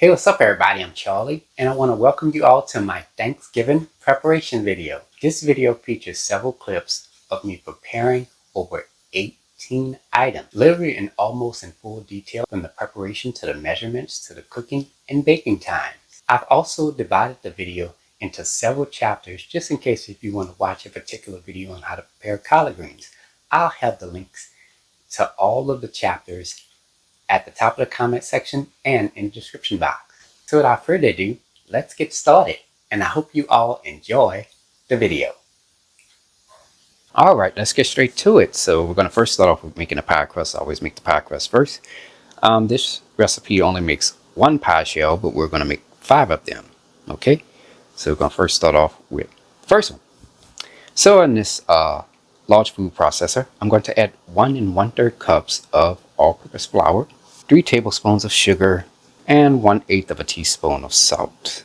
Hey, what's up everybody? I'm Charlie and I want to welcome you all to my Thanksgiving preparation video. This video features several clips of me preparing over 18 items, literally and almost in full detail, from the preparation to the measurements to the cooking and baking times. I've also divided the video into several chapters just in case if you want to watch a particular video on how to prepare collard greens. I'll have the links to all of the chapters at the top of the comment section and in the description box. So without further ado, let's get started, and I hope you all enjoy the video. Alright, let's get straight to it. So we're going to first start off with making a pie crust. I always make the pie crust first. This recipe only makes one pie shell, but we're going to make 5 of them. Okay, so we're going to first start off with the first one. So in this large food processor, I'm going to add 1 1/3 cups of all-purpose flour, 3 tablespoons of sugar, and 1/8 of a teaspoon of salt.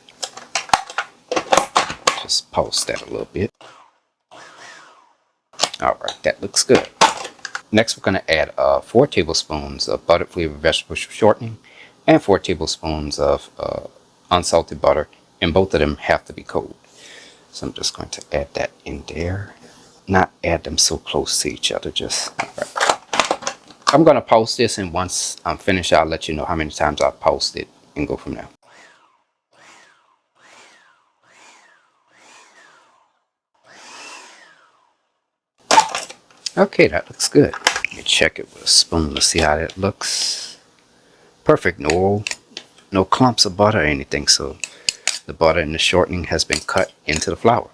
Just pulse that a little bit. Alright, that looks good. Next, we're going to add 4 tablespoons of buttered flavored vegetable shortening and 4 tablespoons of unsalted butter, and both of them have to be cold. So I'm just going to add that in there. Not add them so close to each other, just right. I'm going to post this, and once I'm finished, I'll let you know how many times I've posted it and go from there. Okay, that looks good. Let me check it with a spoon to see how that looks. Perfect. No clumps of butter or anything, so the butter and the shortening has been cut into the flour.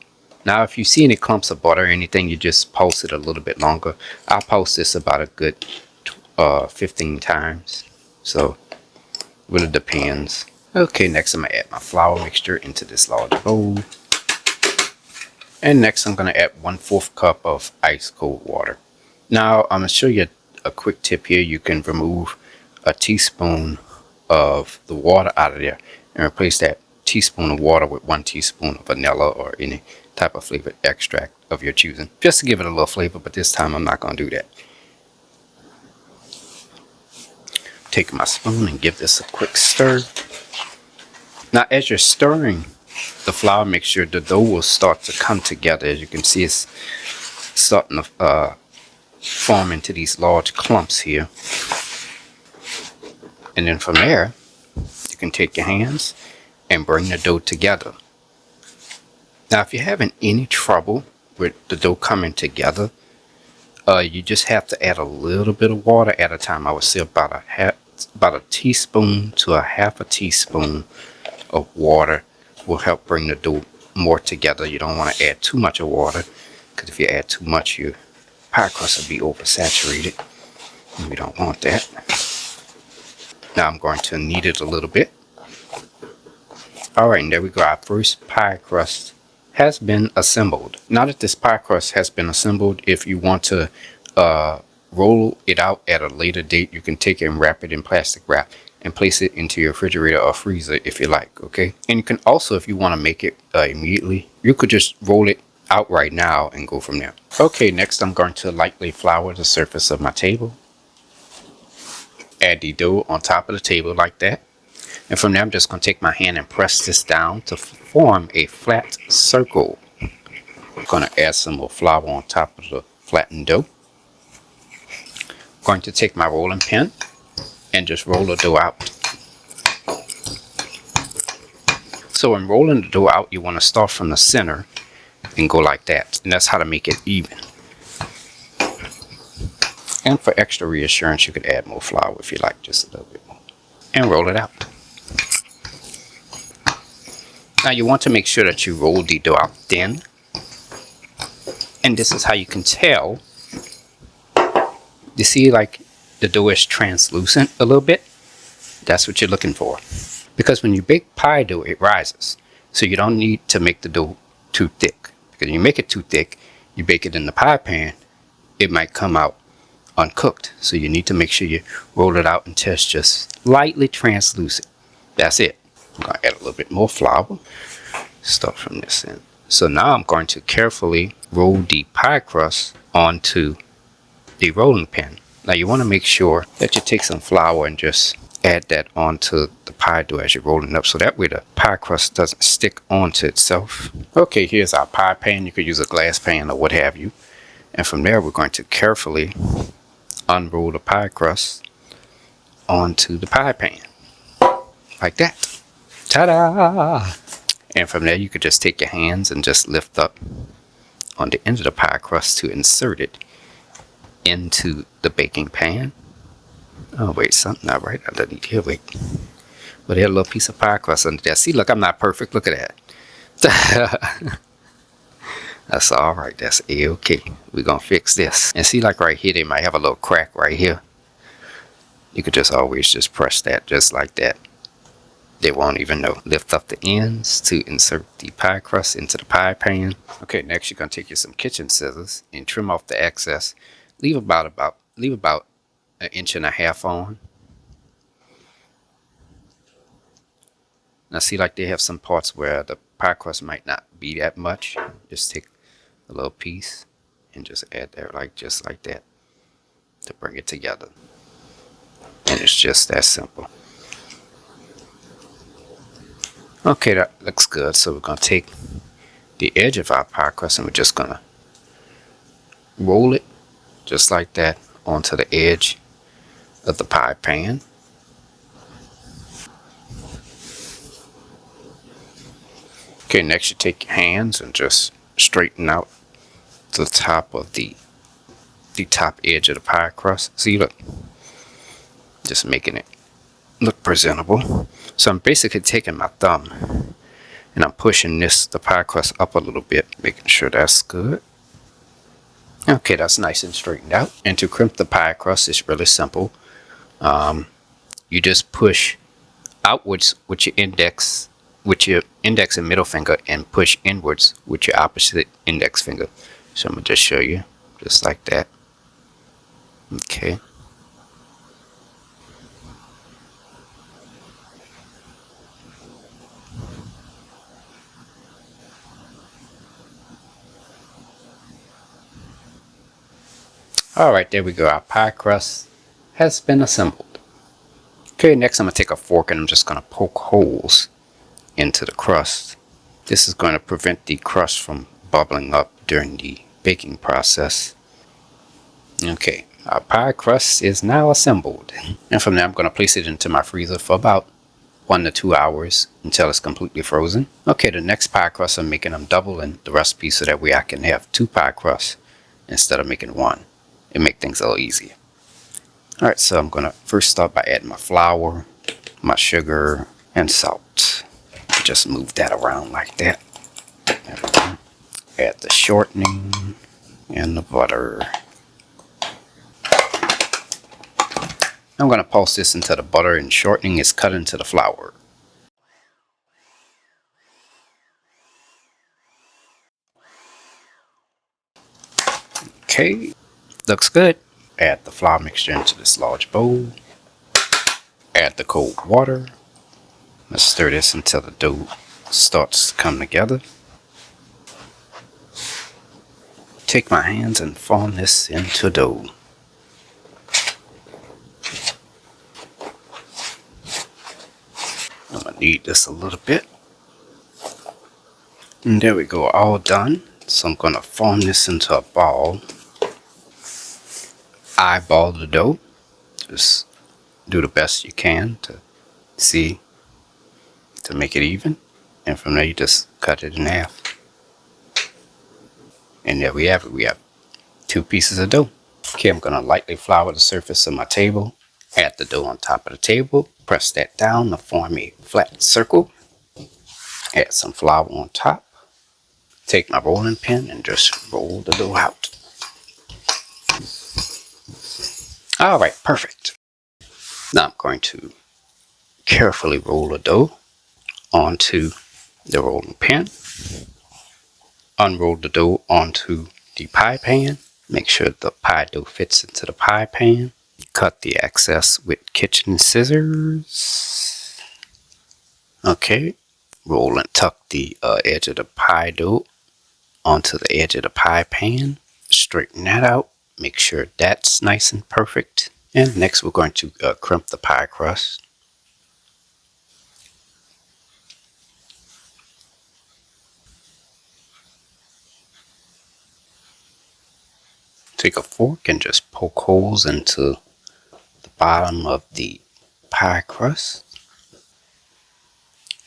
Now, if you see any clumps of butter or anything, you just pulse it a little bit longer. I'll pulse this about a good 15 times, so it really depends. Okay, next I'm going to add my flour mixture into this large bowl. And next I'm going to add 1/4 cup of ice cold water. Now, I'm going to show you a quick tip here. You can remove a teaspoon of the water out of there and replace that teaspoon of water with 1 teaspoon of vanilla or any type of flavored extract of your choosing, just to give it a little flavor, but this time I'm not going to do that. Take my spoon and give this a quick stir. Now, as you're stirring the flour mixture, the dough will start to come together. As you can see, it's starting to form into these large clumps here. And then from there, you can take your hands and bring the dough together. Now, if you're having any trouble with the dough coming together, you just have to add a little bit of water at a time. I would say about a teaspoon to a half a teaspoon of water will help bring the dough more together. You don't want to add too much of water, because if you add too much, your pie crust will be oversaturated, and we don't want that. Now I'm going to knead it a little bit. Alright, and there we go. Our first pie crust has been assembled. Now that this pie crust has been assembled, if you want to roll it out at a later date, you can take it and wrap it in plastic wrap and place it into your refrigerator or freezer if you like, okay? And you can also, if you want to make it immediately, you could just roll it out right now and go from there. Okay, next I'm going to lightly flour the surface of my table. Add the dough on top of the table like that. And from there, I'm just going to take my hand and press this down to form a flat circle. I'm going to add some more flour on top of the flattened dough. I'm going to take my rolling pin and just roll the dough out. So when rolling the dough out, you want to start from the center and go like that. And that's how to make it even. And for extra reassurance, you could add more flour if you like, just a little bit more. And roll it out. Now you want to make sure that you roll the dough out thin. And this is how you can tell. You see, like, the dough is translucent a little bit. That's what you're looking for. Because when you bake pie dough, it rises. So you don't need to make the dough too thick. Because when you make it too thick, you bake it in the pie pan, it might come out uncooked. So you need to make sure you roll it out until it's just lightly translucent. That's it. I'm going to add a little bit more flour. Start from this end. So now I'm going to carefully roll the pie crust onto the rolling pin. Now you want to make sure that you take some flour and just add that onto the pie dough as you're rolling up, so that way the pie crust doesn't stick onto itself. Okay, here's our pie pan. You could use a glass pan or what have you. And from there, we're going to carefully unroll the pie crust onto the pie pan. Like that. Ta-da! And from there, you could just take your hands and just lift up on the end of the pie crust to insert it into the baking pan. Oh, wait, something not right underneath here. Wait. But there's a little piece of pie crust under there. See, look, I'm not perfect. Look at that. That's all right. That's A-okay. We're going to fix this. And see, like right here, they might have a little crack right here. You could just always just press that just like that. They won't even know. Lift up the ends to insert the pie crust into the pie pan. Okay, next you're going to take you some kitchen scissors and trim off the excess. Leave about 1.5 inches on. Now see, like they have some parts where the pie crust might not be that much. Just take a little piece and just add there, like just like that, to bring it together. And it's just that simple. Okay, that looks good. So we're going to take the edge of our pie crust and we're just going to roll it just like that onto the edge of the pie pan. Okay, next you take your hands and just straighten out the top of the top edge of the pie crust. See, look, just making it look presentable. So I'm basically taking my thumb and I'm pushing the pie crust up a little bit, making sure that's good. Okay, that's nice and straightened out. And to crimp the pie crust, it's really simple. You just push outwards with your index and middle finger, and push inwards with your opposite index finger. So I'm gonna just show you, just like that. Okay. Alright, there we go. Our pie crust has been assembled. Okay, next I'm going to take a fork and I'm just going to poke holes into the crust. This is going to prevent the crust from bubbling up during the baking process. Okay, our pie crust is now assembled. And from there I'm going to place it into my freezer for about 1 to 2 hours until it's completely frozen. Okay, the next pie crust I'm making them double in the recipe so that way I can have 2 pie crusts instead of making 1. It make things a little easier. Alright, so I'm going to first start by adding my flour, my sugar, and salt. Just move that around like that. There we go. Add the shortening and the butter. I'm going to pulse this until the butter and shortening is cut into the flour. Okay, looks good. Add the flour mixture into this large bowl. Add the cold water. Let's stir this until the dough starts to come together. Take my hands and form this into dough. I'm going to knead this a little bit. And there we go, all done. So I'm going to form this into a ball. Eyeball the dough. Just do the best you can to make it even. And from there you just cut it in half. And there we have it. We have 2 pieces of dough. Okay, I'm going to lightly flour the surface of my table. Add the dough on top of the table. Press that down to form a flat circle. Add some flour on top. Take my rolling pin and just roll the dough out. Alright, perfect. Now I'm going to carefully roll the dough onto the rolling pin. Unroll the dough onto the pie pan. Make sure the pie dough fits into the pie pan. Cut the excess with kitchen scissors. Okay. Roll and tuck the edge of the pie dough onto the edge of the pie pan. Straighten that out. Make sure that's nice and perfect. And next we're going to crimp the pie crust. Take a fork and just poke holes into the bottom of the pie crust.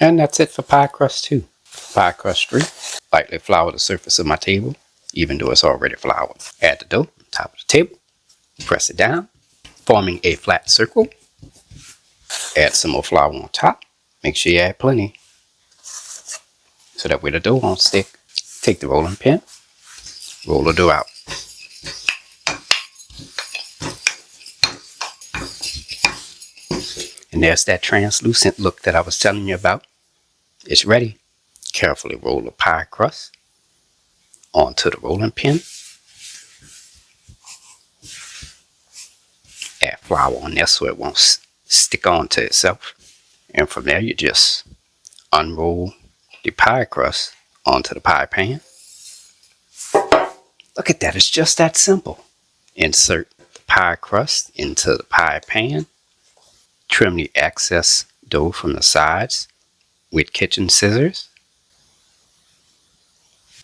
And that's it for pie crust 2. Pie crust 3. Lightly flour the surface of my table, even though it's already floured. Add the dough on top of the table. Press it down, forming a flat circle. Add some more flour on top. Make sure you add plenty, so that way the dough won't stick. Take the rolling pin, roll the dough out. And there's that translucent look that I was telling you about. It's ready. Carefully roll the pie crust onto the rolling pin. Add flour on there so it won't stick onto itself. And from there you just unroll the pie crust onto the pie pan. Look at that, it's just that simple. Insert the pie crust into the pie pan. Trim the excess dough from the sides with kitchen scissors.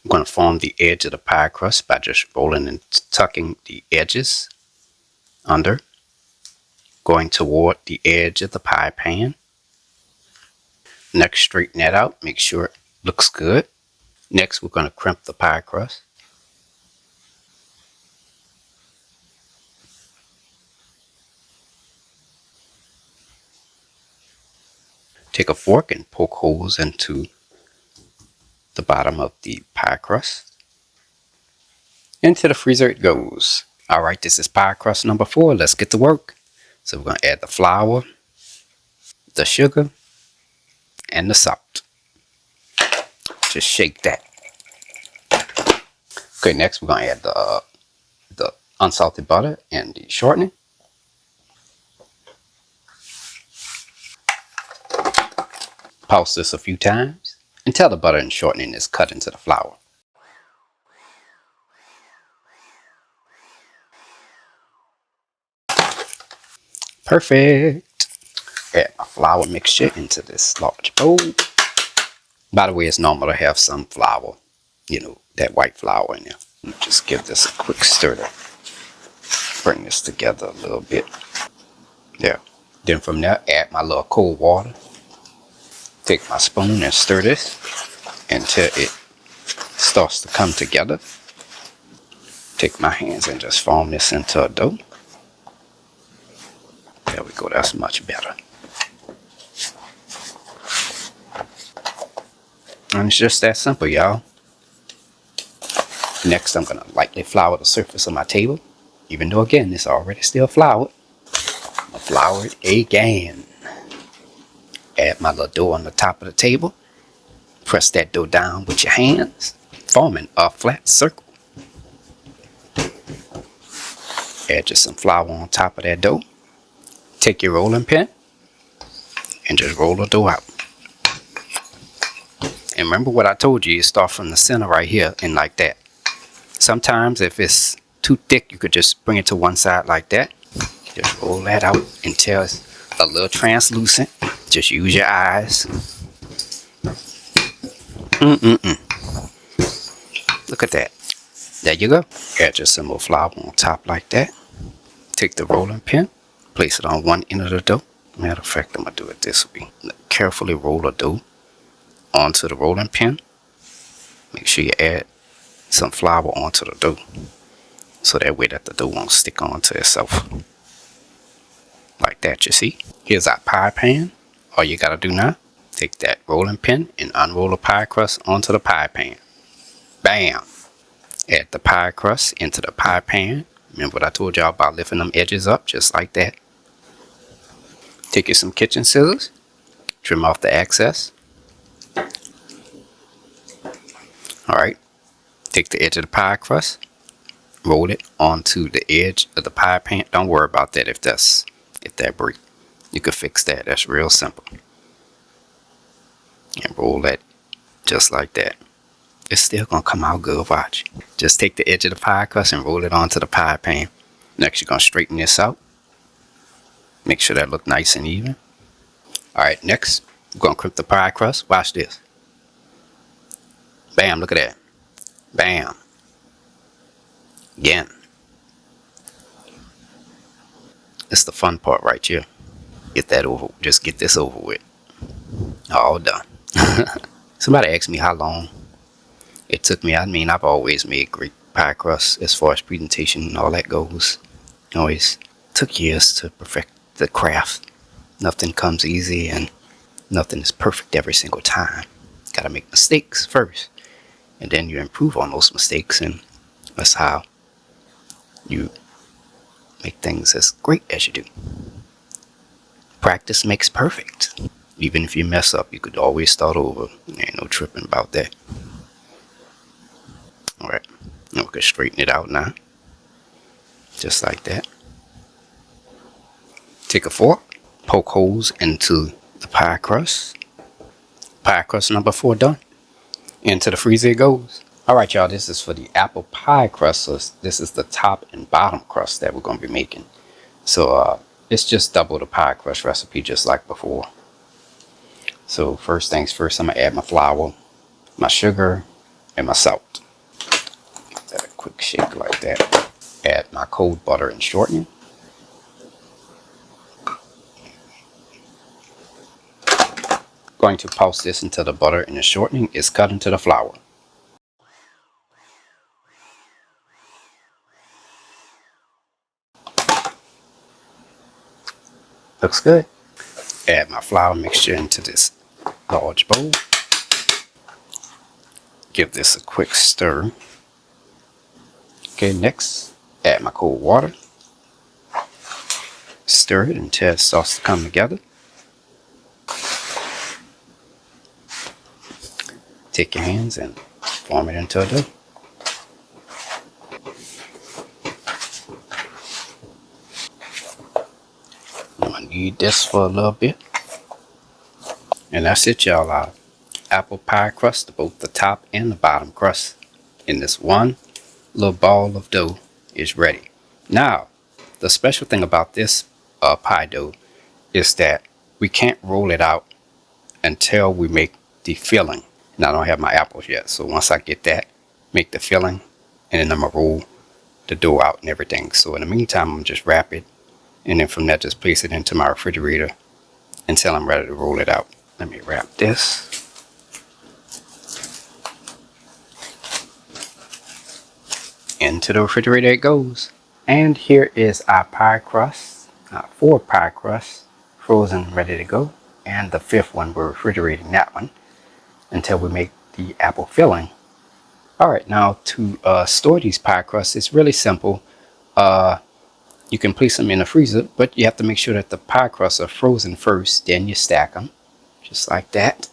I'm going to form the edge of the pie crust by just rolling and tucking the edges under, going toward the edge of the pie pan. Next, straighten that out, make sure it looks good. Next, we're going to crimp the pie crust. Take a fork and poke holes into the bottom of the pie crust. Into the freezer it goes. Alright, this is pie crust number 4. Let's get to work. So we're going to add the flour, the sugar, and the salt. Just shake that. Okay, next we're going to add the unsalted butter and the shortening. Pulse this a few times until the butter and shortening is cut into the flour. Perfect. Add my flour mixture into this large bowl. By the way, it's normal to have some flour, that white flour in there. Just give this a quick stir to bring this together a little bit. There. Then from there, add my little cold water. Take my spoon and stir this until it starts to come together. Take my hands and just form this into a dough. There we go, that's much better. And it's just that simple, y'all. Next, I'm going to lightly flour the surface of my table. Even though, again, it's already still floured. I'm going to flour it again. Add my little dough on the top of the table. Press that dough down with your hands, forming a flat circle. Add just some flour on top of that dough. Take your rolling pin and just roll the dough out. And remember what I told you, start from the center right here and like that. Sometimes if it's too thick, you could just bring it to one side like that. Just roll that out until it's a little translucent. Just use your eyes. Look at that. There you go. Add just some more flour on top like that. Take the rolling pin, place it on one end of the dough. Matter of fact, I'm going to do it this way. Carefully roll the dough onto the rolling pin. Make sure you add some flour onto the dough, so that way that the dough won't stick onto itself. Like that, you see. Here's our pie pan. All you gotta do now, take that rolling pin and unroll the pie crust onto the pie pan. Bam! Add the pie crust into the pie pan. Remember what I told y'all about lifting them edges up, just like that. Take you some kitchen scissors, trim off the excess. Alright, take the edge of the pie crust, roll it onto the edge of the pie pan. Don't worry about that if that breaks. You can fix that. That's real simple. And roll that just like that. It's still gonna come out good, watch. Just take the edge of the pie crust and roll it onto the pie pan. Next, you're gonna straighten this out. Make sure that look nice and even. Alright, next, we're gonna crimp the pie crust. Watch this. Bam, look at that. Bam. Again. It's the fun part right here. Get that over. Just get this over with. All done. Somebody asked me how long it took me. I mean, I've always made great pie crust as far as presentation and all that goes. Always took years to perfect the craft. Nothing comes easy and nothing is perfect every single time. Gotta make mistakes first, and then you improve on those mistakes, and that's how you make things as great as you do. Practice makes perfect. Even if you mess up, you could always start over. Ain't no tripping about that. Alright, now we can straighten it out now. Just like that. Take a fork, poke holes into the pie crust. Pie crust number 4 done. Into the freezer it goes. Alright y'all, this is for the apple pie crust. So this is the top and bottom crust that we're going to be making. So it's just double the pie crust recipe just like before. So first things first, I'm going to add my flour, my sugar, and my salt. Give that a quick shake like that. Add my cold butter and shortening. Going to pulse this until the butter and the shortening is cut into the flour. Looks good. Add my flour mixture into this large bowl. Give this a quick stir. Okay, next, add my cold water. Stir it until it starts to come together. Take your hands and form it into a dough. I'm gonna knead this for a little bit. And that's it, y'all. Our apple pie crust, both the top and the bottom crust in this one little ball of dough is ready. Now, the special thing about this pie dough is that we can't roll it out until we make the filling. And I don't have my apples yet, so once I get that, make the filling, and then I'm gonna roll the dough out and everything. So in the meantime, I'm gonna just wrap it, and then from that, just place it into my refrigerator until I'm ready to roll it out. Let me wrap this. Into the refrigerator it goes. And here is our pie crust, 4 pie crusts, frozen, ready to go. And the 5th one, we're refrigerating that one until we make the apple filling. Alright, now to store these pie crusts, it's really simple. You can place them in the freezer, but you have to make sure that the pie crusts are frozen first, then you stack them, just like that.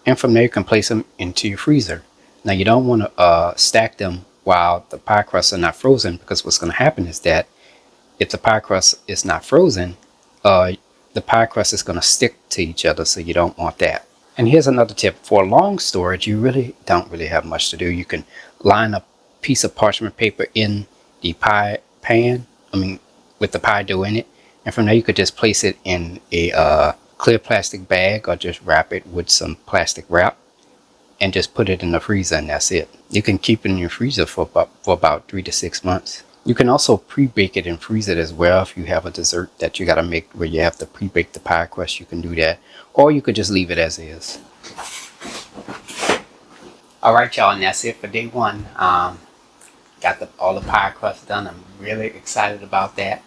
And from there you can place them into your freezer. Now you don't want to stack them while the pie crusts are not frozen, because what's going to happen is that if the pie crust is not frozen, the pie crust is going to stick to each other, so you don't want that. And here's another tip. For long storage, you really don't have much to do. You can line a piece of parchment paper in the pie pan, with the pie dough in it, and from there you could just place it in a clear plastic bag, or just wrap it with some plastic wrap and just put it in the freezer, and that's it. You can keep it in your freezer for about 3 to 6 months. You can also pre-bake it and freeze it as well. If you have a dessert that you got to make where you have to pre-bake the pie crust, you can do that. Or you could just leave it as is. Alright y'all, and that's it for day 1. Got all the pie crust done. I'm really excited about that.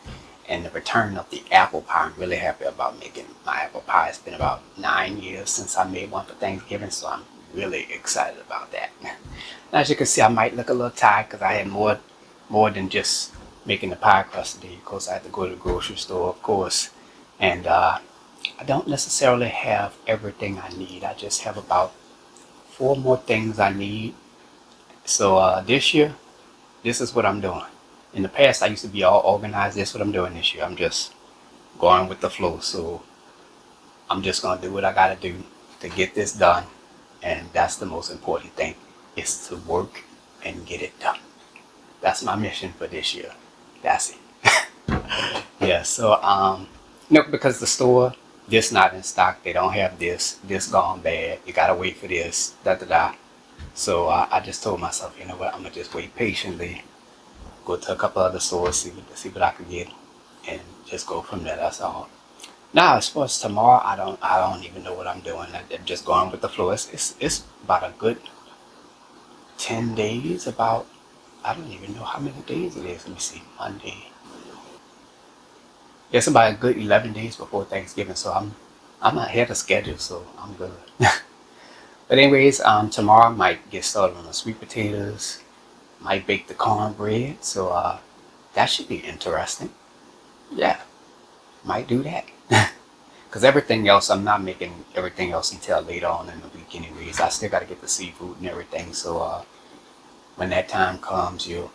And the return of the apple pie, I'm really happy about making my apple pie. It's been about 9 years since I made one for Thanksgiving, so I'm really excited about that. Now, as you can see, I might look a little tired because I had more than just making the pie crust today. Of course, I had to go to the grocery store, of course, and I don't necessarily have everything I need. I just have about 4 more things I need. So this year, this is what I'm doing. In the past, I used to be all organized. This is what I'm doing this year. I'm just going with the flow. So I'm just gonna do what I gotta do to get this done, and that's the most important thing, is to work and get it done. That's my mission for this year. That's it. Yeah, so because the store, this not in stock, they don't have this gone bad, you gotta wait for this, So I just told myself, you know what, I'm gonna just wait patiently go to a couple other stores, see what I can get, and just go from there. That's all. Now, as far as tomorrow, I don't even know what I'm doing. I'm just going with the flow. It's about a good 10 days. About, I don't even know how many days it is. Let me see. Monday. It's about a good 11 days before Thanksgiving, so I'm ahead of schedule, so I'm good. But anyways, tomorrow I might get started on the sweet potatoes. Might bake the cornbread, so that should be interesting. Yeah, might do that. Because everything else, I'm not making everything else until later on in the week anyways. I still got to get the seafood and everything, so when that time comes, you'll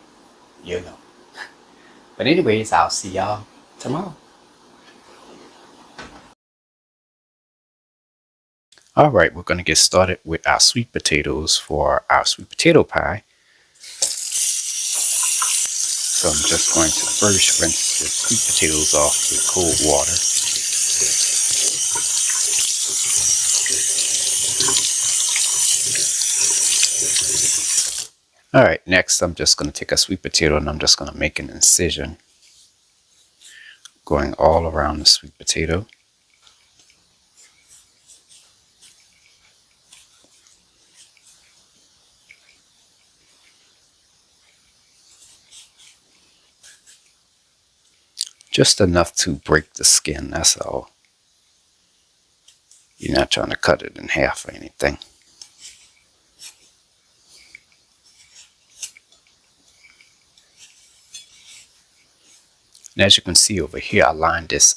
know. But anyways, I'll see y'all tomorrow. Alright, we're going to get started with our sweet potatoes for our sweet potato pie. So I'm just going to first rinse the sweet potatoes off with cold water. Alright, next I'm just going to take a sweet potato and I'm just going to make an incision going all around the sweet potato. Just enough to break the skin, that's all. You're not trying to cut it in half or anything. And as you can see over here, I lined this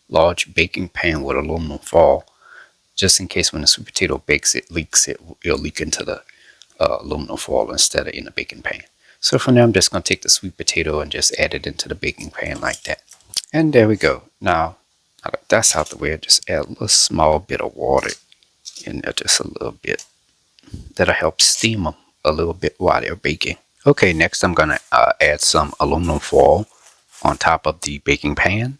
large baking pan with aluminum foil, just in case when the sweet potato bakes, it'll leak into the aluminum foil instead of in the baking pan. So for now, I'm just going to take the sweet potato and just add it into the baking pan like that. And there we go. Now that's out the way. I just add a little small bit of water in there, just a little bit. That'll help steam them a little bit while they're baking. Okay, next I'm going to add some aluminum foil on top of the baking pan.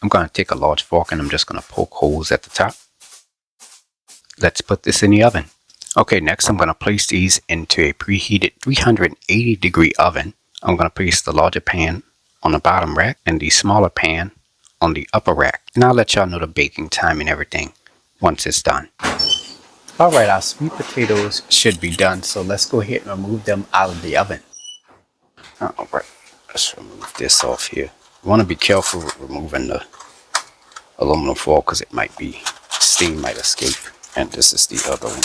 I'm going to take a large fork and I'm just going to poke holes at the top. Let's put this in the oven. Okay, next I'm going to place these into a preheated 380 degree oven. I'm going to place the larger pan on the bottom rack and the smaller pan on the upper rack. And I'll let y'all know the baking time and everything once it's done. Alright, our sweet potatoes should be done, so let's go ahead and remove them out of the oven. Alright, let's remove this off here. You want to be careful with removing the aluminum foil because it might be, steam might escape. And this is the other one.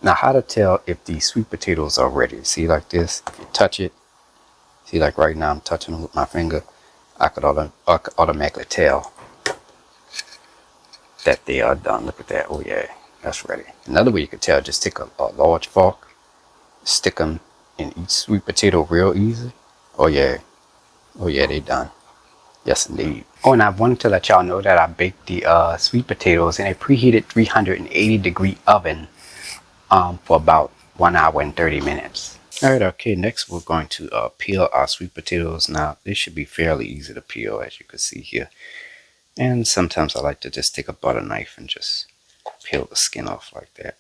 Now, how to tell if the sweet potatoes are ready? See, like this, if you touch it, see, like right now I'm touching them with my finger, I could automatically tell that they are done. Look at that. Oh yeah, that's ready. Another way you could tell, just take a large fork, stick them in each sweet potato real easy. Oh yeah, they done. Yes indeed. Oh, and I wanted to let y'all know that I baked the sweet potatoes in a preheated 380 degree oven for about 1 hour and 30 minutes. Alright, okay, next we're going to peel our sweet potatoes. Now, they should be fairly easy to peel, as you can see here. And sometimes I like to just take a butter knife and just peel the skin off like that.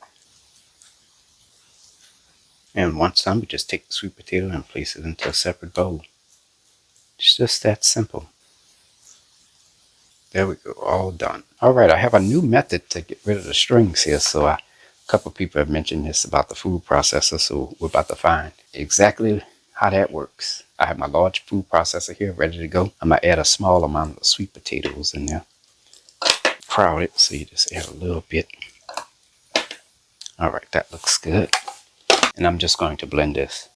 And once done, we just take the sweet potato and place it into a separate bowl. It's just that simple. There we go, all done. Alright, I have a new method to get rid of the strings here. So a couple people have mentioned this about the food processor, so we're about to find exactly how that works. I have my large food processor here ready to go. I'm going to add a small amount of sweet potatoes in there. Crowd it, so you just add a little bit. Alright, that looks good. And I'm just going to blend this.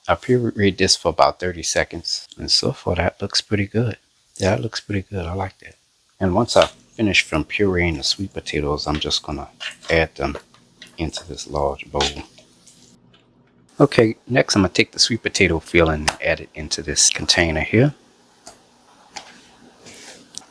I pureed this for about 30 seconds. And so far that looks pretty good. Yeah, that looks pretty good. I like that. And once I finish from pureeing the sweet potatoes, I'm just going to add them into this large bowl. Okay, next I'm going to take the sweet potato filling and add it into this container here.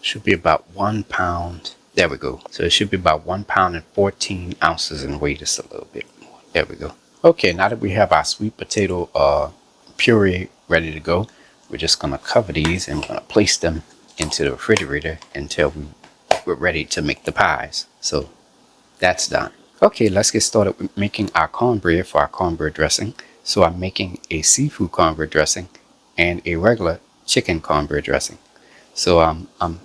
Should be about 1 pound. There we go. So it should be about 1 pound and 14 ounces in weight. Just a little bit more. There we go. Okay, now that we have our sweet potato puree ready to go, we're just going to cover these and we're going to place them into the refrigerator until we we're ready to make the pies. So that's done. Okay, let's get started with making our cornbread for our cornbread dressing. So I'm making a seafood cornbread dressing and a regular chicken cornbread dressing. So I'm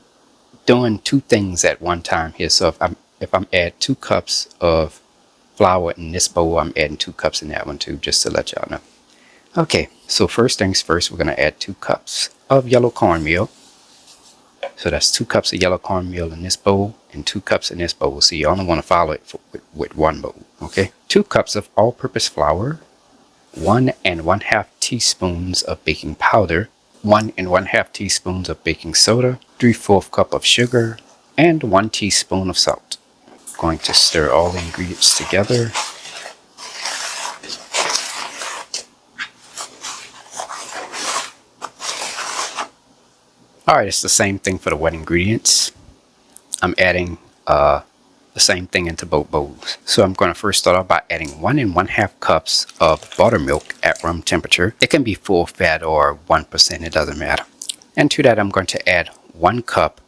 doing two things at one time here. So if I'm add 2 cups of flour in this bowl, I'm adding 2 cups in that one too, just to let y'all know. Okay, so first things first, we're gonna add 2 cups of yellow cornmeal. So that's 2 cups of yellow cornmeal in this bowl and 2 cups in this bowl. So you only want to follow it with one bowl, okay? 2 cups of all-purpose flour, 1 1/2 teaspoons of baking powder, 1 1/2 teaspoons of baking soda, 3/4 cup of sugar, and 1 teaspoon of salt. Going to stir all the ingredients together. Alright, it's the same thing for the wet ingredients. I'm adding the same thing into both bowls. So I'm going to first start off by adding 1 1/2 cups of buttermilk at room temperature. It can be full fat or 1%, it doesn't matter. And to that I'm going to add 1 cup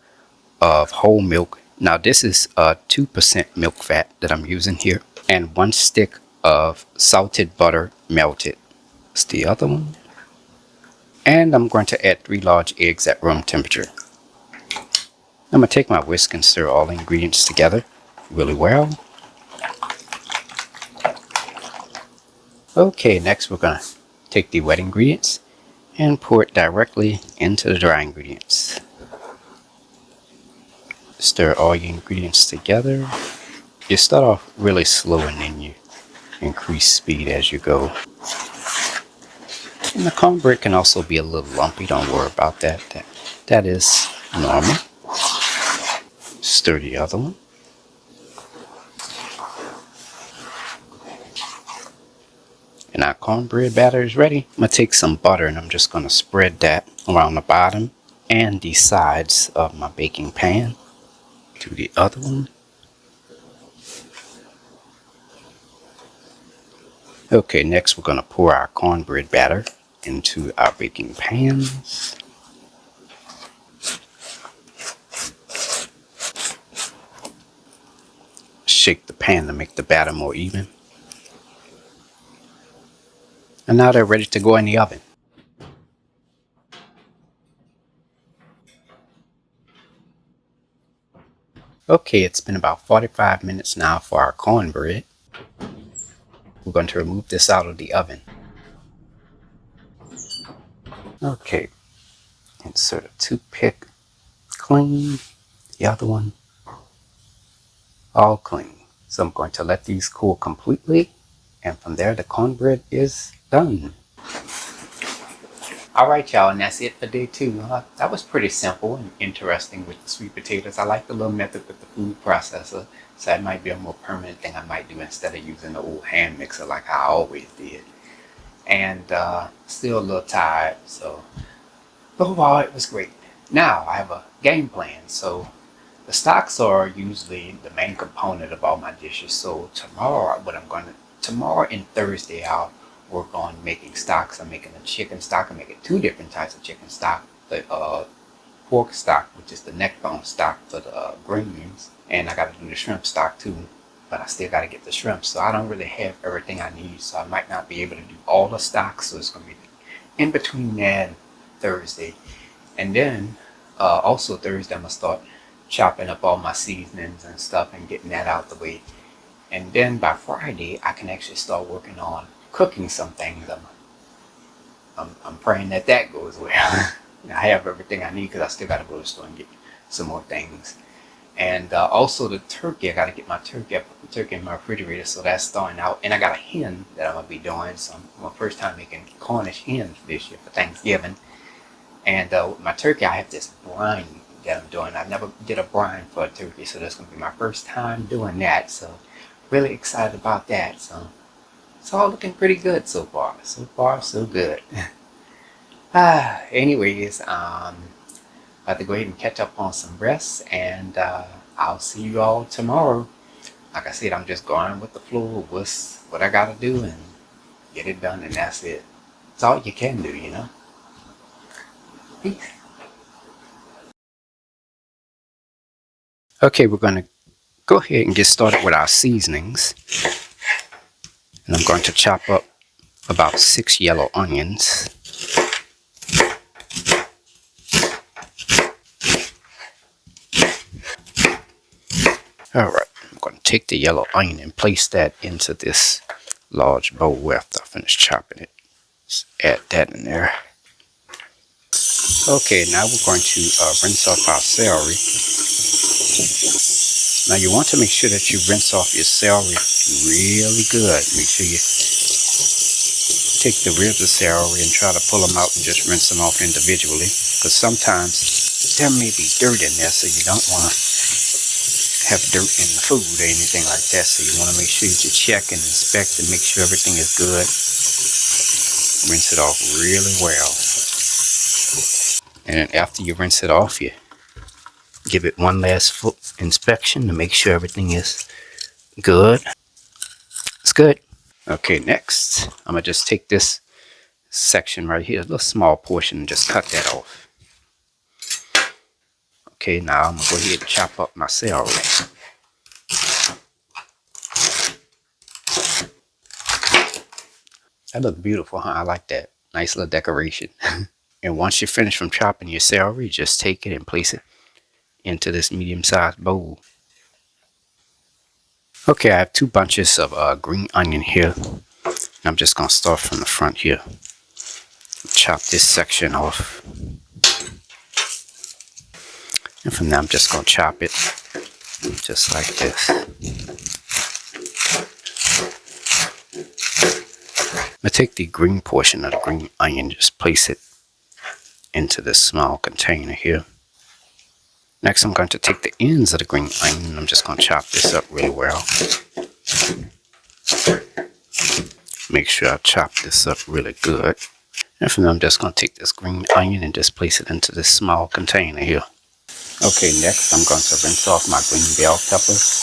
of whole milk. Now this is 2% milk fat that I'm using here. And 1 stick of salted butter melted. That's the other one. And I'm going to add 3 large eggs at room temperature. I'm going to take my whisk and stir all the ingredients together really well. Okay, next we're going to take the wet ingredients and pour it directly into the dry ingredients. Stir all your ingredients together. You start off really slow and then you increase speed as you go. And the cornbread can also be a little lumpy. Don't worry about that. That is normal. Stir the other one. And our cornbread batter is ready. I'm going to take some butter and I'm just going to spread that around the bottom and the sides of my baking pan. Do the other one. Okay, next we're going to pour our cornbread batter into our baking pans. Shake the pan to make the batter more even. And now they're ready to go in the oven. Okay, it's been about 45 minutes now for our cornbread. We're going to remove this out of the oven. Okay, insert a toothpick, clean, the other one, all clean. So I'm going to let these cool completely, and from there the cornbread is done. Alright y'all, and that's it for day 2. That was pretty simple and interesting with the sweet potatoes. I like the little method with the food processor, so that might be a more permanent thing I might do instead of using the old hand mixer like I always did. And still a little tired, so overall it was great. Now I have a game plan. So the stocks are usually the main component of all my dishes. So tomorrow and Thursday I'll work on making stocks. I'm making a chicken stock. I'm making 2 different types of chicken stock. The pork stock, which is the neckbone stock for the greens, and I got to do the shrimp stock too. But I still got to get the shrimp, so I don't really have everything I need. So I might not be able to do all the stocks. So it's going to be in between that and Thursday, and then also Thursday I'm gonna start chopping up all my seasonings and stuff and getting that out the way. And then by Friday I can actually start working on cooking some things. I'm praying that goes well. I have everything I need because I still got to go to the store and get some more things. And also the turkey, I got to get my turkey. I put the turkey in my refrigerator, so that's starting out. And I got a hen that I'm going to be doing. So I'm my first time making Cornish hens this year for Thanksgiving. And with my turkey, I have this brine that I'm doing. I never did a brine for a turkey, so that's going to be my first time doing that. So really excited about that. So it's all looking pretty good so far. So far, so good. Anyways, I have to go ahead and catch up on some rest, and I'll see you all tomorrow. Like I said, I'm just going with the flow of what I gotta do and get it done, and that's it. It's all you can do, you know. Peace. Okay, we're going to go ahead and get started with our seasonings. And I'm going to chop up about 6 yellow onions. Alright, I'm going to take the yellow onion and place that into this large bowl after I finish chopping it. Just add that in there. Okay, now we're going to rinse off our celery. Now you want to make sure that you rinse off your celery really good. Make sure you take the ribs of celery and try to pull them out and just rinse them off individually. Because sometimes there may be dirt in there, so you don't want to have dirt in the food or anything like that. So you want to make sure you check and inspect and make sure everything is good. Rinse it off really well. And then after you rinse it off, you give it one last full inspection to make sure everything is good. It's good. Okay, next, I'm going to just take this section right here, a little small portion, and just cut that off. Okay, now I'm going to go ahead and chop up my celery. That looks beautiful, huh? I like that. Nice little decoration. And once you're finished from chopping your celery, just take it and place it into this medium-sized bowl. Okay, I have 2 bunches of green onion here. And I'm just going to start from the front here. Chop this section off. And from there, I'm just going to chop it just like this. I'm going to take the green portion of the green onion, just place it into this small container here. Next, I'm going to take the ends of the green onion and I'm just going to chop this up really well. Make sure I chop this up really good. And from there, I'm just going to take this green onion and just place it into this small container here. Okay, next I'm going to rinse off my green bell peppers.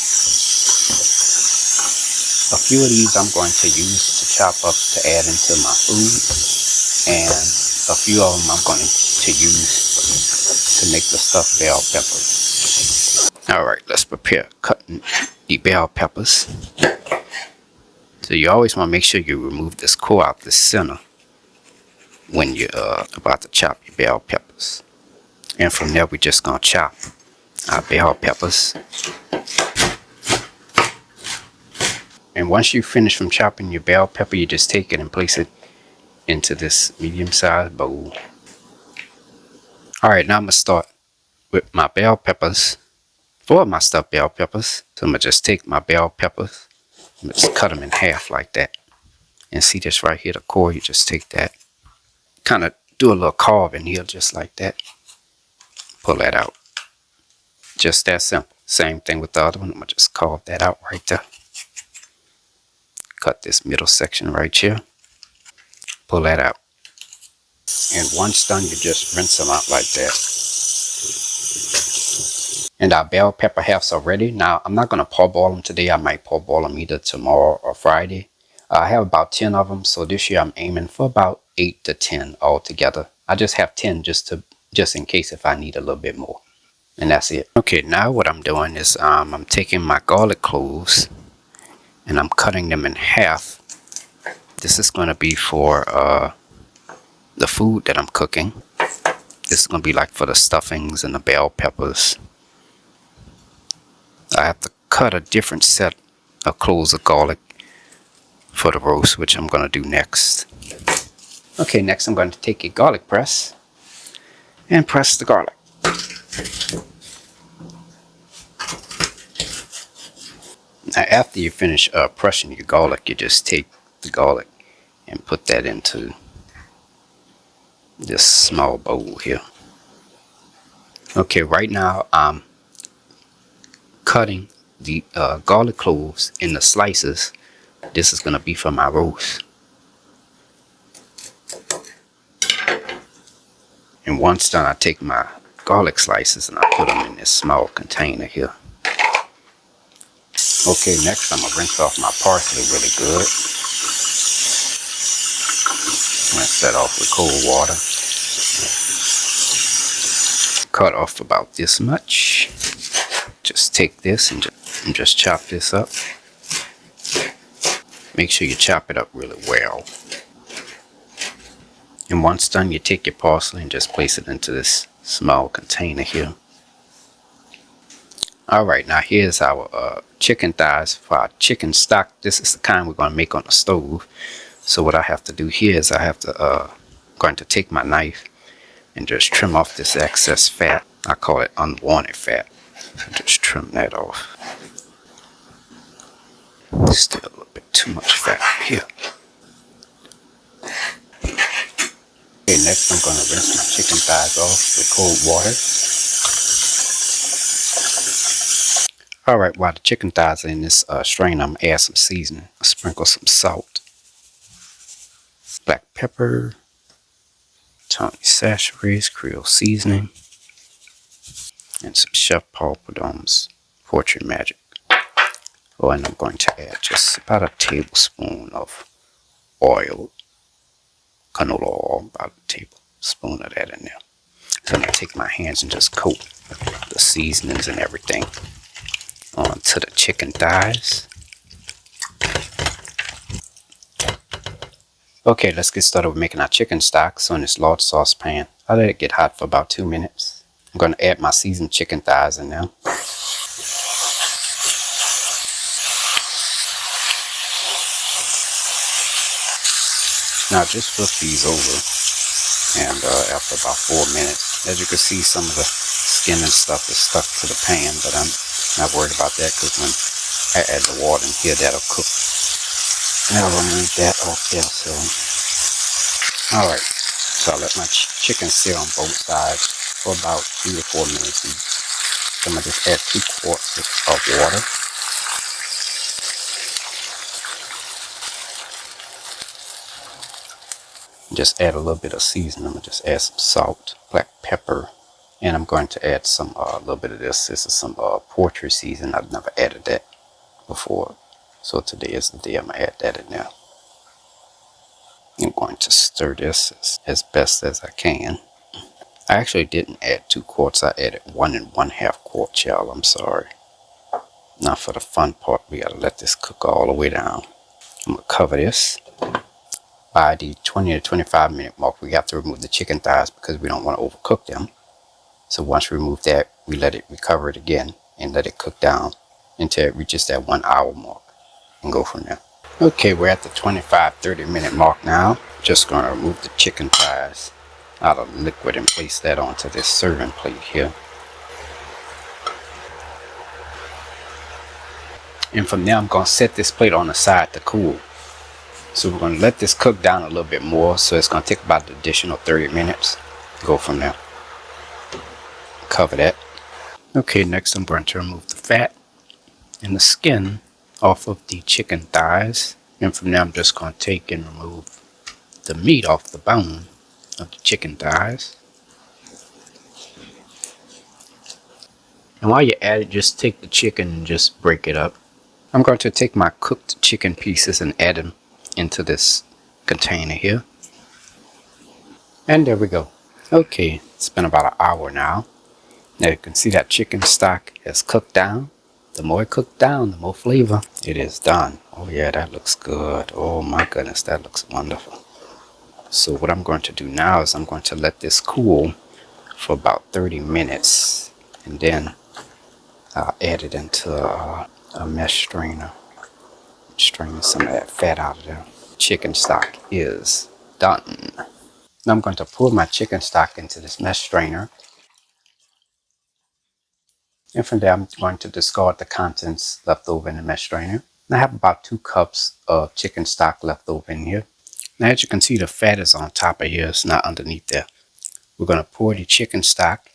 A few of these I'm going to use to chop up to add into my food. And a few of them I'm going to use to make the stuffed bell peppers. Alright, let's prepare cutting the bell peppers. So you always want to make sure you remove this core out the center when you're about to chop your bell peppers. And from there, we're just going to chop our bell peppers. And once you finish from chopping your bell pepper, you just take it and place it into this medium-sized bowl. Alright, now I'm going to start with my bell peppers. For my stuffed bell peppers, so I'm going to just take my bell peppers, I'm going to just cut them in half like that. And see this right here, the core, you just take that, kind of do a little carve in here just like that. Pull that out. Just that simple. Same thing with the other one. I'm going to just carve that out right there. Cut this middle section right here. Pull that out. And once done, you just rinse them out like that. And our bell pepper halves are ready. Now, I'm not going to parboil them today. I might parboil them either tomorrow or Friday. I have about 10 of them. So this year I'm aiming for about 8 to 10 altogether. I just have 10 just in case if I need a little bit more. And that's it. Okay, now what I'm doing is I'm taking my garlic cloves and I'm cutting them in half. This is going to be for the food that I'm cooking. This is going to be like for the stuffings and the bell peppers. I have to cut a different set of cloves of garlic for the roast, which I'm going to do next. Okay, next I'm going to take a garlic press and press the garlic. Now after you finish pressing your garlic, you just take the garlic and put that into this small bowl here. Okay, right now I'm cutting the garlic cloves into slices. This is going to be for my roast. And once done, I take my garlic slices and I put them in this small container here. Okay, next I'm going to rinse off my parsley really good. Rinse that off with cold water. Cut off about this much. just take this and just chop this up. Make sure you chop it up really well. And once done, you take your parsley and just place it into this small container here. Alright, now here's our chicken thighs for our chicken stock. This is the kind we're going to make on the stove. So what I have to do here is I have to going to take my knife and just trim off this excess fat. I call it unwanted fat. So just trim that off. Still a little bit too much fat here. Okay, next I'm going to rinse my chicken thighs off with cold water. Alright, while the chicken thighs are in this strainer, I'm going to add some seasoning. I'll sprinkle some salt, black pepper, Tony Sachets, Creole seasoning, and some Chef Paul Prudhomme's Fortune Magic. Oh, and I'm going to add just about a tablespoon of oil, canola oil, about a tablespoon of that in there. So I'm going to take my hands and just coat the seasonings and everything onto the chicken thighs. Okay, let's get started with making our chicken stock. So in this large saucepan, I'll let it get hot for about 2 minutes. I'm going to add my seasoned chicken thighs in there. Now just flip these over, and after about 4 minutes, as you can see, some of the skin and stuff is stuck to the pan, but I'm not worried about that because when I add the water in here, that'll cook. Now I'm going to leave that off there. So, alright, so I let my chicken sit on both sides for about 3 to 4 minutes each. So I'm going to just add 2 quarts of water. Just add a little bit of seasoning. I'm going to just add some salt, black pepper, and I'm going to add some a little bit of this. This is some poultry seasoning. I've never added that before, so today is the day I'm going to add that in there. I'm going to stir this as best as I can. I actually didn't add 2 quarts. I added 1 1/2 quarts, y'all. I'm sorry. Now for the fun part, we got to let this cook all the way down. I'm going to cover this. By the 20 to 25 minute mark, we have to remove the chicken thighs because we don't want to overcook them. So once we remove that, we let it recover it again and let it cook down until it reaches that 1 hour mark and go from there. Okay, we're at the 25-30 minute mark now. Just going to remove the chicken thighs out of the liquid and place that onto this serving plate here. And from there, I'm going to set this plate on the side to cool. So we're going to let this cook down a little bit more. So it's going to take about an additional 30 minutes. Go from there. Cover that. Okay, next I'm going to remove the fat and the skin off of the chicken thighs. And from there I'm just going to take and remove the meat off the bone of the chicken thighs. And while you're at it, just take the chicken and just break it up. I'm going to take my cooked chicken pieces and add them into this container here, and there we go. Okay, it's been about an hour now. Now you can see that chicken stock has cooked down. The more it cooked down, the more flavor it is done. Oh yeah, that looks good. Oh my goodness, that looks wonderful. So what I'm going to do now is I'm going to let this cool for about 30 minutes, and then I'll add it into a mesh strainer. Strain some of that fat out of there. Chicken stock is done. Now I'm going to pour my chicken stock into this mesh strainer. And from there I'm going to discard the contents left over in the mesh strainer. And I have about 2 cups of chicken stock left over in here. Now as you can see, the fat is on top of here. It's not underneath there. We're going to pour the chicken stock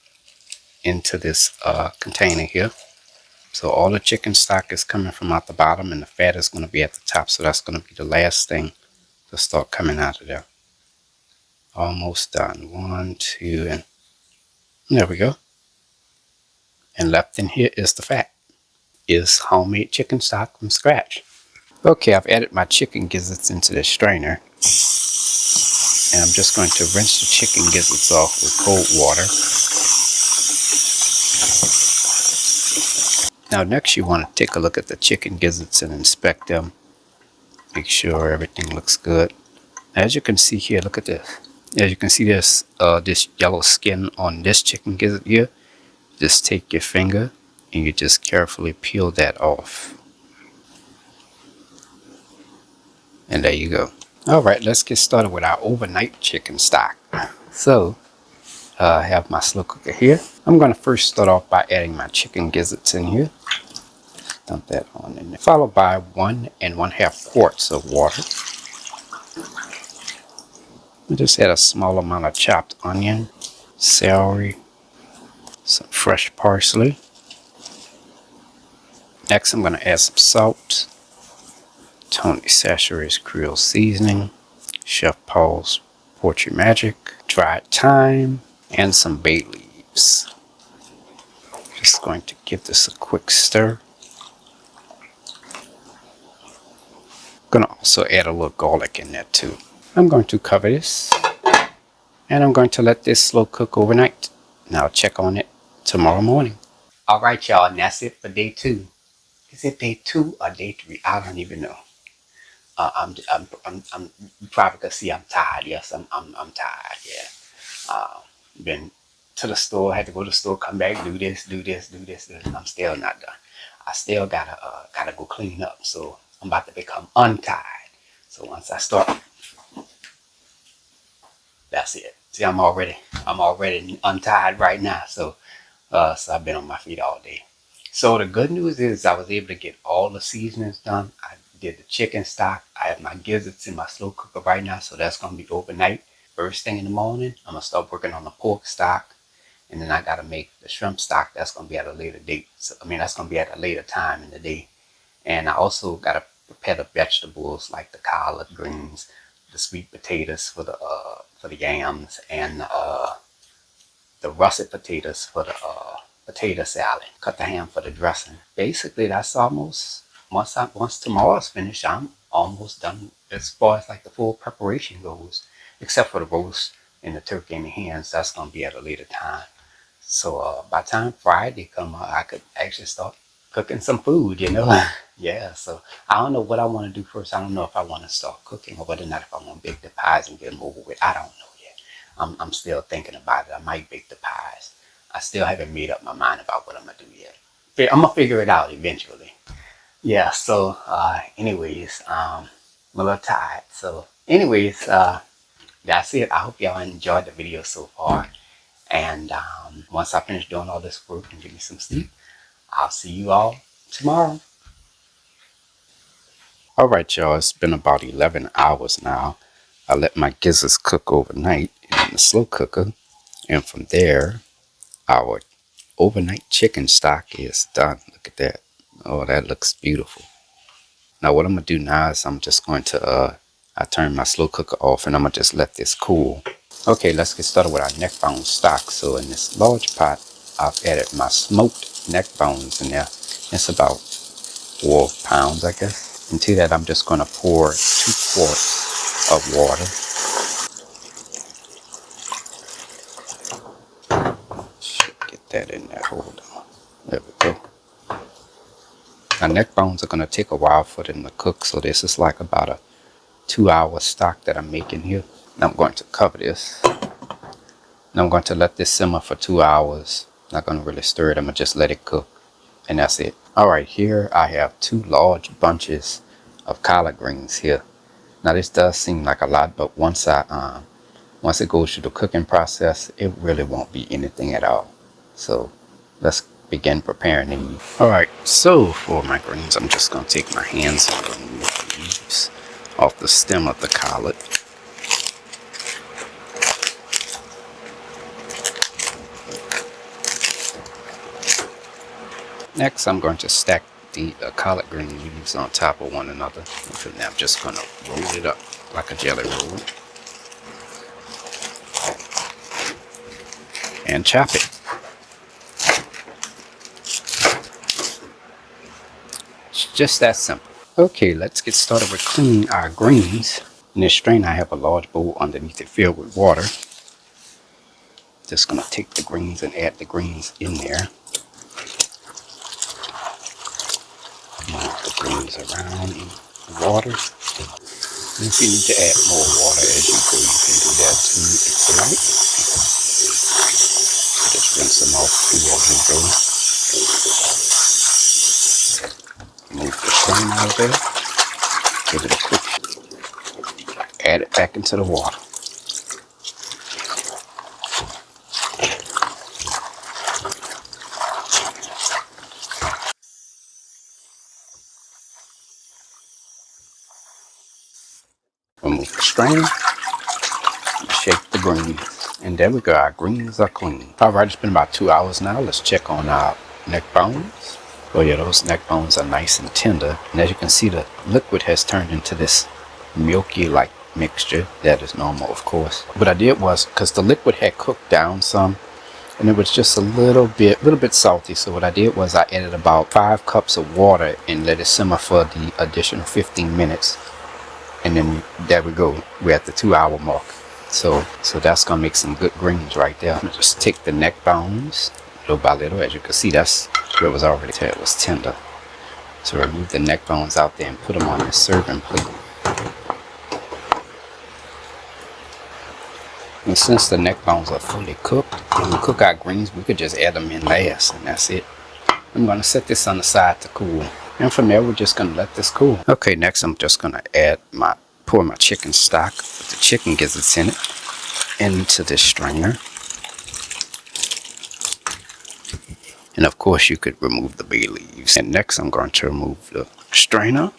into this container here. So all the chicken stock is coming from out the bottom and the fat is going to be at the top. So that's going to be the last thing to start coming out of there. Almost done. 1, 2, and there we go. And left in here is the fat. Is homemade chicken stock from scratch. Okay, I've added my chicken gizzards into the strainer. And I'm just going to rinse the chicken gizzards off with cold water. Now next you want to take a look at the chicken gizzards and inspect them. Make sure everything looks good. As you can see here, look at this. As you can see, there's this yellow skin on this chicken gizzard here. Just take your finger and you just carefully peel that off. And there you go. Alright, let's get started with our overnight chicken stock. So, I have my slow cooker here. I'm going to first start off by adding my chicken gizzards in here. Dump that on in there. Followed by 1 1/2 quarts of water. I just add a small amount of chopped onion, celery, some fresh parsley. Next, I'm going to add some salt, Tony Chachere's Creole seasoning, Chef Paul's Poetry Magic, dried thyme, and some bay leaves. Just going to give this a quick stir. Going to also add a little garlic in there too. I'm going to cover this and I'm going to let this slow cook overnight. Now I'll check on it tomorrow morning. Alright y'all, and that's it for day 2. Is it day 2 or day 3? I don't even know. You probably can see I'm tired. Yes, I'm tired. Yeah. Been to the store, had to go to the store, come back, do this. I'm still not done. I still gotta go clean up. So I'm about to become untied. So once I start, that's it. See, I'm already untied right now. So I've been on my feet all day. So the good news is I was able to get all the seasonings done. I did the chicken stock. I have my gizzards in my slow cooker right now, so that's gonna be overnight. First thing in the morning, I'm gonna start working on the pork stock, and then I gotta make the shrimp stock. That's gonna be at a later date. So that's gonna be at a later time in the day. And I also gotta prepare the vegetables like the collard greens, the sweet potatoes for the yams, and the russet potatoes for the potato salad. Cut the ham for the dressing. Basically, that's almost, once tomorrow's finished, I'm almost done as far as like the full preparation goes, except for the roast and the turkey and the hens. That's gonna be at a later time. So by the time Friday come, I could actually start cooking some food, you know. Yeah, so I don't know what I want to do first. I don't know if I want to start cooking or whether or not if I want to bake the pies and get them over with. I don't know yet. I'm still thinking about it. I might bake the pies. I still haven't made up my mind about what I'm going to do yet. I'm going to figure it out eventually. Yeah, so anyways, I'm a little tired. So anyways, that's it. I hope y'all enjoyed the video so far. And once I finish doing all this work and give me some sleep, I'll see you all tomorrow. Alright y'all, it's been about 11 hours now. I let my gizzards cook overnight in the slow cooker. And from there, our overnight chicken stock is done. Look at that. Oh, that looks beautiful. Now what I'm going to do now is I'm just going to, I turn my slow cooker off and I'm going to just let this cool. Okay, let's get started with our neckbone stock. So in this large pot, I've added my smoked neck bones in there. It's about 4 pounds, I guess. Into that, I'm just going to pour 2 quarts of water. Should get that in there. Hold on. There we go. Now, neck bones are going to take a while for them to cook, so this is like about a 2-hour stock that I'm making here. Now I'm going to cover this. Now I'm going to let this simmer for 2 hours. Not going to really stir it. I'm going to just let it cook. And that's it. Alright, here I have 2 large bunches of collard greens here. Now this does seem like a lot, but once it goes through the cooking process, it really won't be anything at all. So let's begin preparing these. Alright, so for my greens, I'm just going to take my hands and remove the leaves off the stem of the collard. Next, I'm going to stack the collard green leaves on top of one another. And then I'm just going to roll it up like a jelly roll. And chop it. It's just that simple. Okay, let's get started with cleaning our greens. In this strainer, I have a large bowl underneath it filled with water. Just going to take the greens and add the greens in there. things around in the water. And if you need to add more water, as you can do that too if you like. Just rinse them off and let them go. Move the strain out of there. Give it a quick shake. Add it back into the water. Remove the strainer. Shake the greens. And there we go. Our greens are clean. Alright, it's been about 2 hours now. Let's check on our neck bones. Oh yeah, those neck bones are nice and tender. And as you can see, the liquid has turned into this milky like mixture. That is normal, of course. What I did was, because the liquid had cooked down some, and it was just a little bit salty. So what I did was I added about 5 cups of water and let it simmer for the additional 15 minutes. And then there we go. We're at the 2-hour mark. So that's gonna make some good greens right there. Just take the neck bones little by little. As you can see, that's where it was already. It was tender. So remove the neck bones out there and put them on the serving plate. And since the neck bones are fully cooked, when we cook our greens, we could just add them in last, and that's it. I'm gonna set this on the side to cool. And from there, we're just gonna let this cool. Okay, next I'm just gonna pour my chicken stock with the chicken gizzards in it into this strainer. And of course, you could remove the bay leaves. And next, I'm going to remove the strainer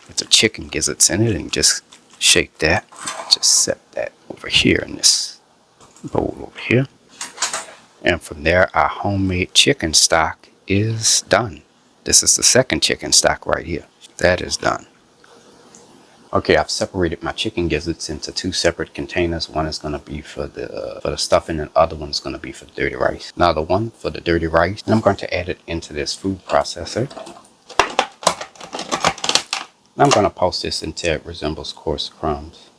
with the chicken gizzards in it and just shake that. Just set that over here in this bowl over here. And from there, our homemade chicken stock is done. This is the second chicken stock right here. That is done. Okay, I've separated my chicken gizzards into 2 separate containers. One is going to be for the stuffing, and the other one is going to be for the dirty rice. Now the one for the dirty rice, I'm going to add it into this food processor. I'm going to pulse this until it resembles coarse crumbs.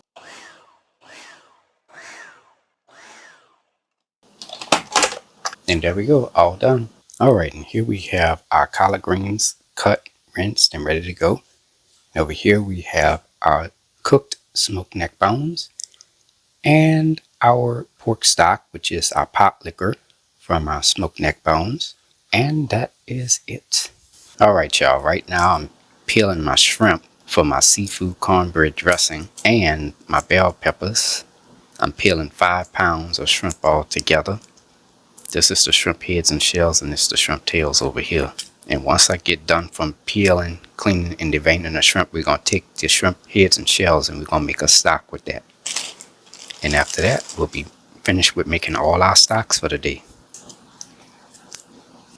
And there we go, all done. Alright, and here we have our collard greens cut, rinsed, and ready to go. Over here we have our cooked smoked neck bones and our pork stock, which is our pot liquor from our smoked neck bones. And that is it. Alright y'all, right now I'm peeling my shrimp for my seafood cornbread dressing and my bell peppers. I'm peeling 5 pounds of shrimp all together. This is the shrimp heads and shells, and this is the shrimp tails over here. And once I get done from peeling, cleaning, and deveining the shrimp, we're going to take the shrimp heads and shells and we're going to make a stock with that. And after that, we'll be finished with making all our stocks for the day.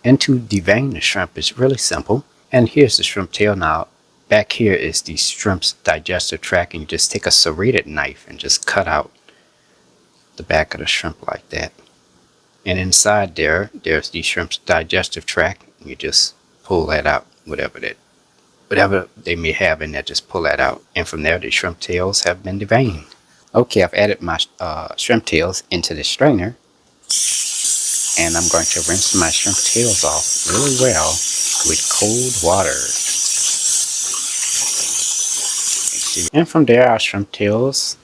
And to devein the shrimp is really simple. And here's the shrimp tail. Now, back here is the shrimp's digestive tract, and you just take a serrated knife and just cut out the back of the shrimp like that. And inside there's the shrimp's digestive tract. You just pull that out, whatever they may have in there, just pull that out. And from there, the shrimp tails have been deveined. Okay, I've added my shrimp tails into the strainer. And I'm going to rinse my shrimp tails off really well with cold water. And from there, our shrimp tails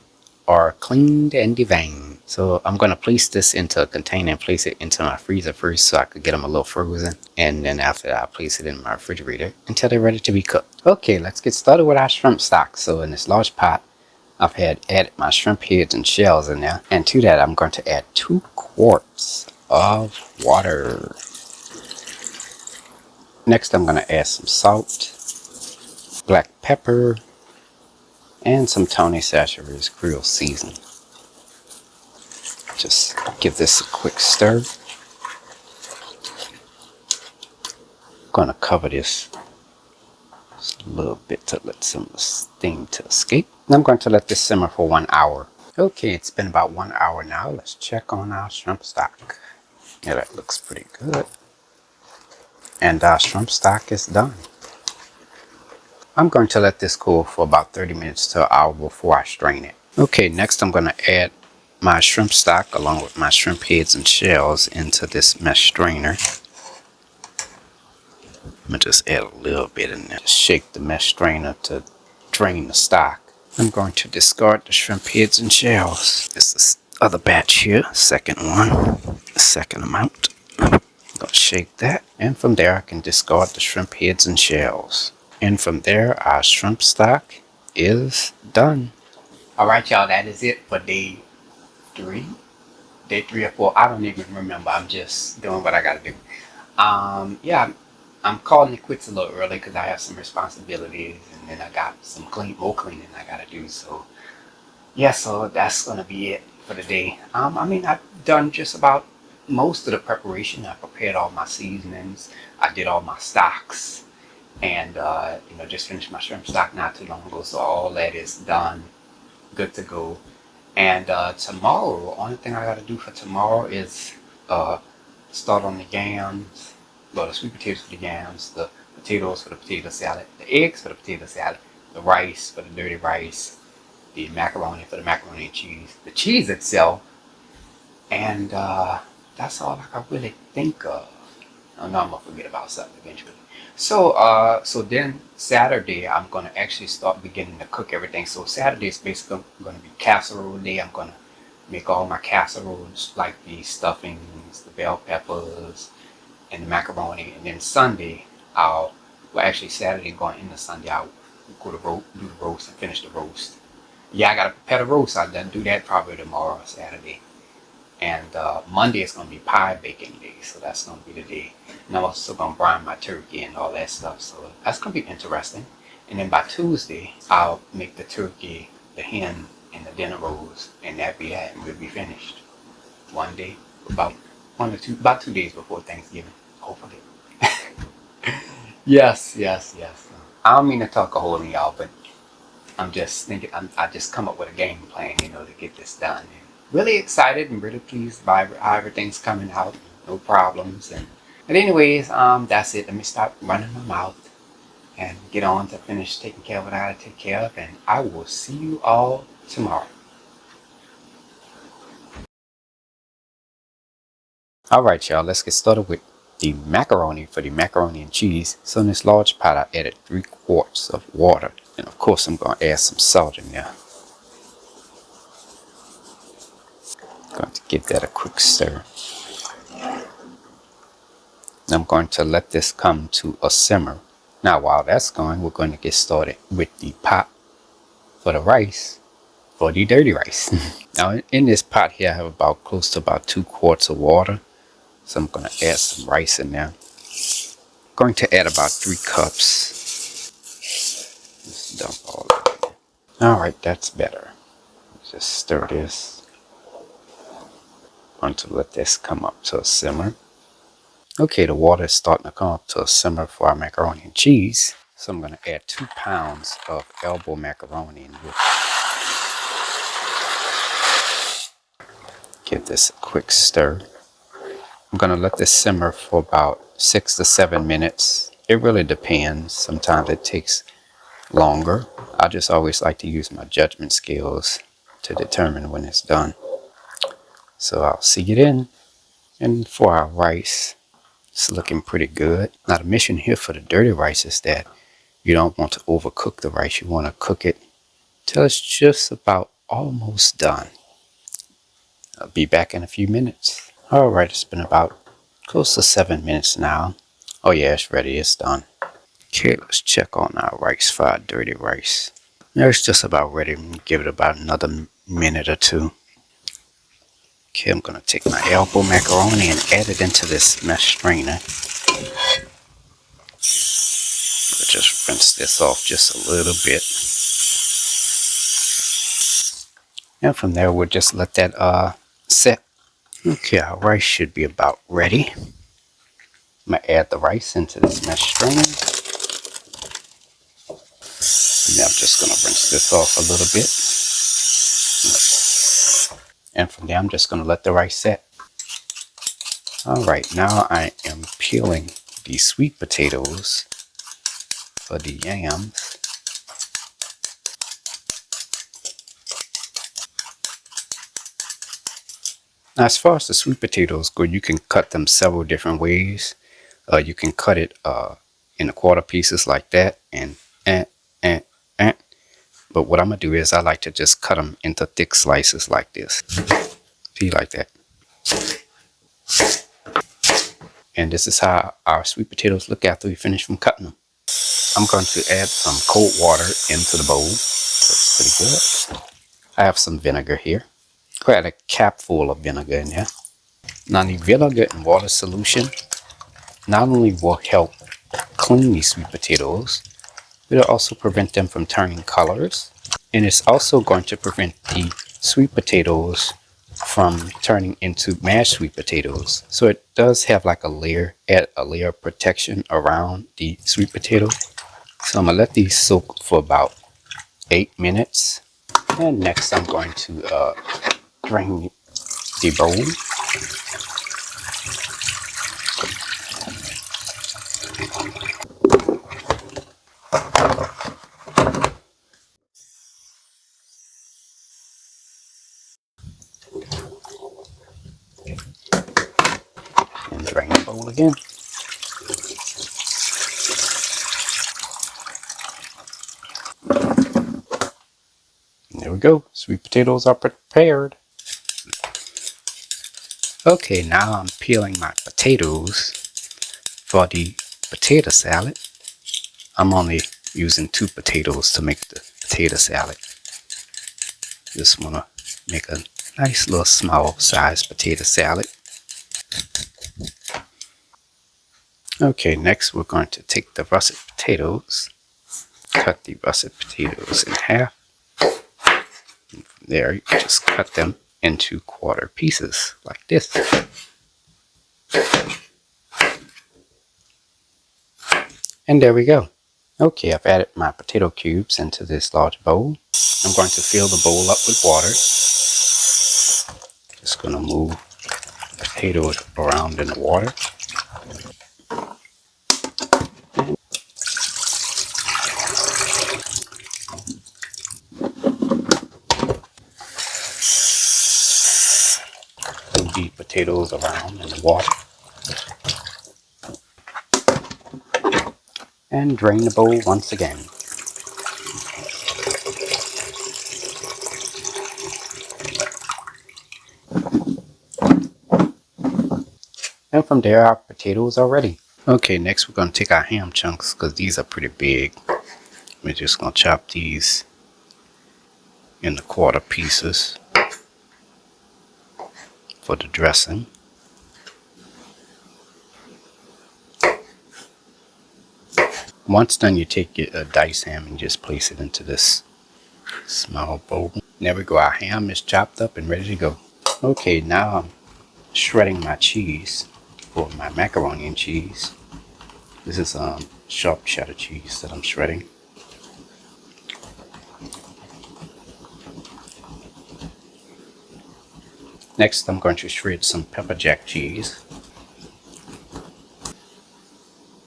are cleaned and deveined. So I'm going to place this into a container and place it into my freezer first so I could get them a little frozen. And then after that, I'll place it in my refrigerator until they're ready to be cooked. Okay, let's get started with our shrimp stock. So in this large pot, I've added my shrimp heads and shells in there. And to that, I'm going to add 2 quarts of water. Next, I'm going to add some salt, black pepper, and some Tony Chachere's grill seasoning. Just give this a quick stir. I'm going to cover this just a little bit to let some of the steam to escape. And I'm going to let this simmer for 1 hour. Okay, it's been about 1 hour now. Let's check on our shrimp stock. Yeah, that looks pretty good. And our shrimp stock is done. I'm going to let this cool for about 30 minutes to an hour before I strain it. Okay, next I'm going to add my shrimp stock along with my shrimp heads and shells into this mesh strainer. I'm gonna just add a little bit in there. Just shake the mesh strainer to drain the stock. I'm going to discard the shrimp heads and shells. This is the other batch here, second one, the second amount. I'm gonna shake that, and from there I can discard the shrimp heads and shells. And from there, our shrimp stock is done. Alright y'all, that is it for day 3 or 4. I don't even remember. I'm just doing what I gotta do. Yeah, I'm calling it quits a little early because I have some responsibilities, and then I got some more cleaning I gotta do. So yeah, so that's gonna be it for the day. I mean, I've done just about most of the preparation. I prepared all my seasonings. I did all my stocks, and you know, just finished my shrimp stock not too long ago. So all that is done, good to go. And tomorrow, only thing I gotta do for tomorrow is start on the yams. Well, the sweet potatoes for the yams, the potatoes for the potato salad, the eggs for the potato salad, the rice for the dirty rice, the macaroni for the macaroni and cheese, the cheese itself, and that's all I can really think of. I know I'm gonna forget about something eventually. So so then Saturday I'm gonna actually start beginning to cook everything. So Saturday is basically gonna be casserole day. I'm gonna make all my casseroles, like the stuffings, the bell peppers, and the macaroni. And then Sunday well actually Saturday going into Sunday I'll go to do the roast and finish the roast. Yeah, I gotta prepare the roast. I'll done do that probably tomorrow or Saturday. And Monday is gonna be pie baking day, so that's gonna be the day. And I'm also gonna brine my turkey and all that stuff, so that's gonna be interesting. And then by Tuesday, I'll make the turkey, the hen, and the dinner rolls, and that be it, and we'll be finished. One day, about 2 days before Thanksgiving, hopefully. Yes. I don't mean to talk a whole lot, y'all, but I'm just thinking, I just come up with a game plan, you know, to get this done. And really excited and really pleased by how everything's coming out. No problems. And but anyways, that's it. Let me stop running my mouth and get on to finish taking care of what I gotta take care of. And I will see you all tomorrow. Alright y'all, let's get started with the macaroni for the macaroni and cheese. So in this large pot I added 3 quarts of water. And of course I'm going to add some salt in there. Going to give that a quick stir. I'm going to let this come to a simmer. Now while that's going, we're going to get started with the pot for the rice, for the dirty rice. Now in this pot here I have close to about 2 quarts of water. So I'm going to add some rice in there. I'm going to add about 3 cups. Just dump all of it in there. Alright, that's better. Just stir this. I'm going to let this come up to a simmer. Okay, the water is starting to come up to a simmer for our macaroni and cheese. So I'm going to add 2 pounds of elbow macaroni in here. Give this a quick stir. I'm going to let this simmer for about 6 to 7 minutes. It really depends. Sometimes it takes longer. I just always like to use my judgment skills to determine when it's done. So I'll see you then. And for our rice, it's looking pretty good. Now the mission here for the dirty rice is that you don't want to overcook the rice. You want to cook it till it's just about almost done. I'll be back in a few minutes. Alright, it's been about close to 7 minutes now. Oh yeah, it's ready, it's done. Okay, let's check on our rice for our dirty rice. Now it's just about ready. Give it about another minute or 2. Okay, I'm going to take my elbow macaroni and add it into this mesh strainer. I'll just rinse this off just a little bit. And from there, we'll just let that set. Okay, our rice should be about ready. I'm going to add the rice into this mesh strainer. And then I'm just going to rinse this off a little bit. And from there, I'm just going to let the rice set. Alright, now I am peeling the sweet potatoes for the yams. Now, as far as the sweet potatoes go, you can cut them several different ways. You can cut it in the quarter pieces like that, and and and. But what I'm gonna do is I like to just cut them into thick slices like this. See, like that. And this is how our sweet potatoes look after we finish from cutting them. I'm going to add some cold water into the bowl. Looks pretty good. I have some vinegar here. I'll add a cap full of vinegar in there. Now the vinegar and water solution not only will help clean these sweet potatoes, but it'll also prevent them from turning colors. And it's also going to prevent the sweet potatoes from turning into mashed sweet potatoes. So it does have like a layer, add a layer of protection around the sweet potato. So I'm gonna let these soak for about 8 minutes. And next I'm going to drain the bowl. And drain the bowl again. And there we go. Sweet potatoes are prepared. Okay, now I'm peeling my potatoes for the potato salad. I'm only using 2 potatoes to make the potato salad. Just want to make a nice little small size potato salad. Okay, next we're going to take the russet potatoes, cut the russet potatoes in half. And from there, you just cut them into quarter pieces like this. And there we go. Okay, I've added my potato cubes into this large bowl. I'm going to fill the bowl up with water. Just going to move potatoes around in the water. Move the potatoes around in the water. And drain the bowl once again. And from there, our potatoes are ready. Okay, next we're going to take our ham chunks because these are pretty big. We're just going to chop these in the quarter pieces for the dressing. Once done, you take a diced ham and just place it into this small bowl. There we go, our ham is chopped up and ready to go. Okay, now I'm shredding my cheese for my macaroni and cheese. This is sharp cheddar cheese that I'm shredding. Next, I'm going to shred some pepper jack cheese.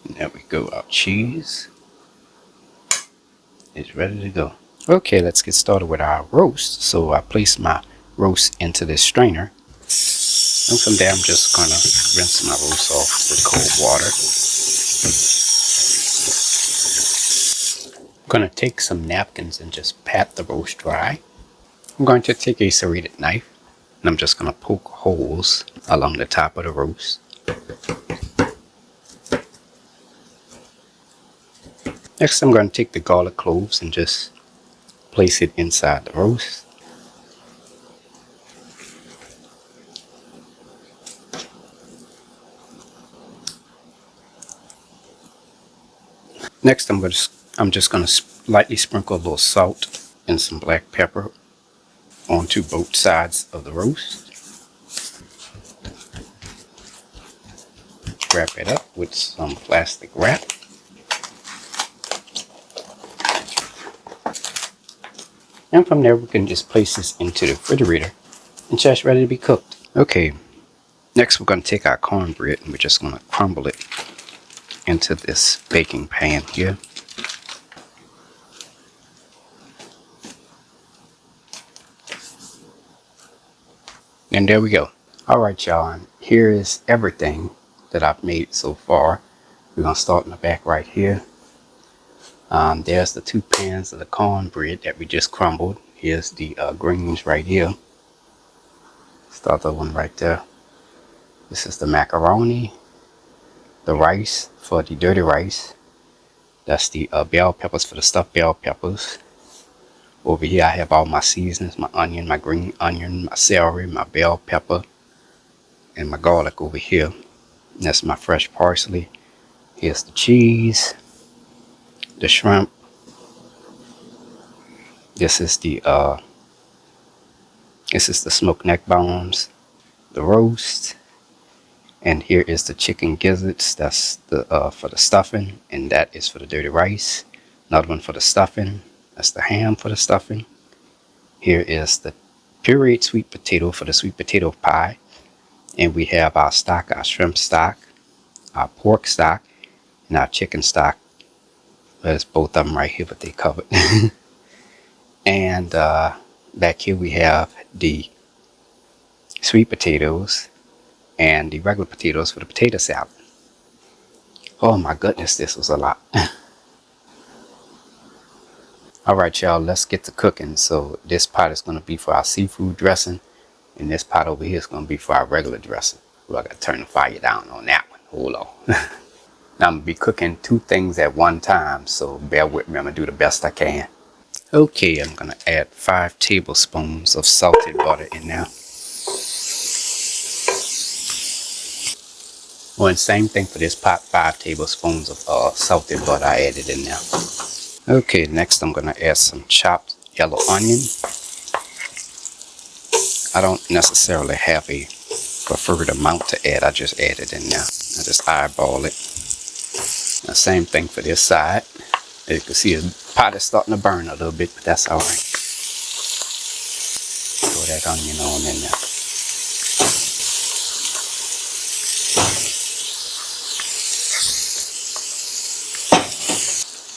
And there we go, our cheese is ready to go. Okay, let's get started with our roast. So I place my roast into this strainer. And from there, I'm just going to rinse my roast off with cold water. I'm going to take some napkins and just pat the roast dry. I'm going to take a serrated knife and I'm just going to poke holes along the top of the roast. Next, I'm going to take the garlic cloves and just place it inside the roast. Next, I'm just going to lightly sprinkle a little salt and some black pepper onto both sides of the roast. Wrap it up with some plastic wrap. And from there, we can just place this into the refrigerator and it's just ready to be cooked. Okay, next we're going to take our cornbread and we're just going to crumble it into this baking pan here. And there we go. Alright y'all, here is everything that I've made so far. We're gonna start in the back right here. There's the 2 pans of the cornbread that we just crumbled. Here's the greens right here. Start the one right there. This is the macaroni, the rice for the dirty rice. That's the bell peppers for the stuffed bell peppers. Over here I have all my seasonings, my onion, my green onion, my celery, my bell pepper, and my garlic over here. And that's my fresh parsley. Here's the cheese, the shrimp. This is the smoked neck bones, the roast. And here is the chicken gizzards. That's the for the stuffing, and that is for the dirty rice. Another one for the stuffing. That's the ham for the stuffing. Here is the pureed sweet potato for the sweet potato pie. And we have our stock, our shrimp stock, our pork stock, and our chicken stock. There's both of them right here, but they covered. And back here we have the sweet potatoes and the regular potatoes for the potato salad. Oh my goodness, this was a lot. Alright y'all, let's get to cooking. So this pot is going to be for our seafood dressing, and this pot over here is going to be for our regular dressing. Well, I got to turn the fire down on that one. Hold on. Now I'm going to be cooking 2 things at one time, so bear with me. I'm going to do the best I can. Okay, I'm going to add 5 tablespoons of salted butter in there. Well, and same thing for this pot, 5 tablespoons of salted butter I added in there. Okay, next I'm going to add some chopped yellow onion. I don't necessarily have a preferred amount to add, I just add it in there. I just eyeball it. Now, same thing for this side. As you can see, the pot is starting to burn a little bit, but that's alright. Throw that onion on in there.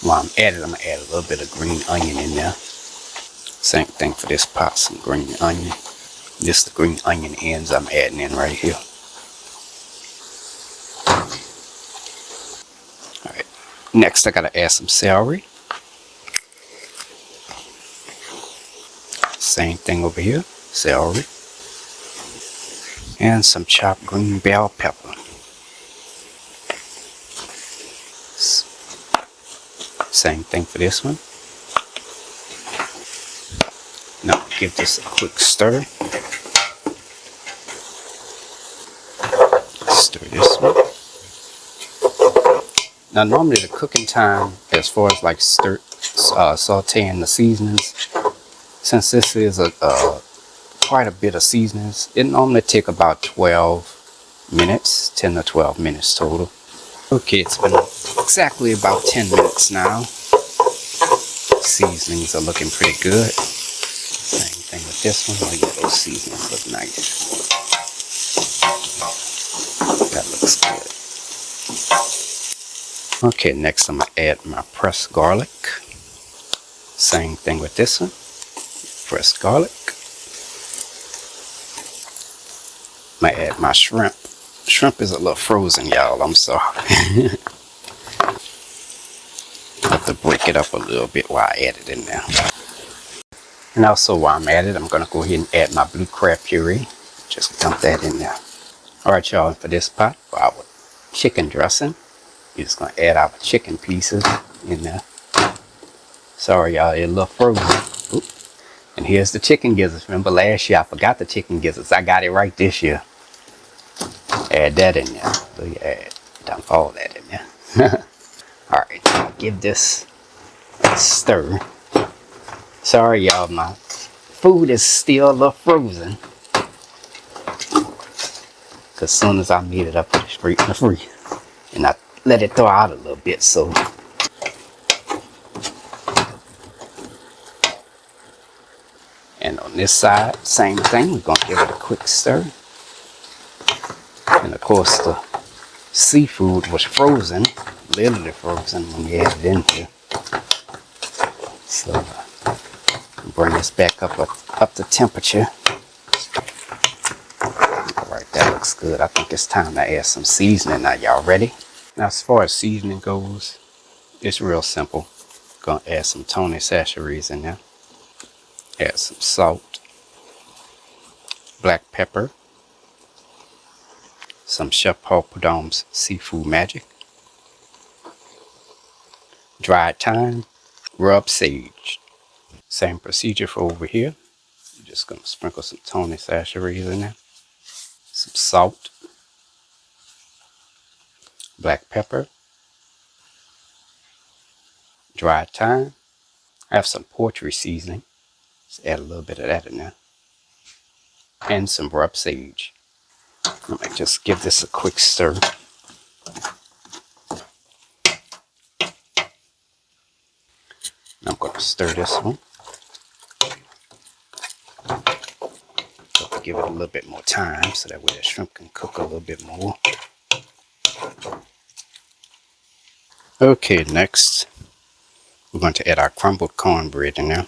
While I'm at it, I'm going to add a little bit of green onion in there. Same thing for this pot, some green onion. This the green onion ends I'm adding in right here. Alright, next I got to add some celery. Same thing over here, celery. And some chopped green bell pepper. Same thing for this one. Now give this a quick stir. Stir this one. Now normally the cooking time, as far as like sauteing the seasonings, since this is quite a bit of seasonings, it normally take about 12 minutes, 10 to 12 minutes total. Okay, it's been exactly about 10 minutes now. Seasonings are looking pretty good. Same thing with this one. Oh yeah, those seasonings look nice. That looks good. Okay, next I'm going to add my pressed garlic. Same thing with this one. Pressed garlic. I'm going to add my shrimp. Shrimp is a little frozen, y'all. I'm sorry. I have to break it up a little bit while I add it in there. And also while I'm at it, I'm going to go ahead and add my blue crab puree. Just dump that in there. Alright y'all, for this pot, for our chicken dressing, we're just going to add our chicken pieces in there. Sorry y'all, it's a little frozen. Oop. And here's the chicken gizzards. Remember last year I forgot the chicken gizzards. I got it right this year. Add that in there. So you dump all that in there. Alright, I'll give this a stir. Sorry y'all, my food is still a little frozen. Cause as soon as I made it, I put it straight in the freezer. And I let it thaw out a little bit, so. And on this side, same thing. We're gonna give it a quick stir. And of course the seafood was frozen, literally frozen when we added it in here. So bring this back up to temperature. Alright, that looks good. I think it's time to add some seasoning. Now y'all ready? Now, as far as seasoning goes, it's real simple. Gonna add some Tony saccharies in there. Add some salt, black pepper, some Chef Paul Prud'homme's seafood magic, dried thyme, rub sage. Same procedure for over here. You're just gonna sprinkle some Tony saccharies in there, some salt, black pepper, dried thyme. I have some poultry seasoning. Just add a little bit of that in there, and some rub sage. Let me just give this a quick stir. I'm going to stir this one. Give it a little bit more time so that way the shrimp can cook a little bit more. Okay, next we're going to add our crumbled cornbread in there.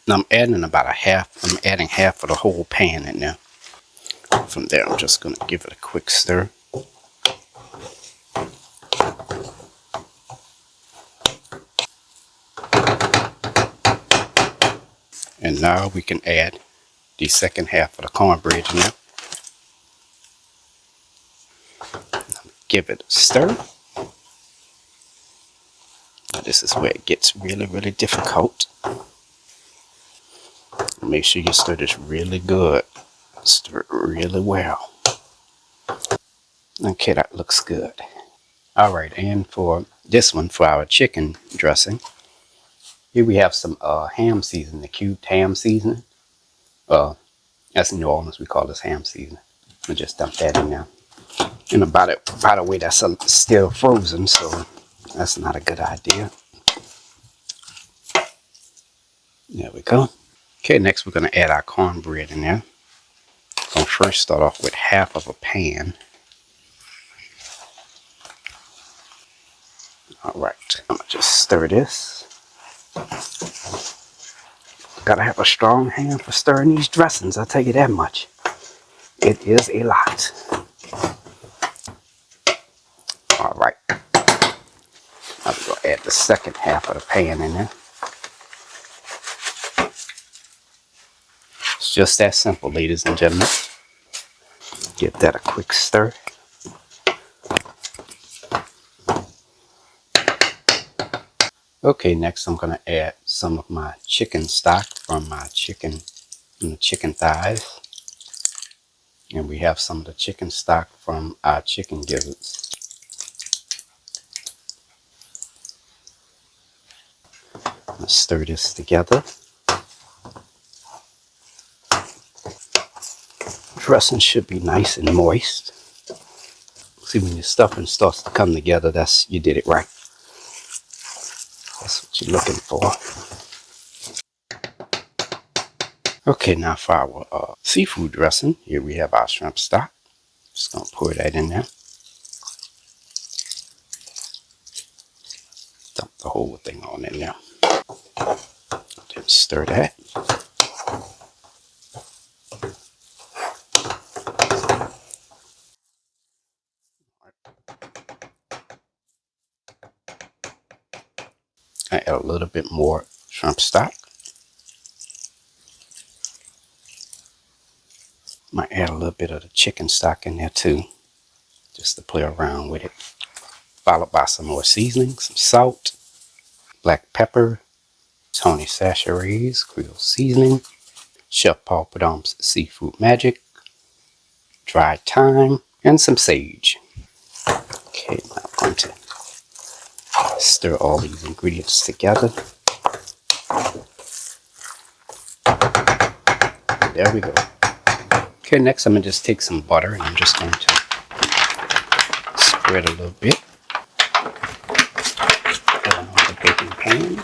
Now I'm adding about I'm adding half of the whole pan in there. From there I'm just going to give it a quick stir. And now we can add the second half of the cornbread in there. Give it a stir. Now this is where it gets really, really difficult. Make sure you stir this really good. Stir it really well. Okay, that looks good. Alright, and for this one, for our chicken dressing, here we have some ham seasoning, the cubed ham seasoning. That's in New Orleans, we call this ham seasoning. I'll just dump that in there. And by the way, that's still frozen, so that's not a good idea. There we go. Okay, next we're going to add our cornbread in there. I'm going to first start off with half of a pan. Alright, I'm going to just stir this. Gotta have a strong hand for stirring these dressings, I'll tell you that much. It is a lot. Alright. Now we're going to add the second half of the pan in there. It's just that simple, ladies and gentlemen. Give that a quick stir. Okay, next I'm going to add some of my chicken stock from the chicken thighs. And we have some of the chicken stock from our chicken gizzards. Let's stir this together. Dressing should be nice and moist. See, when your stuffing starts to come together, you did it right. That's what you're looking for. Okay, now for our seafood dressing, here we have our shrimp stock. Just gonna pour that in there. Dump the whole thing on in there. Then stir that. I add a little bit more shrimp stock. Might add a little bit of the chicken stock in there too, just to play around with it. Followed by some more seasoning, some salt, black pepper, Tony saccharies, Creole seasoning, Chef Paul Prud'homme's seafood magic, dried thyme, and some sage. Okay, now I'm going to stir all these ingredients together. There we go. Okay, next I'm going to just take some butter and I'm just going to spread a little bit on the baking pan.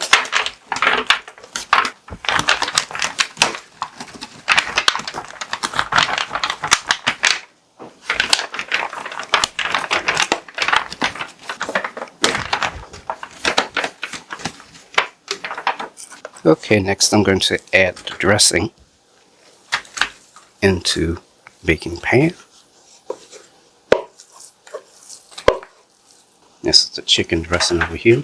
Okay, next I'm going to add the dressing into baking pan. the chicken dressing over here.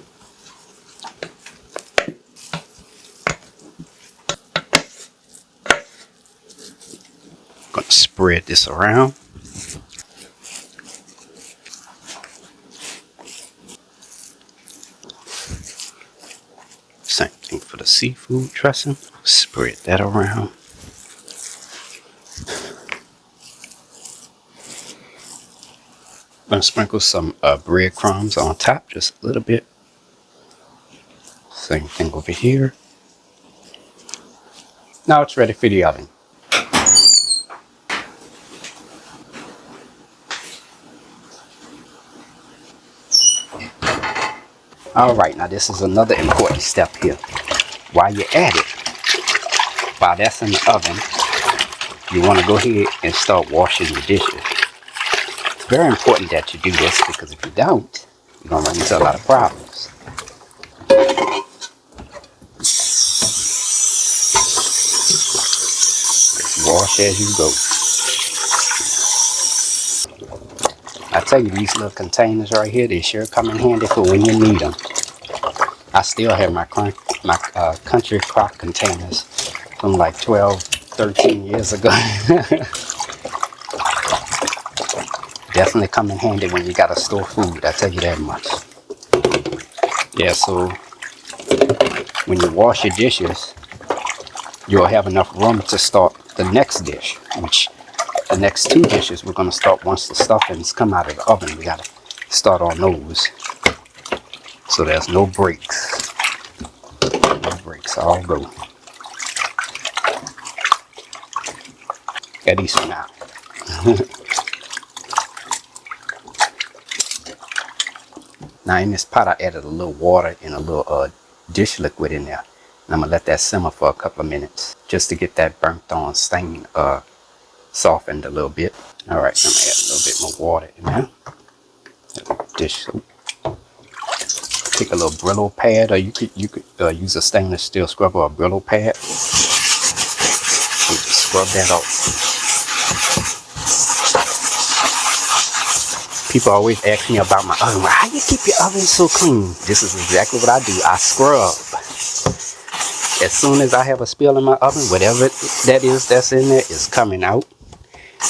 Gonna spread this around. Same thing for the seafood dressing. Spread that around. Gonna sprinkle some breadcrumbs on top, just a little bit. Same thing over here. Now it's ready for the oven. Alright, now this is another important step here. While you're at it, while that's in the oven, you want to go ahead and start washing your dishes. It's very important that you do this, because if you don't, you're going to run into a lot of problems. Just wash as you go. I tell you, these little containers right here, they sure come in handy for when you need them. I still have my country crock containers from like 12, 13 years ago. Definitely come in handy when you gotta store food, I tell you that much. Yeah, so when you wash your dishes, you'll have enough room to start the next dish, which the next two dishes we're going to start once the stuffings come out of the oven. We got to start on those, so there's no breaks. No breaks, all go. At least for now. Now in this pot I added a little water and a little dish liquid in there. And I'm going to let that simmer for a couple of minutes just to get that burnt on stain softened a little bit. Alright, I'm going to add a little bit more water in there. Dish soap. Take a little Brillo pad, or you could use a stainless steel scrubber or a Brillo pad. Scrub that off. People always ask me about my oven. How you keep your oven so clean? This is exactly what I do. I scrub. As soon as I have a spill in my oven, whatever that is that's in there is coming out.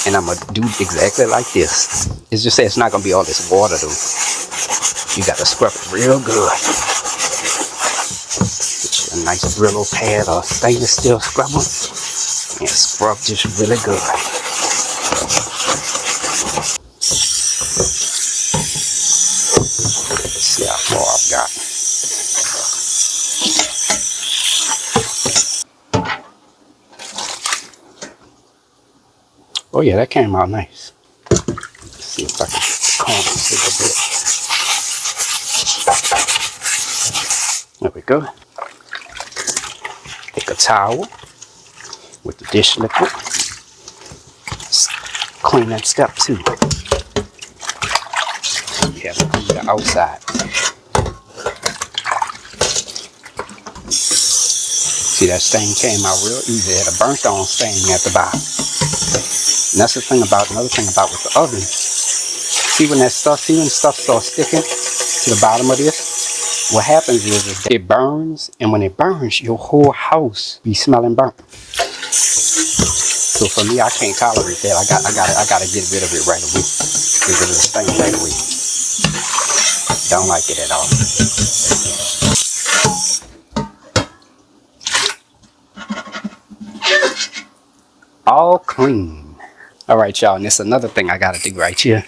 And I'm going to do exactly like this. It's just that it's not going to be all this water though. You got to scrub it real good. Get you a nice Brillo pad or stainless steel scrubber. And scrub just really good. Let's see how far I've gotten. Oh yeah, that came out nice. Let's see if I can comb this a little bit. There we go. Take a towel with the dish liquid. Clean that step too. You have to clean the outside. See, that stain came out real easy. It had a burnt on stain at the bottom. And that's the thing about, another thing about with the oven. See when that stuff, starts sticking to the bottom of this? What happens is it burns, and when it burns, your whole house be smelling burnt. So for me, I can't tolerate that. I gotta get rid of it right away. Get rid of the stain right away. Don't like it at all. All clean. Alright y'all, and that's another thing I gotta do right here,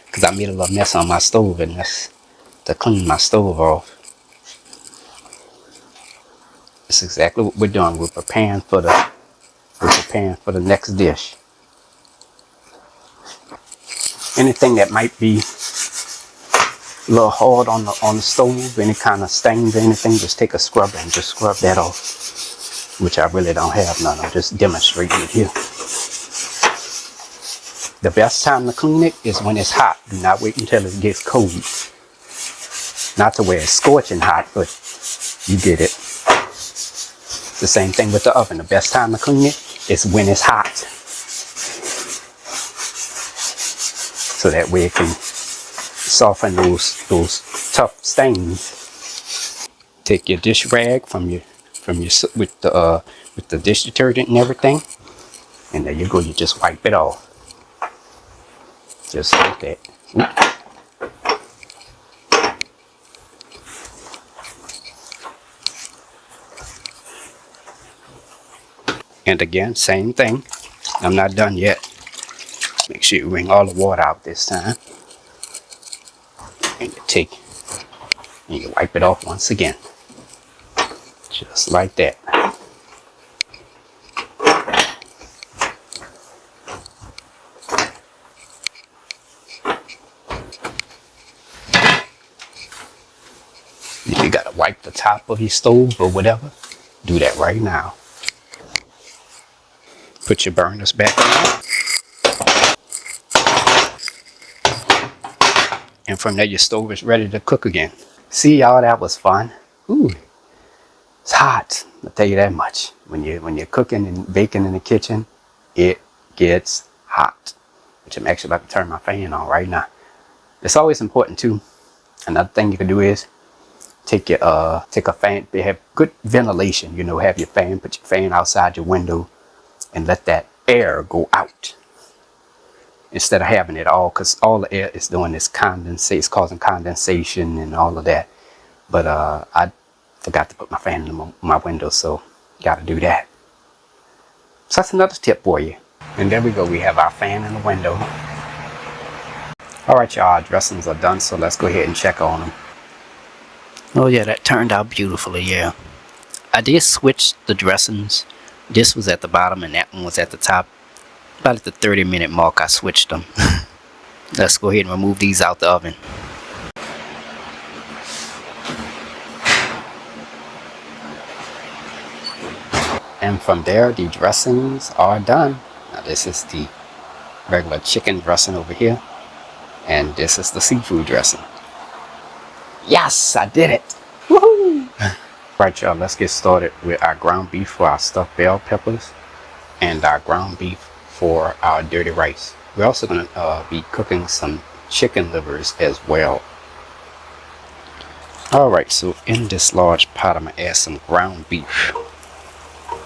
because I made a little mess on my stove, and that's to clean my stove off. That's exactly what we're doing. We're preparing for the next dish. Anything that might be a little hard on the stove, any kind of stains or anything, just take a scrubber and just scrub that off, which I really don't have none. I'm just demonstrating it here. The best time to clean it is when it's hot. Do not wait until it gets cold. Not to where it's scorching hot, but you get it. The same thing with the oven. The best time to clean it is when it's hot. So that way it can soften those tough stains. Take your dish rag from your with the dish detergent and everything, and there you go. You just wipe it off, just like that. Oop. And again, same thing. I'm not done yet. Make sure you wring all the water out this time. And you take and you wipe it off once again. Just like that. If you gotta wipe the top of your stove or whatever, do that right now. Put your burners back on. And from there, your stove is ready to cook again. See, y'all, that was fun. Ooh, it's hot. I'll tell you that much. When you're cooking and baking in the kitchen, it gets hot. Which I'm actually about to turn my fan on right now. It's always important too. Another thing you can do is take a fan. They have good ventilation. You know, have your fan. Put your fan outside your window. And let that air go out instead of having it all, because all the air is doing is condensate. It's causing condensation and all of that. But I forgot to put my fan in my window, so got to do that. So that's another tip for you. And there we go. We have our fan in the window. All right, y'all. Our dressings are done, so let's go ahead and check on them. Oh yeah, that turned out beautifully. Yeah, I did switch the dressings. This was at the bottom and that one was at the top. About at the 30-minute mark, I switched them. Let's go ahead and remove these out the oven. And from there, the dressings are done. Now this is the regular chicken dressing over here. And this is the seafood dressing. Yes, I did it. Woohoo! Right, y'all, let's get started with our ground beef for our stuffed bell peppers and our ground beef for our dirty rice. We're also going to be cooking some chicken livers as well. Alright, so in this large pot, I'm going to add some ground beef.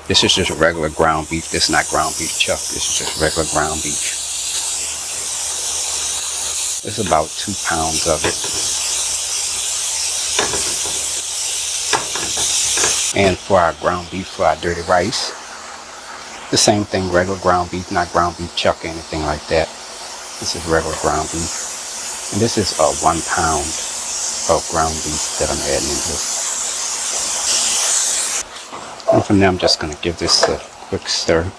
This is just regular ground beef. This is not ground beef chuck. This is just regular ground beef. This is about 2 pounds of it. And for our ground beef for our dirty rice, the same thing, regular ground beef, not ground beef chuck or anything like that. This is regular ground beef. And this is 1 pound of ground beef that I'm adding into. And from there, I'm just going to give this a quick stir.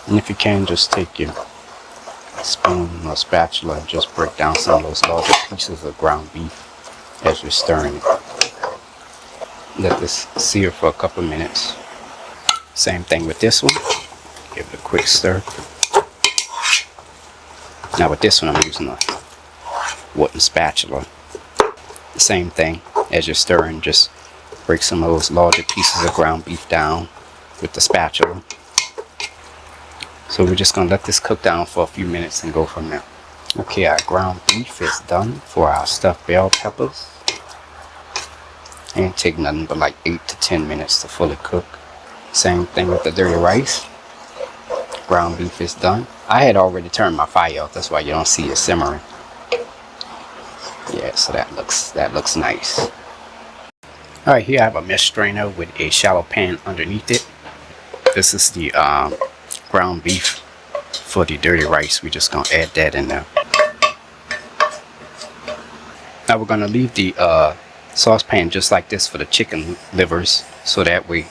And if you can, just take your spoon or spatula and just break down some of those larger pieces of ground beef as you're stirring it. Let this sear for a couple of minutes. Same thing with this one. Give it a quick stir. Now with this one, I'm using a wooden spatula. The same thing, as you're stirring, just break some of those larger pieces of ground beef down with the spatula. So we're just going to let this cook down for a few minutes and go from there. Okay, our ground beef is done for our stuffed bell peppers. And take nothing but like 8 to 10 minutes to fully cook. Same thing with the dirty rice. Ground beef is done. I had already turned my fire off, that's why you don't see it simmering. Yeah, so that looks nice. Alright, here I have a mesh strainer with a shallow pan underneath it. This is the ground beef for the dirty rice. We're just gonna add that in there. Now we're gonna leave the saucepan just like this for the chicken livers, so that way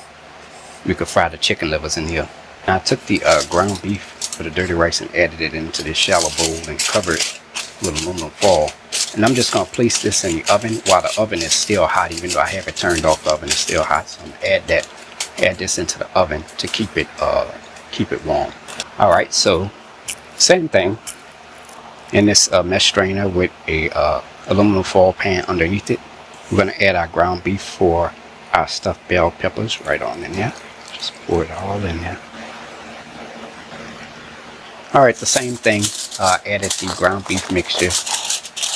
we could fry the chicken livers in here. Now I took the ground beef for the dirty rice and added it into this shallow bowl and covered it with aluminum foil. And I'm just gonna place this in the oven while the oven is still hot. Even though I have it turned off, the oven is still hot. So I'm gonna add this into the oven to keep it warm. All right, so same thing in this mesh strainer with a aluminum foil pan underneath it. We're going to add our ground beef for our stuffed bell peppers right on in there. Just pour it all in there. Alright, the same thing. Added the ground beef mixture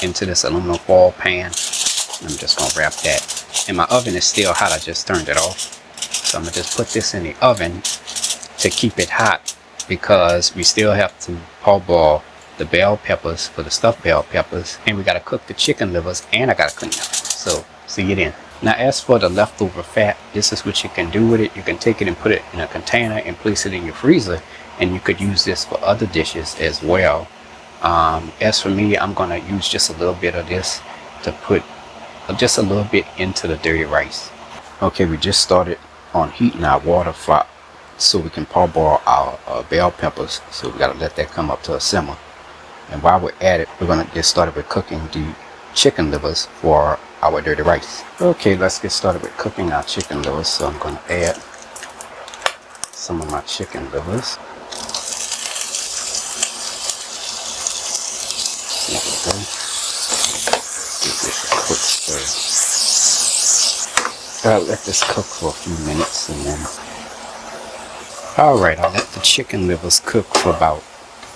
into this aluminum foil pan. I'm just going to wrap that. And my oven is still hot. I just turned it off. So I'm going to just put this in the oven to keep it hot, because we still have to parboil the bell peppers for the stuffed bell peppers, and we got to cook the chicken livers, and I got to clean up. So see you then. Now as for the leftover fat, this is what you can do with it. You can take it and put it in a container and place it in your freezer, and you could use this for other dishes as well. As for me, I'm going to use just a little bit of this to put just a little bit into the dirty rice. Okay, we just started on heating our water so we can parboil our bell peppers. So we got to let that come up to a simmer. And while we're at it, we're going to get started with cooking the chicken livers for our dirty rice. Okay, let's get started with cooking our chicken livers. So I'm going to add some of my chicken livers. There we go. Give this a quick stir. I'll let this cook for a few minutes and then... Alright, I'll let the chicken livers cook for about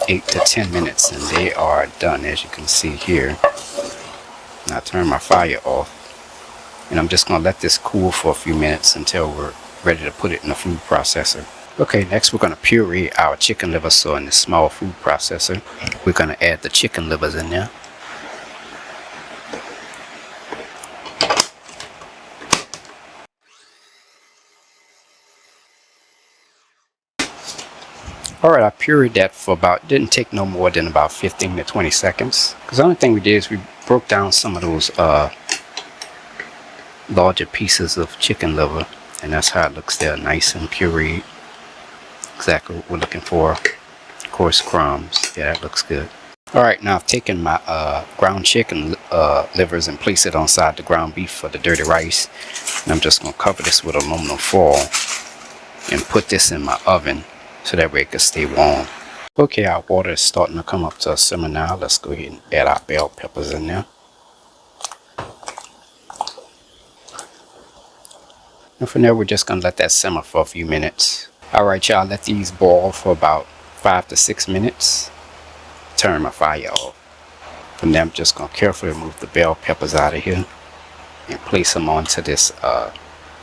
8 to 10 minutes and they are done, as you can see here. Now I turn my fire off and I'm just going to let this cool for a few minutes until we're ready to put it in the food processor. Okay, next we're going to puree our chicken liver. So in the small food processor, we're going to add the chicken livers in there. Alright, I pureed that for didn't take no more than about 15 to 20 seconds. Because the only thing we did is we broke down some of those larger pieces of chicken liver. And that's how it looks there, nice and pureed. Exactly what we're looking for. Coarse crumbs. Yeah, that looks good. Alright, now I've taken my ground chicken livers and placed it on side the ground beef for the dirty rice. And I'm just going to cover this with aluminum foil and put this in my oven, so that way it can stay warm. Okay, our water is starting to come up to a simmer now. Let's go ahead and add our bell peppers in there. And from there, we're just going to let that simmer for a few minutes. Alright, y'all, let these boil for about 5 to 6 minutes. Turn my fire off. From there, I'm just going to carefully remove the bell peppers out of here and place them onto this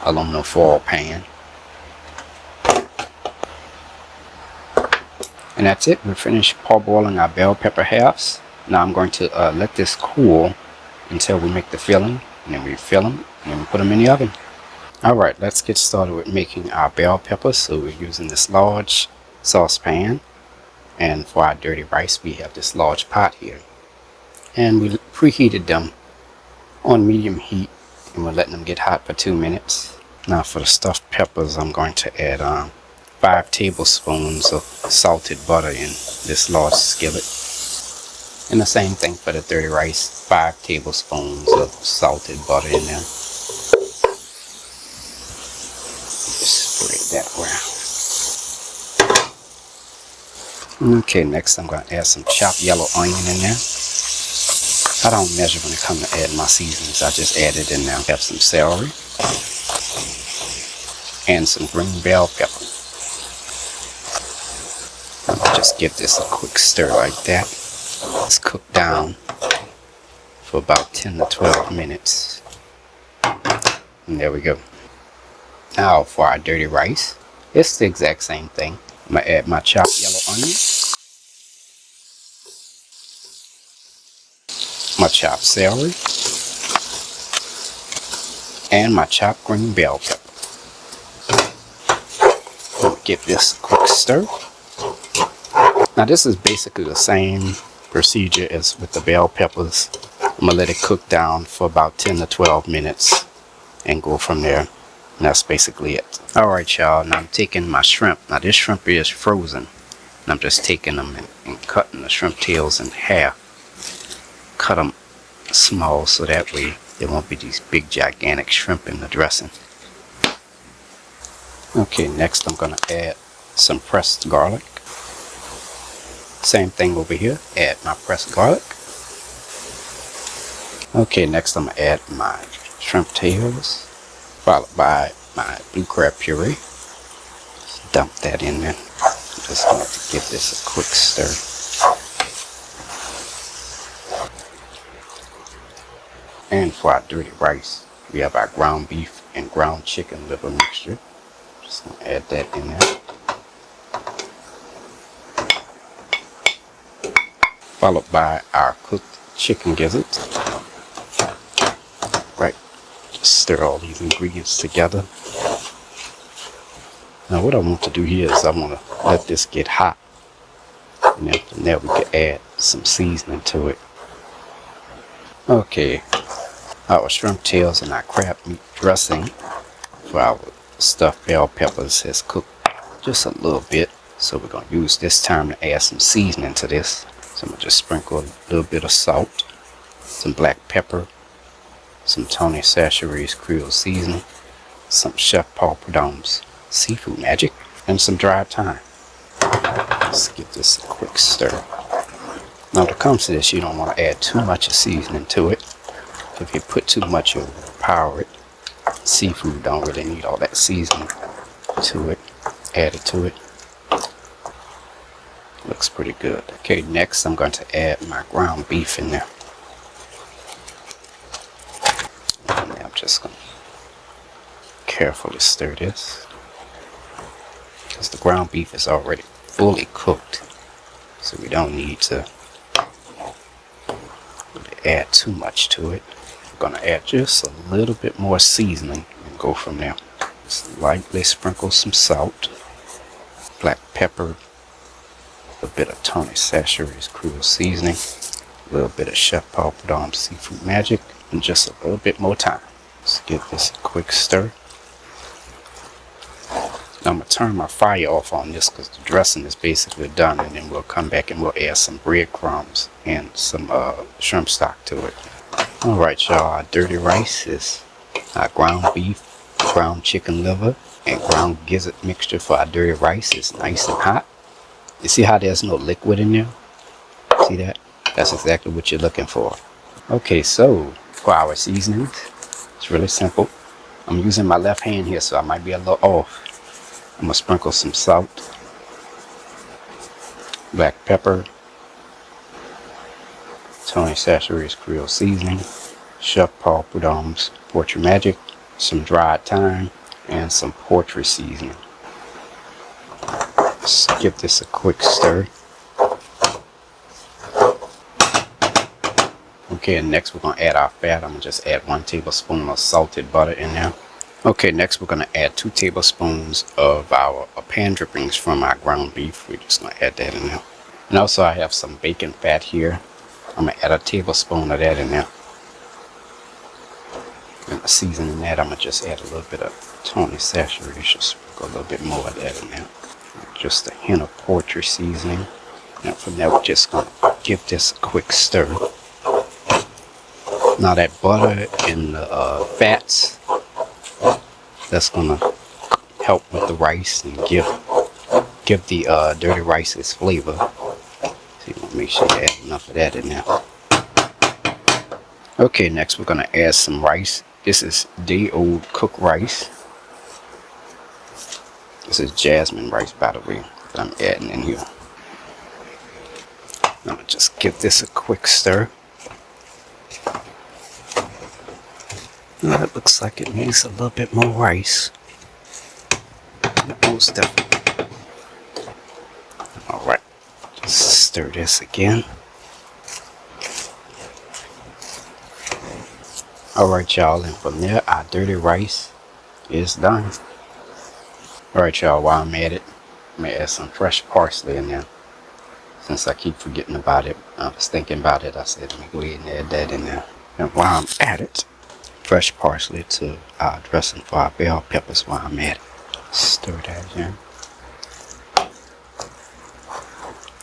aluminum foil pan. And that's it. We're finished parboiling our bell pepper halves. Now I'm going to let this cool until we make the filling, and then we fill them and then we put them in the oven. Alright, let's get started with making our bell peppers. So we're using this large saucepan, and for our dirty rice we have this large pot here. And we preheated them on medium heat and we're letting them get hot for 2 minutes. Now for the stuffed peppers, I'm going to add 5 tablespoons of salted butter in this large skillet. And the same thing for the dirty rice, 5 tablespoons of salted butter in there. Spread that around. Okay, next I'm going to add some chopped yellow onion in there. I don't measure when it comes to adding my seasonings, I just add it in there. Have some celery and some green bell pepper. Just give this a quick stir like that. Let's cook down for about 10 to 12 minutes. And there we go. Now for our dirty rice, it's the exact same thing. I'm going to add my chopped yellow onion, my chopped celery, and my chopped green bell pepper. Give this a quick stir. Now this is basically the same procedure as with the bell peppers. I'm going to let it cook down for about 10 to 12 minutes and go from there. And that's basically it. Alright y'all, now I'm taking my shrimp. Now this shrimp is frozen. And I'm just taking them and cutting the shrimp tails in half. Cut them small so that way there won't be these big gigantic shrimp in the dressing. Okay, next I'm going to add some pressed garlic. Same thing over here, add my pressed garlic. Okay, next I'm going to add my shrimp tails, followed by my blue crab puree. Just dump that in there. Just going to give this a quick stir. And for our dirty rice, we have our ground beef and ground chicken liver mixture. Just going to add that in there. Followed by our cooked chicken gizzards. Right, just stir all these ingredients together. Now what I want to do here is I want to let this get hot. And then from there we can add some seasoning to it. Okay, our shrimp tails and our crab meat dressing for our stuffed bell peppers has cooked just a little bit. So we're going to use this time to add some seasoning to this. So I'm going to just sprinkle a little bit of salt, some black pepper, some Tony Chachere's Creole seasoning, some Chef Paul Prud'homme's seafood magic, and some dried thyme. Let's give this a quick stir. Now when it comes to this, you don't want to add too much of seasoning to it. If you put too much, you'll overpower it. Seafood don't really need all that seasoning to it, added to it. Looks pretty good. Okay, next I'm going to add my ground beef in there. And I'm just going to carefully stir this, because the ground beef is already fully cooked, so we don't need to really add too much to it. I'm going to add just a little bit more seasoning and go from there. Just lightly sprinkle some salt, black pepper, a bit of Tony Chachere's Creole seasoning, a little bit of Chef Paul Prud'homme's seafood magic, and just a little bit more thyme. Let's give this a quick stir. Now I'm going to turn my fire off on this because the dressing is basically done, and then we'll come back and we'll add some breadcrumbs and some shrimp stock to it. Alright y'all, our dirty rice is our ground beef, ground chicken liver, and ground gizzard mixture for our dirty rice is nice and hot. You see how there's no liquid in there? See that? That's exactly what you're looking for. Okay, so for our seasonings, it's really simple. I'm using my left hand here, so I might be a little off. I'm going to sprinkle some salt, black pepper, Tony Chachere's Creole seasoning, Chef Paul Prud'homme's Poultry Magic, some dried thyme, and some poultry seasoning. Let's give this a quick stir. Okay, and next we're going to add our fat. I'm going to just add 1 tablespoon of salted butter in there. Okay, next we're going to add 2 tablespoons of our pan drippings from our ground beef. We're just going to add that in there. And also I have some bacon fat here. I'm going to add a tablespoon of that in there. And seasoning that, I'm going to just add a little bit of Tony Chachere's, just sprinkle a little bit more of that in there. Just a hint of poultry seasoning. And from there we're just going to give this a quick stir. Now that butter and the fats, that's going to help with the rice and give the dirty rice its flavor. So you want to make sure you add enough of that in there. Okay, next we're going to add some rice. This is day-old cooked rice. This is jasmine rice, by the way, that I'm adding in here. I'm going to just give this a quick stir. It looks like it needs a little bit more rice. Most definitely. Alright, just stir this again. Alright y'all, and from there our dirty rice is done. Alright y'all, while I'm at it, I'm going to add some fresh parsley in there. Since I keep forgetting about it, I was thinking about it, I said let me go ahead and add that in there. And while I'm at it, fresh parsley to our dressing for our bell peppers while I'm at it. Stir that in.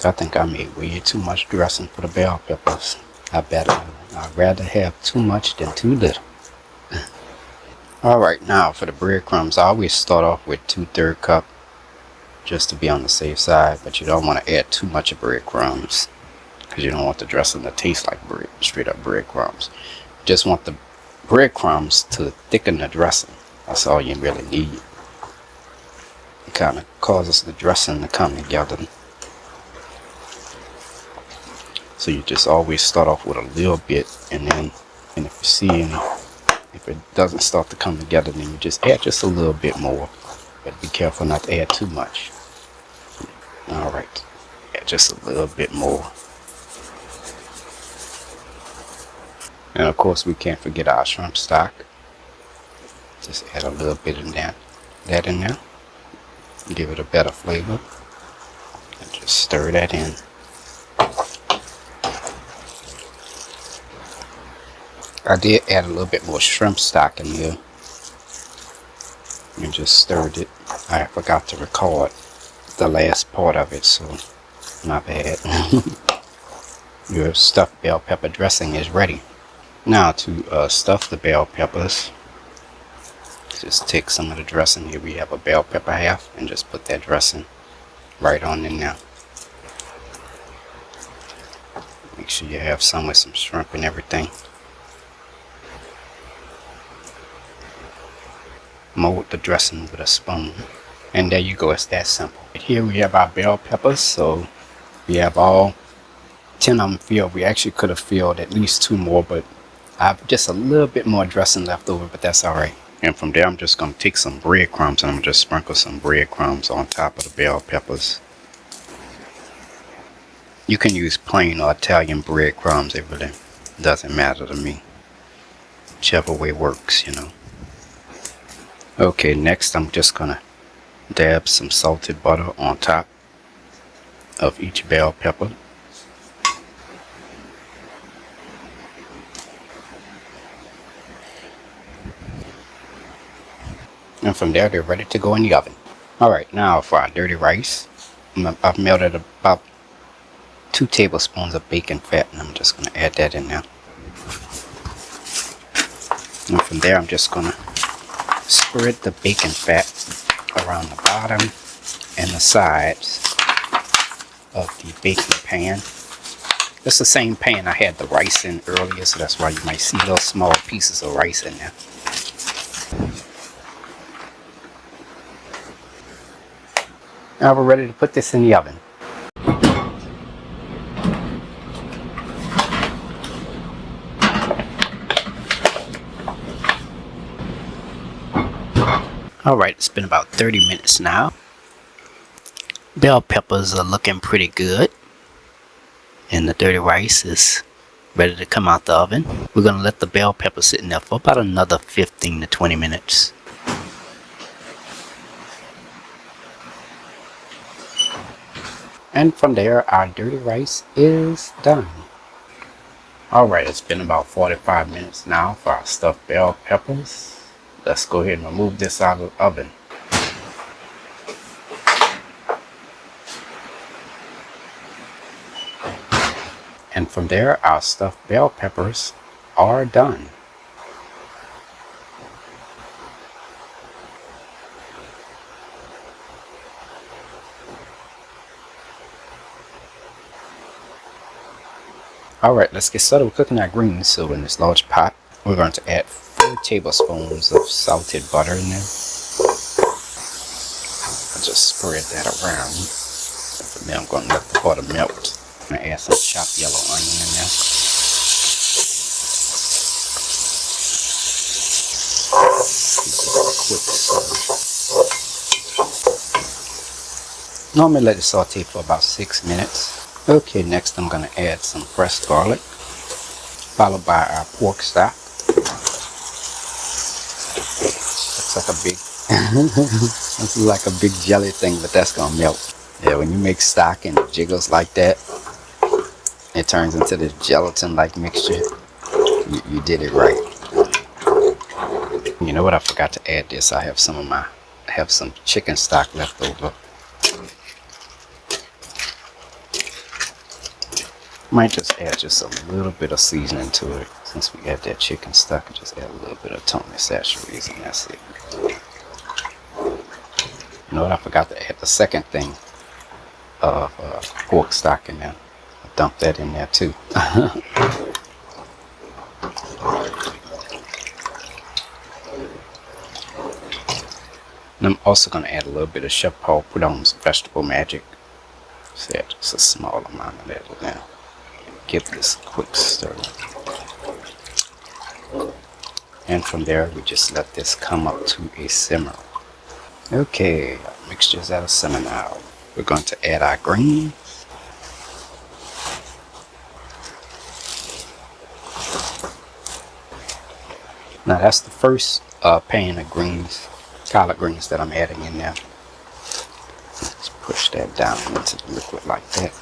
I think I made way too much dressing for the bell peppers. I'd rather have too much than too little. Alright, now for the breadcrumbs, I always start off with 2/3 cup just to be on the safe side, but you don't want to add too much of breadcrumbs because you don't want the dressing to taste like bread, straight up breadcrumbs. You just want the breadcrumbs to thicken the dressing. That's all you really need. kind of causes the dressing to come together. So you just always start off with a little bit, and if you see any, if it doesn't start to come together, then you just add just a little bit more. But be careful not to add too much. Alright, add just a little bit more. And of course we can't forget our shrimp stock. Just add a little bit in that in there. Give it a better flavor. And just stir that in. I did add a little bit more shrimp stock in here. And just stirred it. I forgot to record the last part of it, so my bad. Your stuffed bell pepper dressing is ready. Now to stuff the bell peppers, just take some of the dressing. Here we have a bell pepper half, and just put that dressing right on in there. Make sure you have some with some shrimp and everything. Mold the dressing with a spoon, and there you go. It's that simple. Here we have our bell peppers, so we have all 10 of them filled. We actually could have filled at least 2 more, but I have just a little bit more dressing left over, but that's alright. And from there I'm just going to take some breadcrumbs, and I'm going to just sprinkle some breadcrumbs on top of the bell peppers. You can use plain or Italian breadcrumbs. It really doesn't matter to me. Whichever way works, you know. Okay, next I'm just going to dab some salted butter on top of each bell pepper. And from there they're ready to go in the oven. Alright, now for our dirty rice. I've melted about 2 tablespoons of bacon fat, and I'm just going to add that in there. And from there I'm just going to spread the bacon fat around the bottom and the sides of the baking pan. It's the same pan I had the rice in earlier, so that's why you might see little small pieces of rice in there. Now we're ready to put this in the oven. Alright, it's been about 30 minutes now. Bell peppers are looking pretty good, and the dirty rice is ready to come out the oven. We're going to let the bell pepper sit in there for about another 15 to 20 minutes. And from there, our dirty rice is done. Alright, it's been about 45 minutes now for our stuffed bell peppers. Let's go ahead and remove this out of the oven. And from there, our stuffed bell peppers are done. Alright, let's get started with cooking our greens. So in this large pot, we're going to add 4 tablespoons of salted butter in there. I'll just spread that around. And then I'm going to let the butter melt. I'm going to add some chopped yellow onion in there. Real quick stir. Normally let it saute for about 6 minutes. Okay, next I'm going to add some pressed garlic, followed by our pork stock. Looks like a big jelly thing, but that's gonna melt. Yeah, when you make stock and it jiggles like that, it turns into this gelatin-like mixture. You did it right. You know what? I forgot to add this. I have some chicken stock left over. Might just add just a little bit of seasoning to it. Since we got that chicken stock, just add a little bit of Tony sachets, and that's it. You know what? I forgot to add the second thing of pork stock in there. I dumped that in there too. And I'm also going to add a little bit of Chef Paul Prudhomme's vegetable magic. Just add just a small amount of that now. Give this a quick stir. And from there, we just let this come up to a simmer. Okay, our mixture's at a simmer now. We're going to add our greens. Now that's the first pan of greens, collard greens that I'm adding in there. Let's push that down into the liquid like that.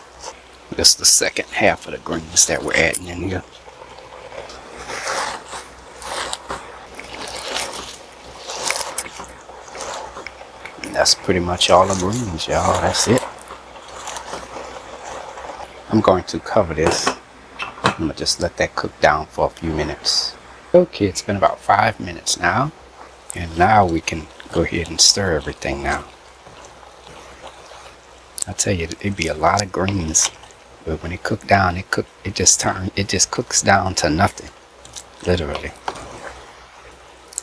This is the second half of the greens that we're adding in here. And that's pretty much all the greens, y'all. That's it. I'm going to cover this. I'm going to just let that cook down for a few minutes. Okay, it's been about 5 minutes now. And now we can go ahead and stir everything now. I tell you, it'd be a lot of greens. But when it cook down, it just cooks down to nothing. Literally.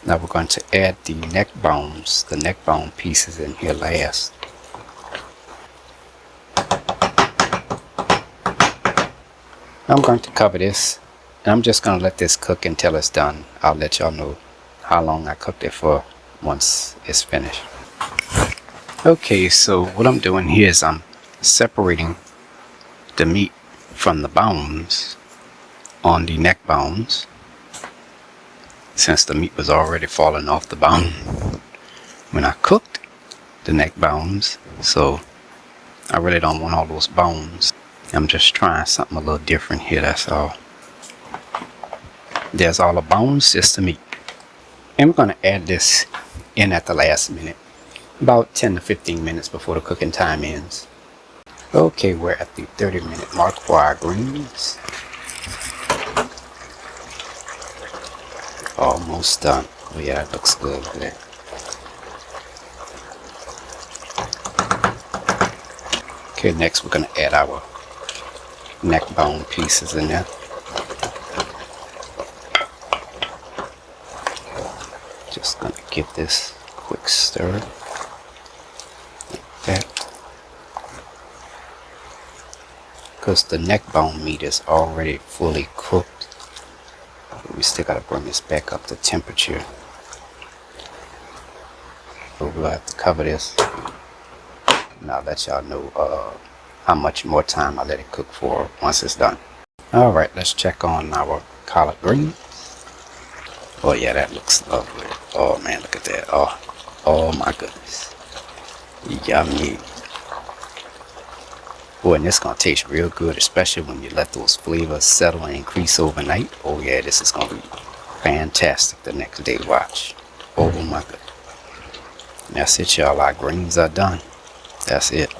Now we're going to add the neck bone pieces in here last. I'm going to cover this, and I'm just going to let this cook until it's done. I'll let y'all know how long I cooked it for once it's finished. Okay, so what I'm doing here is I'm separating the meat from the bones on the neck bones, since the meat was already falling off the bone when I cooked the neck bones. So I really don't want all those bones. I'm just trying something a little different here, that's all. There's all the bones, just the meat. And we're going to add this in at the last minute, about 10 to 15 minutes before the cooking time ends. Okay, we're at the 30-minute mark for our greens. Almost done. Oh yeah, that looks good there. Okay, next we're going to add our neck bone pieces in there. Just going to give this a quick stir. Like that. Because the neck bone meat is already fully cooked. But we still got to bring this back up to temperature. But we'll have to cover this. And I'll let y'all know how much more time I let it cook for once it's done. Alright, let's check on our collard greens. Oh yeah, that looks lovely. Oh man, look at that. Oh my goodness. Yummy. Boy, and it's going to taste real good, especially when you let those flavors settle and increase overnight. Oh yeah, this is going to be fantastic the next day. Watch. Oh my goodness. That's it, y'all. Our greens are done. That's it.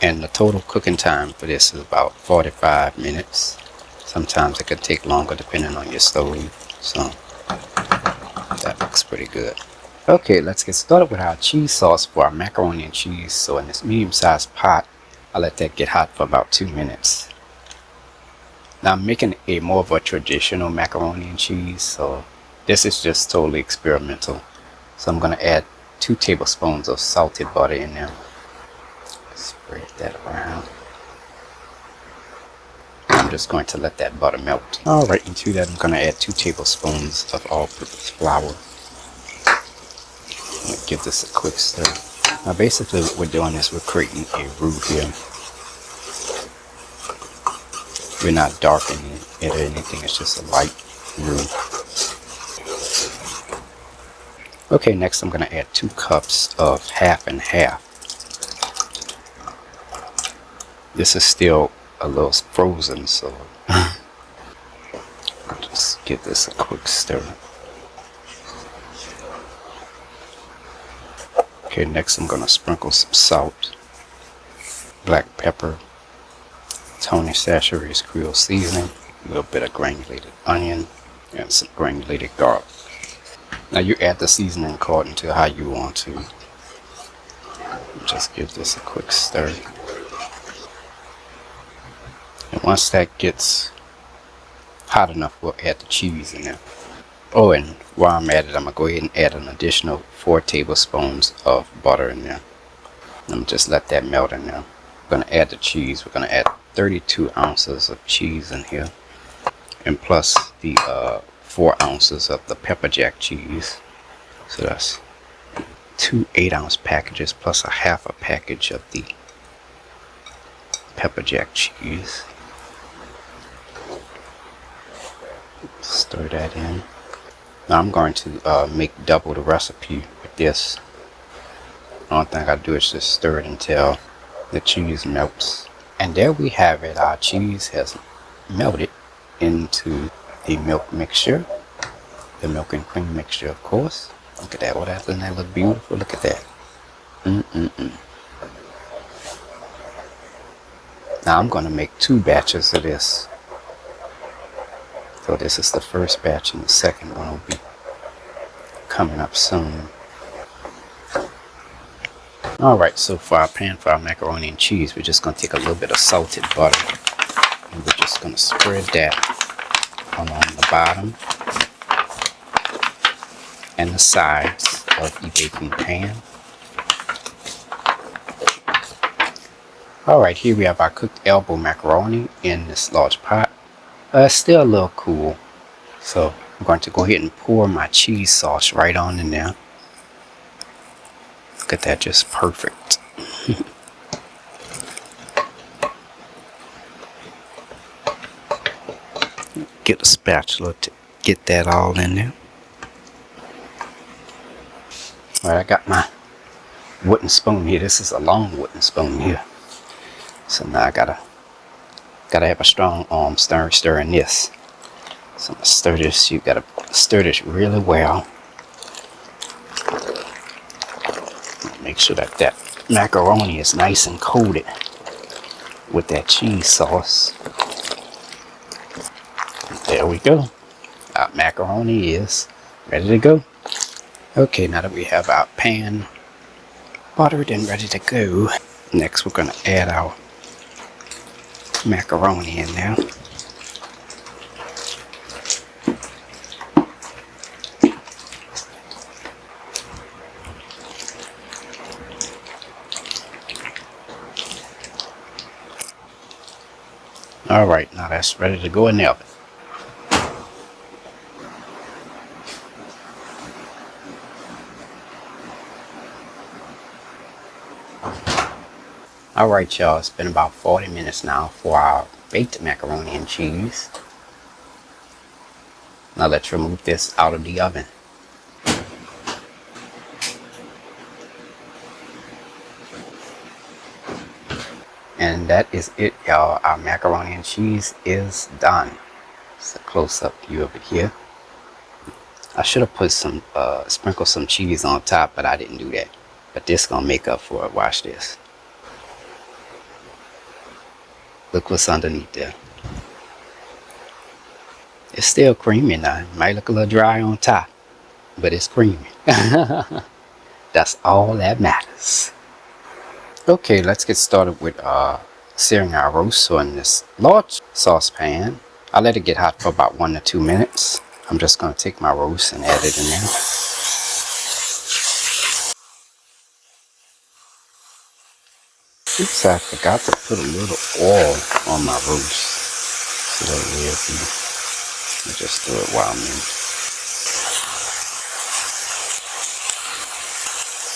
And the total cooking time for this is about 45 minutes. Sometimes it could take longer depending on your stove. So that looks pretty good. Okay, let's get started with our cheese sauce for our macaroni and cheese. So in this medium-sized pot, I let that get hot for about 2 minutes. Now I'm making a more of a traditional macaroni and cheese, so this is just totally experimental. So I'm going to add 2 tablespoons of salted butter in there. Spread that around. I'm just going to let that butter melt. Alright, into that I'm going to add 2 tablespoons of all-purpose flour. I'm going to give this a quick stir. Now basically what we're doing is we're creating a roux here. We're not darkening it or anything, it's just a light roux. Okay, next I'm going to add 2 cups of half and half. This is still a little frozen, so I'll just give this a quick stir. Okay, next I'm going to sprinkle some salt, black pepper, Tony Chachere's Creole seasoning, a little bit of granulated onion, and some granulated garlic. Now you add the seasoning according to how you want to. Just give this a quick stir. And once that gets hot enough, we'll add the cheese in there. Oh, and while I'm at it, I'm going to go ahead and add an additional 4 tablespoons of butter in there. I'm going to just let that melt in there. We're going to add the cheese. We're going to add 32 ounces of cheese in here. And plus the 4 ounces of the pepper jack cheese. So that's 2 8-ounce packages plus a half a package of the pepper jack cheese. Stir that in. Now I'm going to make double the recipe with this. The only thing I do is just stir it until the cheese melts. And there we have it. Our cheese has melted into the milk mixture. The milk and cream mixture, of course. Look at that. Oh, doesn't that look beautiful? Look at that. Now I'm going to make 2 batches of this. So this is the first batch and the second one will be coming up soon. Alright, so for our pan for our macaroni and cheese, we're just going to take a little bit of salted butter and we're just going to spread that along the bottom and the sides of the baking pan. Alright, here we have our cooked elbow macaroni in this large pot. It's still a little cool, so I'm going to go ahead and pour my cheese sauce right on in there. Look at that, just perfect. Get a spatula to get that all in there. Alright, I got my wooden spoon here. This is a long wooden spoon here. So now I gotta have a strong arm stirring this. So I'm gonna stir this. You gotta stir this really well. Make sure that that macaroni is nice and coated with that cheese sauce. There we go. Our macaroni is ready to go. Okay, now that we have our pan buttered and ready to go, next we're gonna add our macaroni in there. Alright, now that's ready to go in the oven. Alright y'all, it's been about 40 minutes now for our baked macaroni and cheese. Now let's remove this out of the oven. And that is it, y'all. Our macaroni and cheese is done. It's a close-up view of it here. I should have put some, sprinkled some cheese on top, but I didn't do that. But this gonna make up for it. Watch this. Look what's underneath there. It's still creamy now. It might look a little dry on top, but it's creamy. That's all that matters. Okay, let's get started with searing our roast. So in this large saucepan, I let it get hot for about 1 to 2 minutes. I'm just going to take my roast and add it in there. Oops, I forgot to put a little oil on my roast. See that weird thing? Let me just throw it while I'm in.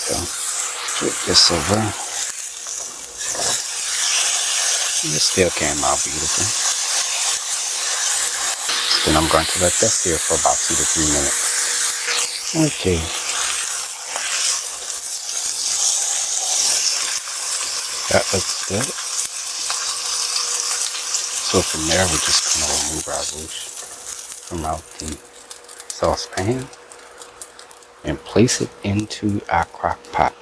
So, flip this over. This still came out beautiful. Then I'm going to let that sear for about 2 to 3 minutes. Okay. That looks good. So from there, we're just going to remove our roast from out the saucepan and place it into our crock pot.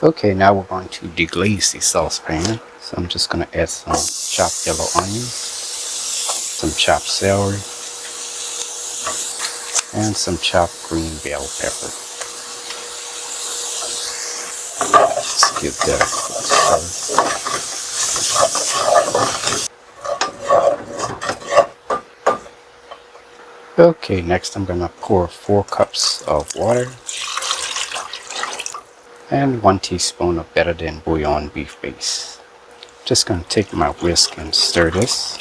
Okay, now we're going to deglaze the saucepan. So I'm just going to add some chopped yellow onions, some chopped celery, and some chopped green bell pepper. Just give that a quick stir. Okay, next I'm gonna pour 4 cups of water and 1 teaspoon of better than bouillon beef base. Just gonna take my whisk and stir this.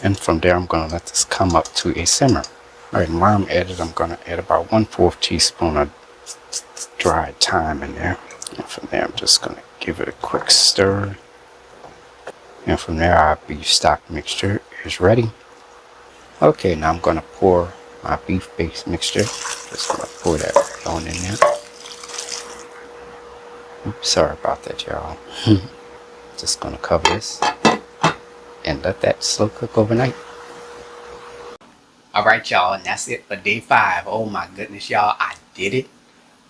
And from there I'm gonna let this come up to a simmer. Alright, and while I'm at it, I'm gonna add about 1/4 teaspoon of dried thyme in there. And from there I'm just gonna give it a quick stir. And from there our beef stock mixture is ready. Okay, now I'm gonna pour my beef base mixture. Just gonna pour that on in there. Oops, sorry about that, y'all. Just gonna cover this and let that slow cook overnight. Alright, y'all, and that's it for day 5. Oh my goodness, y'all, I did it.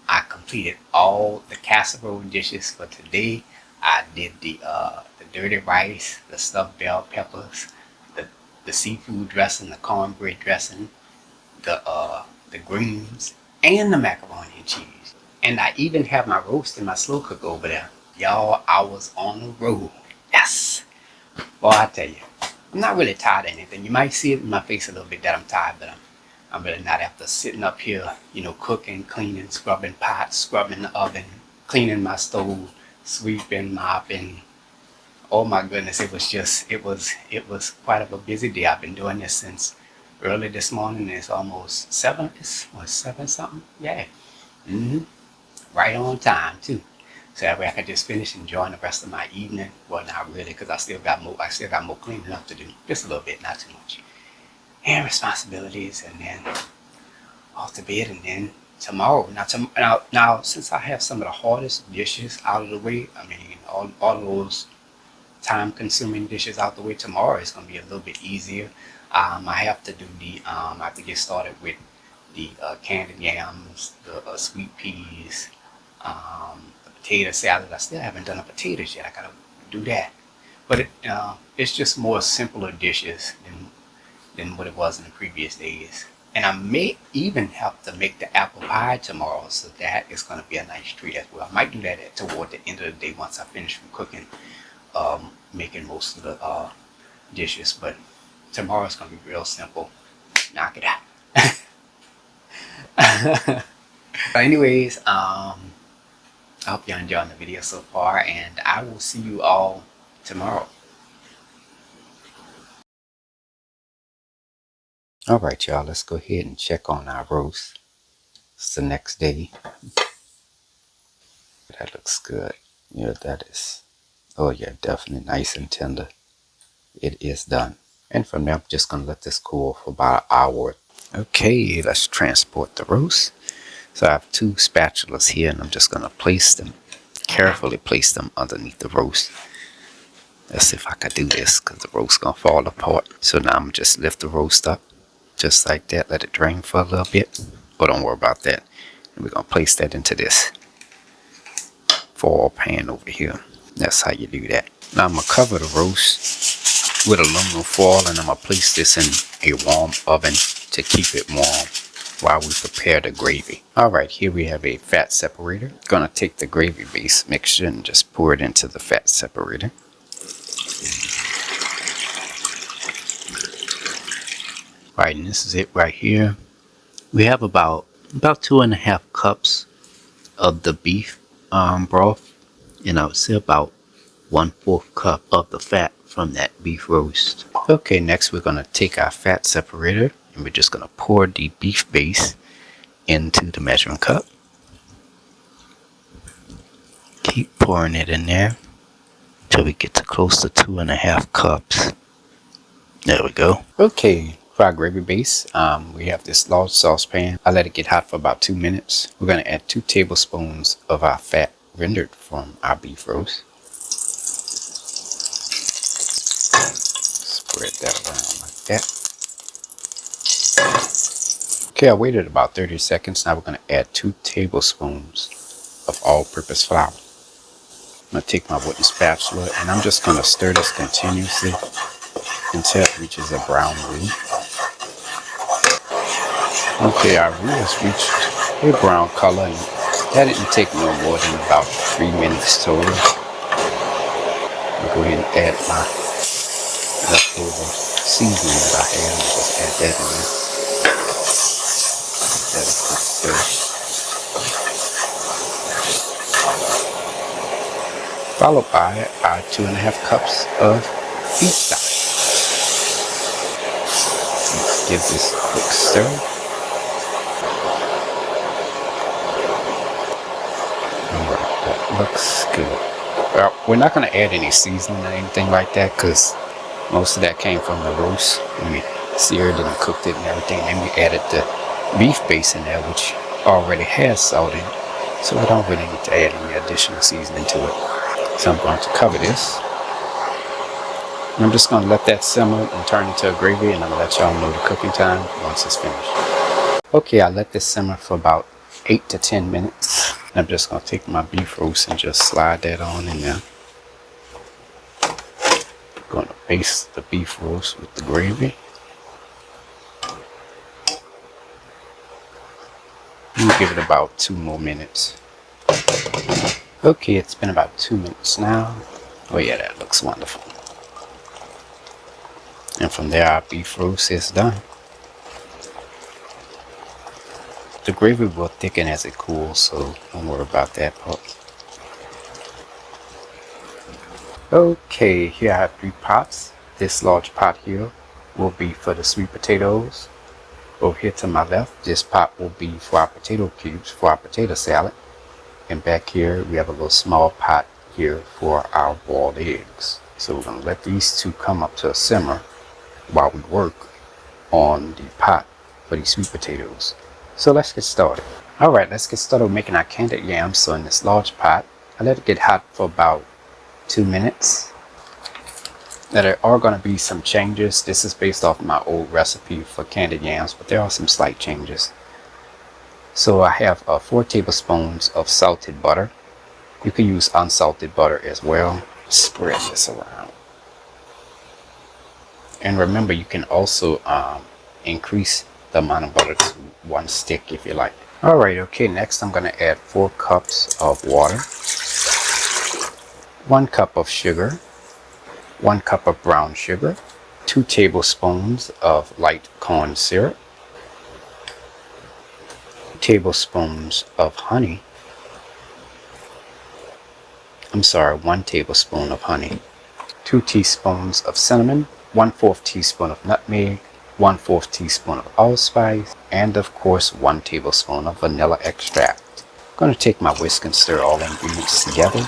I completed all the casserole dishes for today. I did the dirty rice, the stuffed bell peppers, the seafood dressing, the cornbread dressing, the greens, and the macaroni and cheese. And I even have my roast in my slow cook over there. Y'all, I was on the road. Yes! Boy, I tell you, I'm not really tired of anything. You might see it in my face a little bit that I'm tired, but I'm really not, after sitting up here, you know, cooking, cleaning, scrubbing pots, scrubbing the oven, cleaning my stove, sweeping, mopping. Oh my goodness, it was quite of a busy day. I've been doing this since early this morning. It's almost 7. It's what, 7 something? Yeah. Right on time too. So that way I can just finish enjoying the rest of my evening. Well, not really, because I still got more cleaning up to do. Just a little bit, not too much. And responsibilities, and then off to bed, and then tomorrow. Now, since I have some of the hardest dishes out of the way, I mean, all of those time-consuming dishes out the way, tomorrow is going to be a little bit easier. I have to do I have to get started with the candied yams, the sweet peas, the potato salad. I still haven't done the potatoes yet. I gotta do that. But it's just more simpler dishes than what it was in the previous days. And I may even have to make the apple pie tomorrow, so that is going to be a nice treat as well. I might do that toward the end of the day once I finish from cooking, making most of the dishes. But tomorrow is going to be real simple. Knock it out. Anyways, I hope you're enjoying the video so far, and I will see you all tomorrow. Alright, y'all, let's go ahead and check on our roast. It's the next day. That looks good. Yeah, that is. Oh yeah, definitely nice and tender. It is done. And from there, I'm just going to let this cool for about an hour. Okay, let's transport the roast. So I have 2 spatulas here, and I'm just going to carefully place them underneath the roast. Let's see if I can do this, because the roast's going to fall apart. So now I'm just lift the roast up, just like that. Let it drain for a little bit. But don't worry about that. And we're going to place that into this foil pan over here. That's how you do that. Now I'm going to cover the roast with aluminum foil, and I'm going to place this in a warm oven to keep it warm while we prepare the gravy. Alright, here we have a fat separator. Gonna take the gravy base mixture and just pour it into the fat separator. Alright, and this is it right here. We have about 2.5 cups of the beef broth, and I would say about 1/4 cup of the fat from that beef roast. Okay, next we're gonna take our fat separator, and we're just going to pour the beef base into the measuring cup. Keep pouring it in there till we get to close to 2.5 cups. There we go. Okay, for our gravy base, we have this large saucepan. I let it get hot for about 2 minutes. We're going to add 2 tablespoons of our fat rendered from our beef roast. Spread that around like that. Okay, I waited about 30 seconds. Now we're going to add 2 tablespoons of all-purpose flour. I'm going to take my wooden spatula, and I'm just going to stir this continuously until it reaches a brown roux. Okay, our roux has reached a brown color, and that didn't take no more than about 3 minutes total. I'll go ahead and add my leftovers. seasonings I have. Just add that in there. That's quick stir. Followed by our 2.5 cups of beef stock. Let's give this a quick stir. Alright, that looks good. Well, we're not going to add any seasoning or anything like that because most of that came from the roast when we seared it and cooked it and everything. And then we added the beef base in there, which already has salt in it. So we don't really need to add any additional seasoning to it. So I'm going to cover this. And I'm just going to let that simmer and turn into a gravy, and I'm going to let y'all know the cooking time once it's finished. Okay, I let this simmer for about 8 to 10 minutes. I'm just going to take my beef roast and just slide that on in there. Going to baste the beef roast with the gravy. And give it about 2 more minutes. Okay, it's been about 2 minutes now. Oh yeah, that looks wonderful. And from there, our beef roast is done. The gravy will thicken as it cools, so don't worry about that part. Okay, here I have 3 pots. This large pot here will be for the sweet potatoes. Over here to my left, this pot will be for our potato cubes, for our potato salad. And back here, we have a little small pot here for our boiled eggs. So we're going to let these two come up to a simmer while we work on the pot for these sweet potatoes. So let's get started. Alright, let's get started making our candied yams. So in this large pot, I let it get hot for about 2 minutes. Now there are going to be some changes. This is based off my old recipe for candied yams, but there are some slight changes. So I have 4 tablespoons of salted butter. You can use unsalted butter as well. Spread this around. And remember, you can also increase the amount of butter to 1 stick if you like. Alright, okay, next I'm going to add 4 cups of water, 1 cup of sugar, 1 cup of brown sugar, 2 tablespoons of light corn syrup, 2 tablespoons of honey. I'm sorry, 1 tablespoon of honey, 2 teaspoons of cinnamon, 1/4 teaspoon of nutmeg, 1/4 teaspoon of allspice, and of course 1 tablespoon of vanilla extract. I'm going to take my whisk and stir all the ingredients together.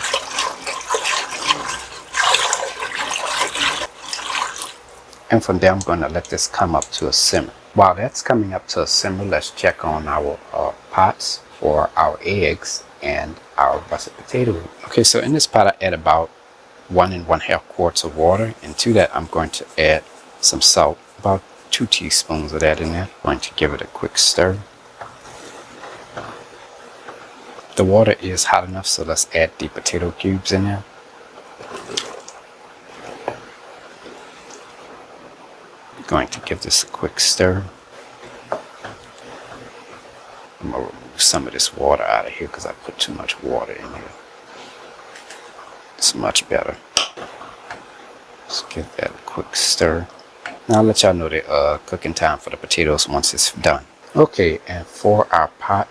And from there I'm going to let this come up to a simmer. While that's coming up to a simmer, let's check on our pots for our eggs and our russet potato. Okay, so in this pot I add about 1 1/2 quarts of water, and to that I'm going to add some salt, about 2 teaspoons of that in there. I'm going to give it a quick stir. The water is hot enough, so let's add the potato cubes in there. I'm going to give this a quick stir. I'm going to remove some of this water out of here because I put too much water in here. It's much better. Let's give that a quick stir. Now I'll let y'all know the cooking time for the potatoes once it's done. Okay, and for our pot,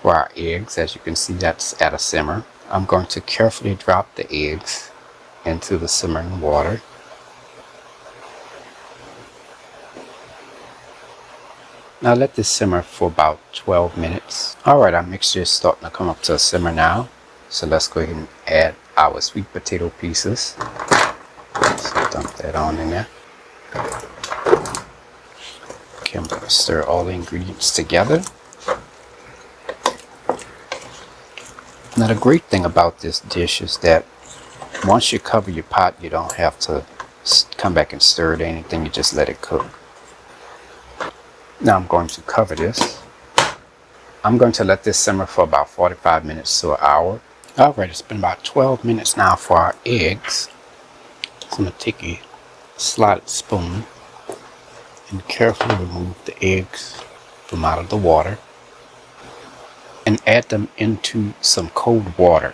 for our eggs, as you can see, that's at a simmer. I'm going to carefully drop the eggs into the simmering water. Now let this simmer for about 12 minutes. Alright, our mixture is starting to come up to a simmer now. So let's go ahead and add our sweet potato pieces. So dump that on in there. Okay, I'm going to stir all the ingredients together. Now the great thing about this dish is that once you cover your pot, you don't have to come back and stir it or anything. You just let it cook. Now I'm going to cover this. I'm going to let this simmer for about 45 minutes to an hour. Alright, it's been about 12 minutes now for our eggs. So I'm going to take a slotted spoon and carefully remove the eggs from out of the water and add them into some cold water.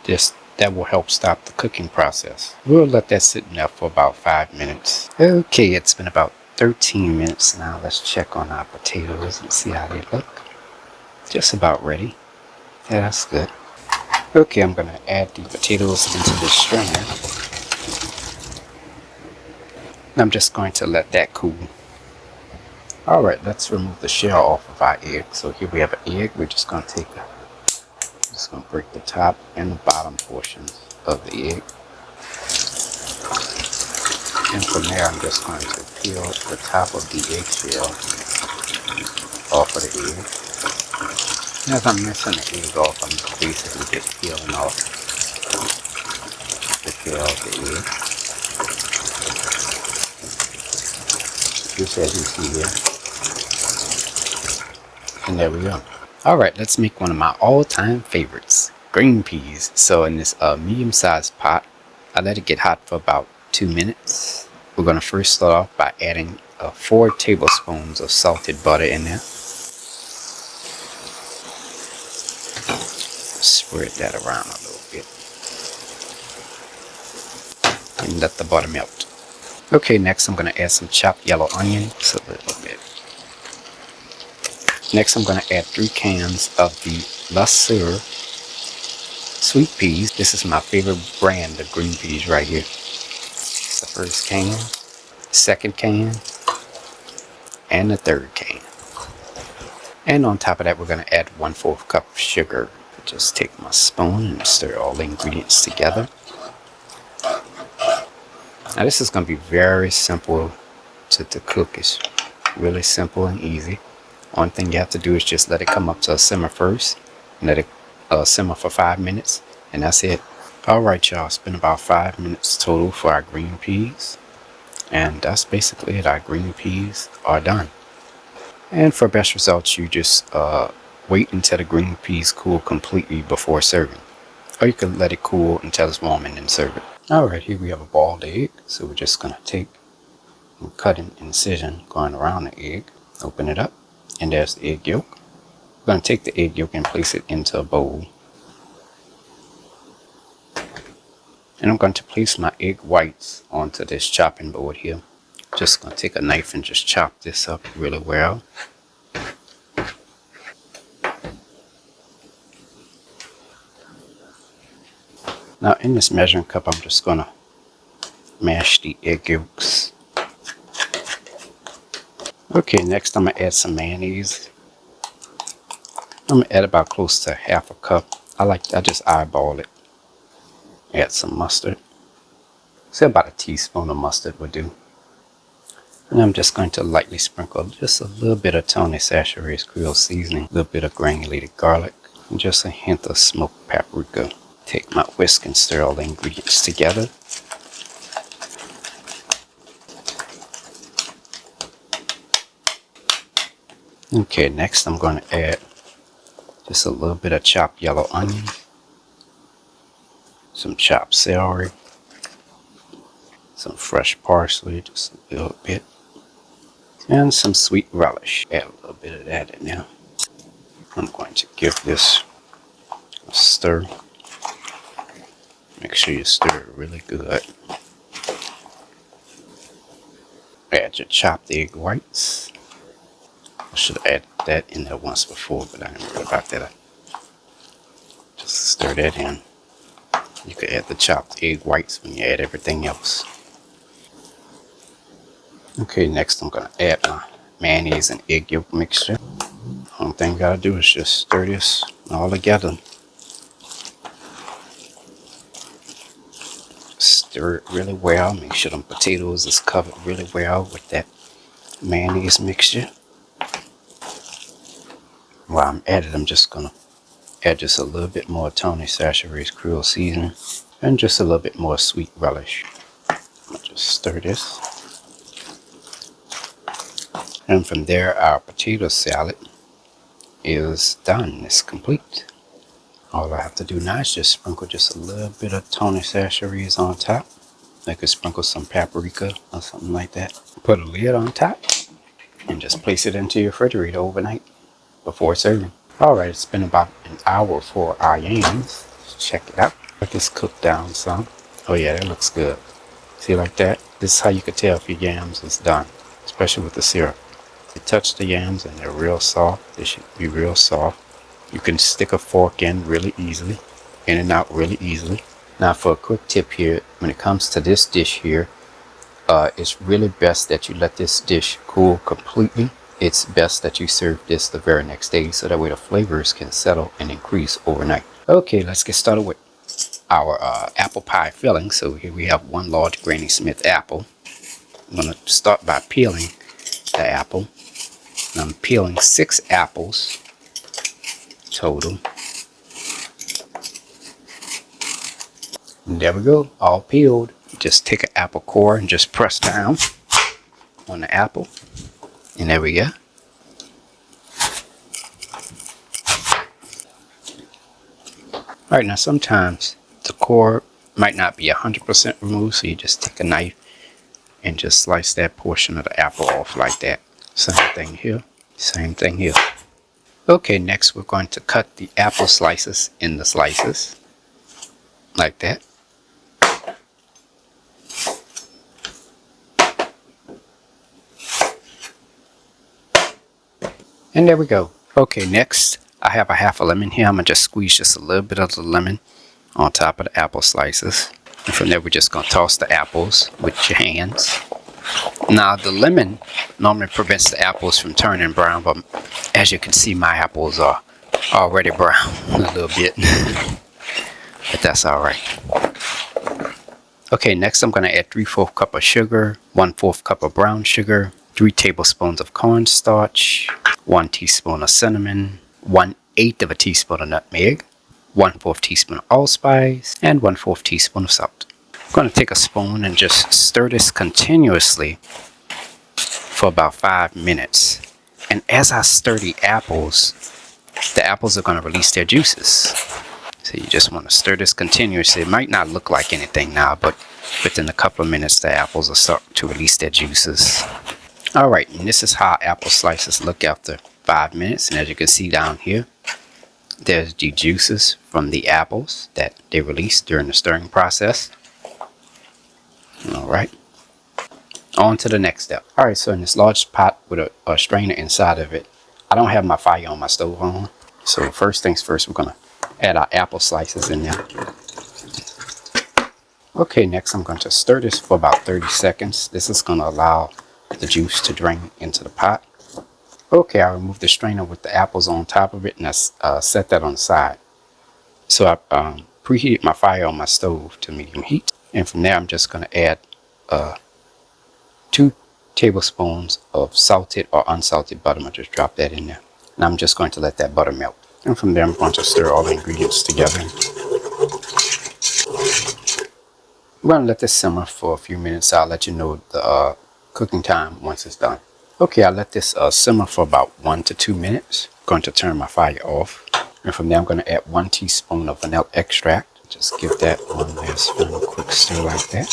Just That will help stop the cooking process. We'll let that sit in there for about 5 minutes. Okay, it's been about 13 minutes now. Let's check on our potatoes and see how they look. Just about ready. Yeah, that's good. Okay, I'm going to add the potatoes into the strainer. And I'm just going to let that cool. Alright, let's remove the shell off of our egg. So here we have an egg. We're just going to break the top and the bottom portions of the egg. And from there, I'm just going to peel the top of the eggshell off of the egg. And as I'm missing the egg off, I'm basically just peeling off the shell of the egg. Just as you see here. And there we go. Alright, let's make one of my all-time favorites, green peas. So in this medium-sized pot, I let it get hot for about 2 minutes. We're going to first start off by adding 4 tablespoons of salted butter in there. Spread that around a little bit. And let the butter melt. Okay, next I'm going to add some chopped yellow onion, just a little bit. Next I'm going to add 3 cans of the Lesser sweet peas. This is my favorite brand of green peas right here. It's the first can, second can, and the third can. And on top of that, we're going to add 1/4 cup of sugar. Just take my spoon and stir all the ingredients together. Now this is going to be very simple to cook. It's really simple and easy. One thing you have to do is just let it come up to a simmer first. And let it simmer for 5 minutes. And that's it. Alright y'all, it's been about 5 minutes total for our green peas. And that's basically it. Our green peas are done. And for best results, you just wait until the green peas cool completely before serving. Or you can let it cool until it's warm and then serve it. Alright, here we have a boiled egg. So we're just going to take and cut an incision going around the egg. Open it up. And there's the egg yolk. I'm going to take the egg yolk and place it into a bowl. And I'm going to place my egg whites onto this chopping board here. Just going to take a knife and just chop this up really well. Now in this measuring cup, I'm just going to mash the egg yolks. Okay, next I'm going to add some mayonnaise. I'm going to add about close to 1/2 cup. I just eyeball it. Add some mustard. Say about a teaspoon of mustard would do. And I'm just going to lightly sprinkle just a little bit of Tony Chachere's Creole seasoning, a little bit of granulated garlic, and just a hint of smoked paprika. Take my whisk and stir all the ingredients together. Okay, next I'm going to add just a little bit of chopped yellow onion, some chopped celery, some fresh parsley, just a little bit, and some sweet relish. Add a little bit of that in there. I'm going to give this a stir. Make sure you stir it really good. Add your chopped egg whites. I should have added that in there once before, but I didn't worry about that. Just stir that in. You could add the chopped egg whites when you add everything else. Okay, next I'm going to add my mayonnaise and egg yolk mixture. Only thing you got to do is just stir this all together. Stir it really well. Make sure them potatoes is covered really well with that mayonnaise mixture. While I'm at it, I'm just going to add just a little bit more Tony Chachere's Creole seasoning and just a little bit more sweet relish. I'll just stir this. And from there, our potato salad is done. It's complete. All I have to do now is just sprinkle just a little bit of Tony Chachere's on top. I could sprinkle some paprika or something like that. Put a lid on top and just place it into your refrigerator overnight before serving. Alright, it's been about an hour for our yams. Let's check it out. Let this cook down some. Oh yeah, that looks good. See, like that? This is how you can tell if your yams is done, especially with the syrup. You touch the yams and they're real soft. They should be real soft. You can stick a fork in really easily, in and out really easily. Now for a quick tip here, when it comes to this dish here, it's really best that you let this dish cool completely. It's best that you serve this the very next day so that way the flavors can settle and increase overnight. Okay, let's get started with our apple pie filling. So here we have one large Granny Smith apple. I'm going to start by peeling the apple. And I'm peeling 6 apples total. And there we go, all peeled. Just take an apple core and just press down on the apple. And there we go. Alright, now sometimes the core might not be 100% removed, so you just take a knife and just slice that portion of the apple off like that. Same thing here. Same thing here. Okay, next we're going to cut the apple slices in the slices. Like that. And there we go. Okay, next I have a half a lemon here. I'm going to just squeeze just a little bit of the lemon on top of the apple slices. And from there we're just going to toss the apples with your hands. Now the lemon normally prevents the apples from turning brown, but as you can see my apples are already brown a little bit. But that's alright. Okay, next I'm going to add 3/4 cup of sugar, 1/4 cup of brown sugar, 3 tablespoons of cornstarch, 1 teaspoon of cinnamon, 1/8 of a teaspoon of nutmeg, 1/4 teaspoon of allspice, and 1/4 teaspoon of salt. I'm going to take a spoon and just stir this continuously for about 5 minutes. And as I stir the apples are going to release their juices. So you just want to stir this continuously. It might not look like anything now, but within a couple of minutes the apples will start to release their juices. Alright, and this is how apple slices look after 5 minutes. And as you can see down here, there's the juices from the apples that they released during the stirring process. Alright, on to the next step. Alright, so in this large pot with a strainer inside of it, I don't have my fire on my stove on. So first things first, we're going to add our apple slices in there. Okay, next I'm going to stir this for about 30 seconds. This is going to allow the juice to drain into the pot. Okay, I removed the strainer with the apples on top of it, and I set that on the side. So I preheated my fire on my stove to medium heat, and from there I'm just going to add 2 tablespoons of salted or unsalted butter. I'm going to just drop that in there, and I'm just going to let that butter melt. And from there I'm going to stir all the ingredients together. I'm going to let this simmer for a few minutes. I'll let you know the cooking time once it's done. Okay, I'll let this simmer for about 1 to 2 minutes. I'm going to turn my fire off. And from there I'm going to add 1 teaspoon of vanilla extract. Just give that one last final quick stir like that.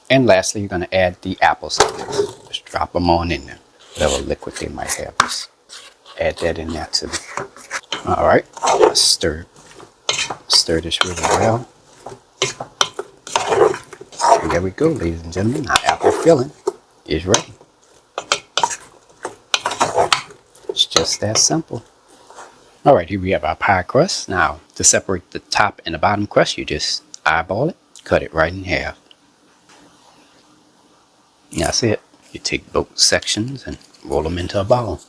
And lastly, you're going to add the apple slices. Just drop them on in there. Whatever liquid they might have, just add that in there too. Alright, let's stir this really well. And there we go, ladies and gentlemen. Our apple filling is ready. It's just that simple. Alright, here we have our pie crust. Now, to separate the top and the bottom crust, you just eyeball it, cut it right in half. And that's it. You take both sections and roll them into a ball.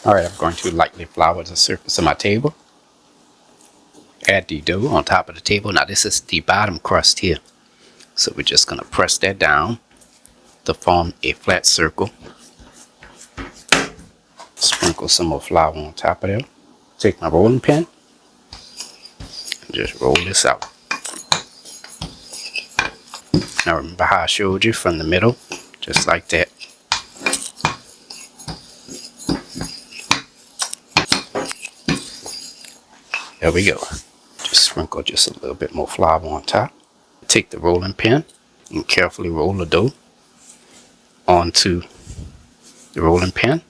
Alright, I'm going to lightly flour the surface of my table. Add the dough on top of the table. Now this is the bottom crust here. So we're just going to press that down to form a flat circle. Sprinkle some more flour on top of there. Take my rolling pin and just roll this out. Now remember how I showed you from the middle, just like that. There we go. Just sprinkle just a little bit more flour on top. Take the rolling pin and carefully roll the dough onto the rolling pin.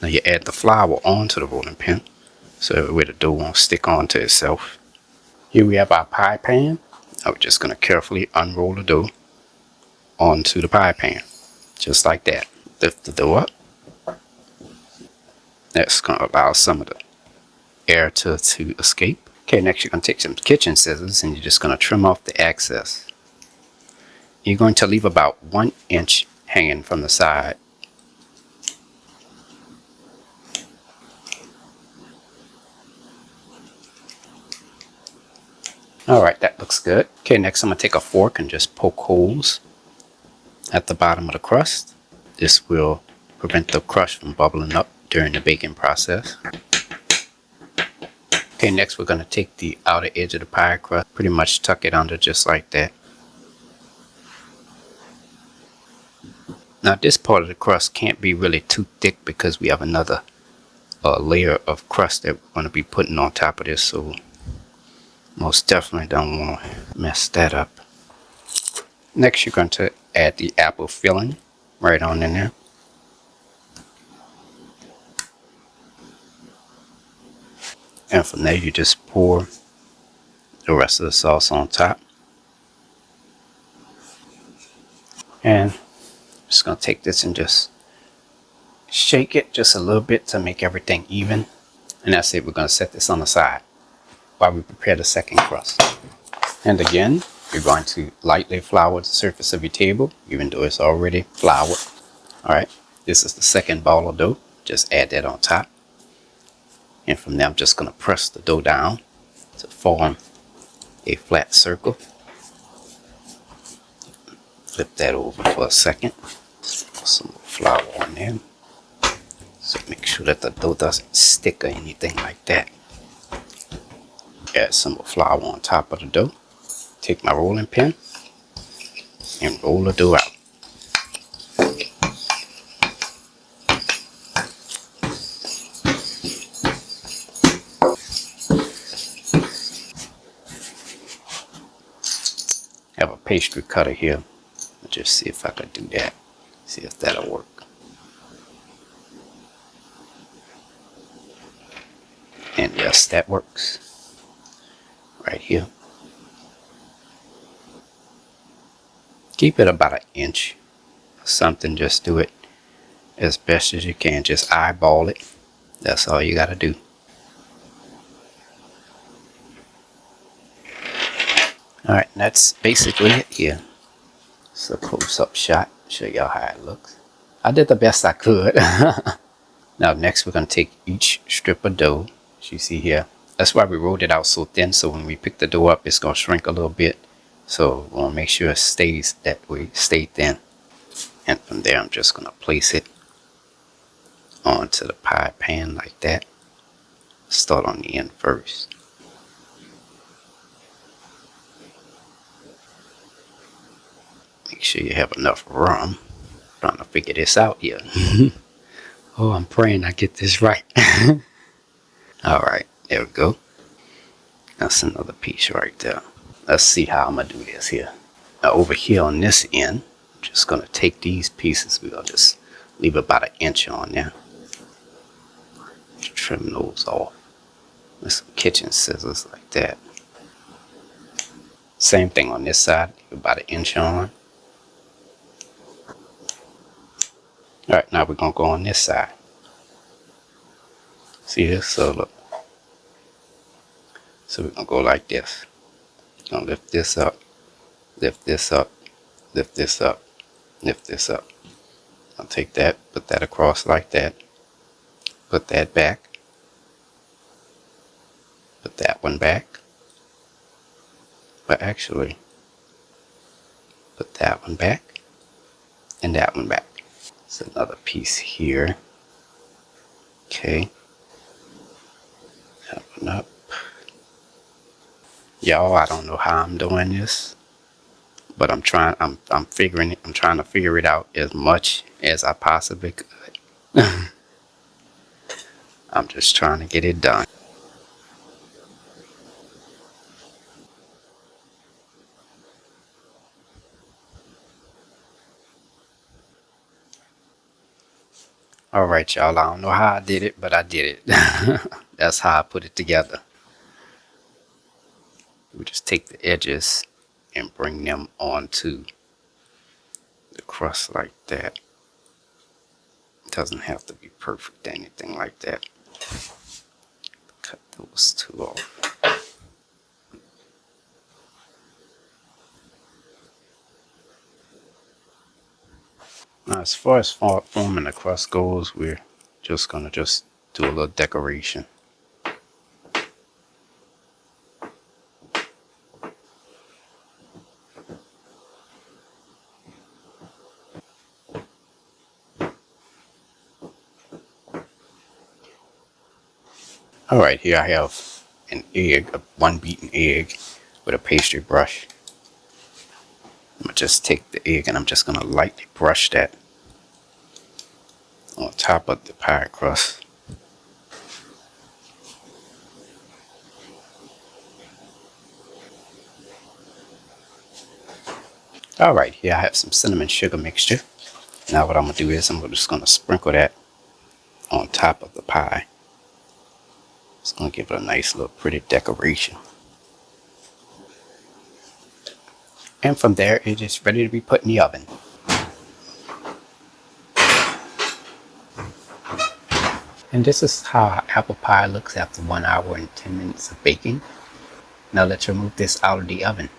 Now you add the flour onto the rolling pin so that way the dough won't stick onto itself. Here we have our pie pan. Now we're just going to carefully unroll the dough onto the pie pan, just like that. Lift the dough up. That's going to allow some of the air to escape. Okay, next you're going to take some kitchen scissors and you're just going to trim off the excess. You're going to leave about 1 inch hanging from the side. Alright, that looks good. Okay, next I'm going to take a fork and just poke holes at the bottom of the crust. This will prevent the crust from bubbling up during the baking process. Okay, next we're going to take the outer edge of the pie crust, pretty much tuck it under just like that. Now this part of the crust can't be really too thick because we have another layer of crust that we're going to be putting on top of this, so most definitely don't want to mess that up. Next you're going to add the apple filling right on in there. And from there you just pour the rest of the sauce on top. And I'm just going to take this and just shake it just a little bit to make everything even. And that's it. We're going to set this on the side while we prepare the second crust. And again, you're going to lightly flour the surface of your table, even though it's already floured. Alright, this is the second ball of dough. Just add that on top. And from there, I'm just going to press the dough down to form a flat circle. Flip that over for a second. Put some more flour on there. So make sure that the dough doesn't stick or anything like that. Add some more flour on top of the dough. Take my rolling pin and roll the dough out. I have a pastry cutter here. I'll just see if I can do that. See if that'll work. And yes, that works. Right here. Keep it about 1 inch or something. Just do it as best as you can. Just eyeball it. That's all you gotta do. Alright, that's basically it here. It's a close-up shot. Show y'all how it looks. I did the best I could. Now next we're going to take each strip of dough, as you see here. That's why we rolled it out so thin, so when we pick the dough up it's going to shrink a little bit. So we want to make sure it stays that way, stay thin. And from there I'm just going to place it onto the pie pan like that. Start on the end first. Make sure you have enough room. Trying to figure this out here. Oh, I'm praying I get this right. Alright, there we go. That's another piece right there. Let's see how I'm going to do this here. Now over here on this end, I'm just going to take these pieces. We're going to just leave about 1 inch on there. Just trim those off with some kitchen scissors like that. Same thing on this side, leave about 1 inch on. Alright, now we're going to go on this side. See this? So look. So we're going to go like this. We're going to lift this up, lift this up, lift this up, lift this up. I'll take that, put that across like that. Put that back. Put that one back. But actually, put that one back and that one back. There's another piece here. Okay. That one up. Y'all, I don't know how I'm doing this, but I'm trying to figure it out as much as I possibly could. I'm just trying to get it done. Alright, y'all, I don't know how I did it, but I did it. That's how I put it together. We just take the edges and bring them onto the crust like that. It doesn't have to be perfect or anything like that. Cut those two off. Now, as far as forming the crust goes, we're just gonna do a little decoration. Alright, here I have an egg, one beaten egg with a pastry brush. I'm gonna just take the egg and I'm just gonna lightly brush that on top of the pie crust. Alright, here I have some cinnamon sugar mixture. Now what I'm gonna do is I'm just gonna sprinkle that on top of the pie. It's gonna give it a nice little pretty decoration. And from there, it is ready to be put in the oven. And this is how our apple pie looks after 1 hour and 10 minutes of baking. Now let's remove this out of the oven.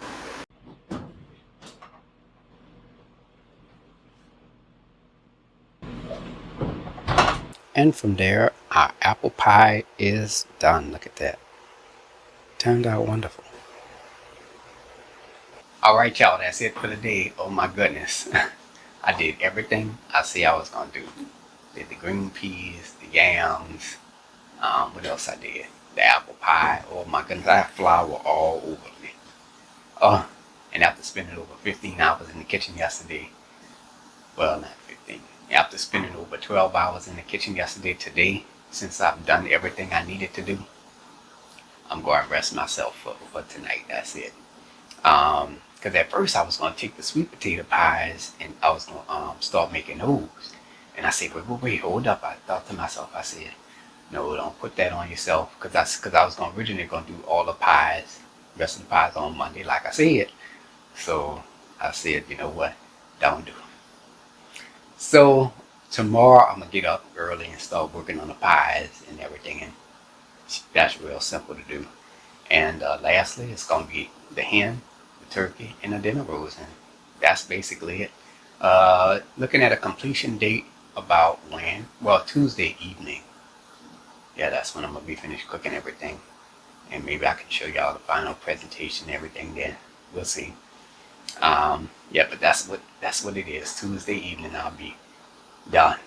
And from there, our apple pie is done. Look at that. Turned out wonderful. Alright, y'all, that's it for the day. Oh my goodness. I did everything I said I was going to do. Did the green peas, the yams, what else I did? The apple pie. Oh my goodness, I have flour all over me. Oh, and after spending over 15 hours in the kitchen yesterday, well, not 15, after spending over 12 hours in the kitchen yesterday, today, since I've done everything I needed to do, I'm going to rest myself for tonight. That's it. Because at first I was going to take the sweet potato pies and I was going to start making those. And I said, wait, hold up. I thought to myself, I said, no, don't put that on yourself. Because I was originally going to do all the pies, rest of the pies on Monday, like I said. So I said, you know what, don't do it. So tomorrow I'm going to get up early and start working on the pies and everything. And that's real simple to do. And lastly, it's going to be the hen, the turkey, and the dinner rolls. And that's basically it. Looking at a completion date about when? Well, Tuesday evening. Yeah, that's when I'm going to be finished cooking everything. And maybe I can show y'all the final presentation and everything then. We'll see. Yeah, but that's what it is. Tuesday evening I'll be done.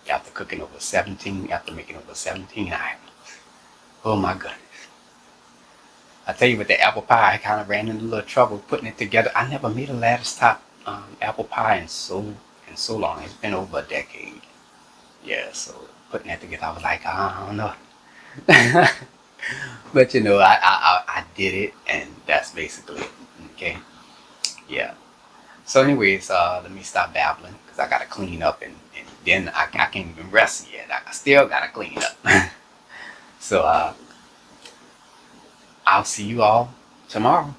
After cooking over 17, after making over 17 items. Oh my goodness. I tell you, with the apple pie, I kind of ran into a little trouble putting it together. I never made a lattice top apple pie in so long. It's been over a decade. Yeah, so putting that together, I was like, I don't know. But you know, I did it, and that's basically it. Okay. Yeah. So anyways, let me stop babbling because I gotta clean up, and then I can't even rest yet. I still gotta clean up. So I'll see you all tomorrow.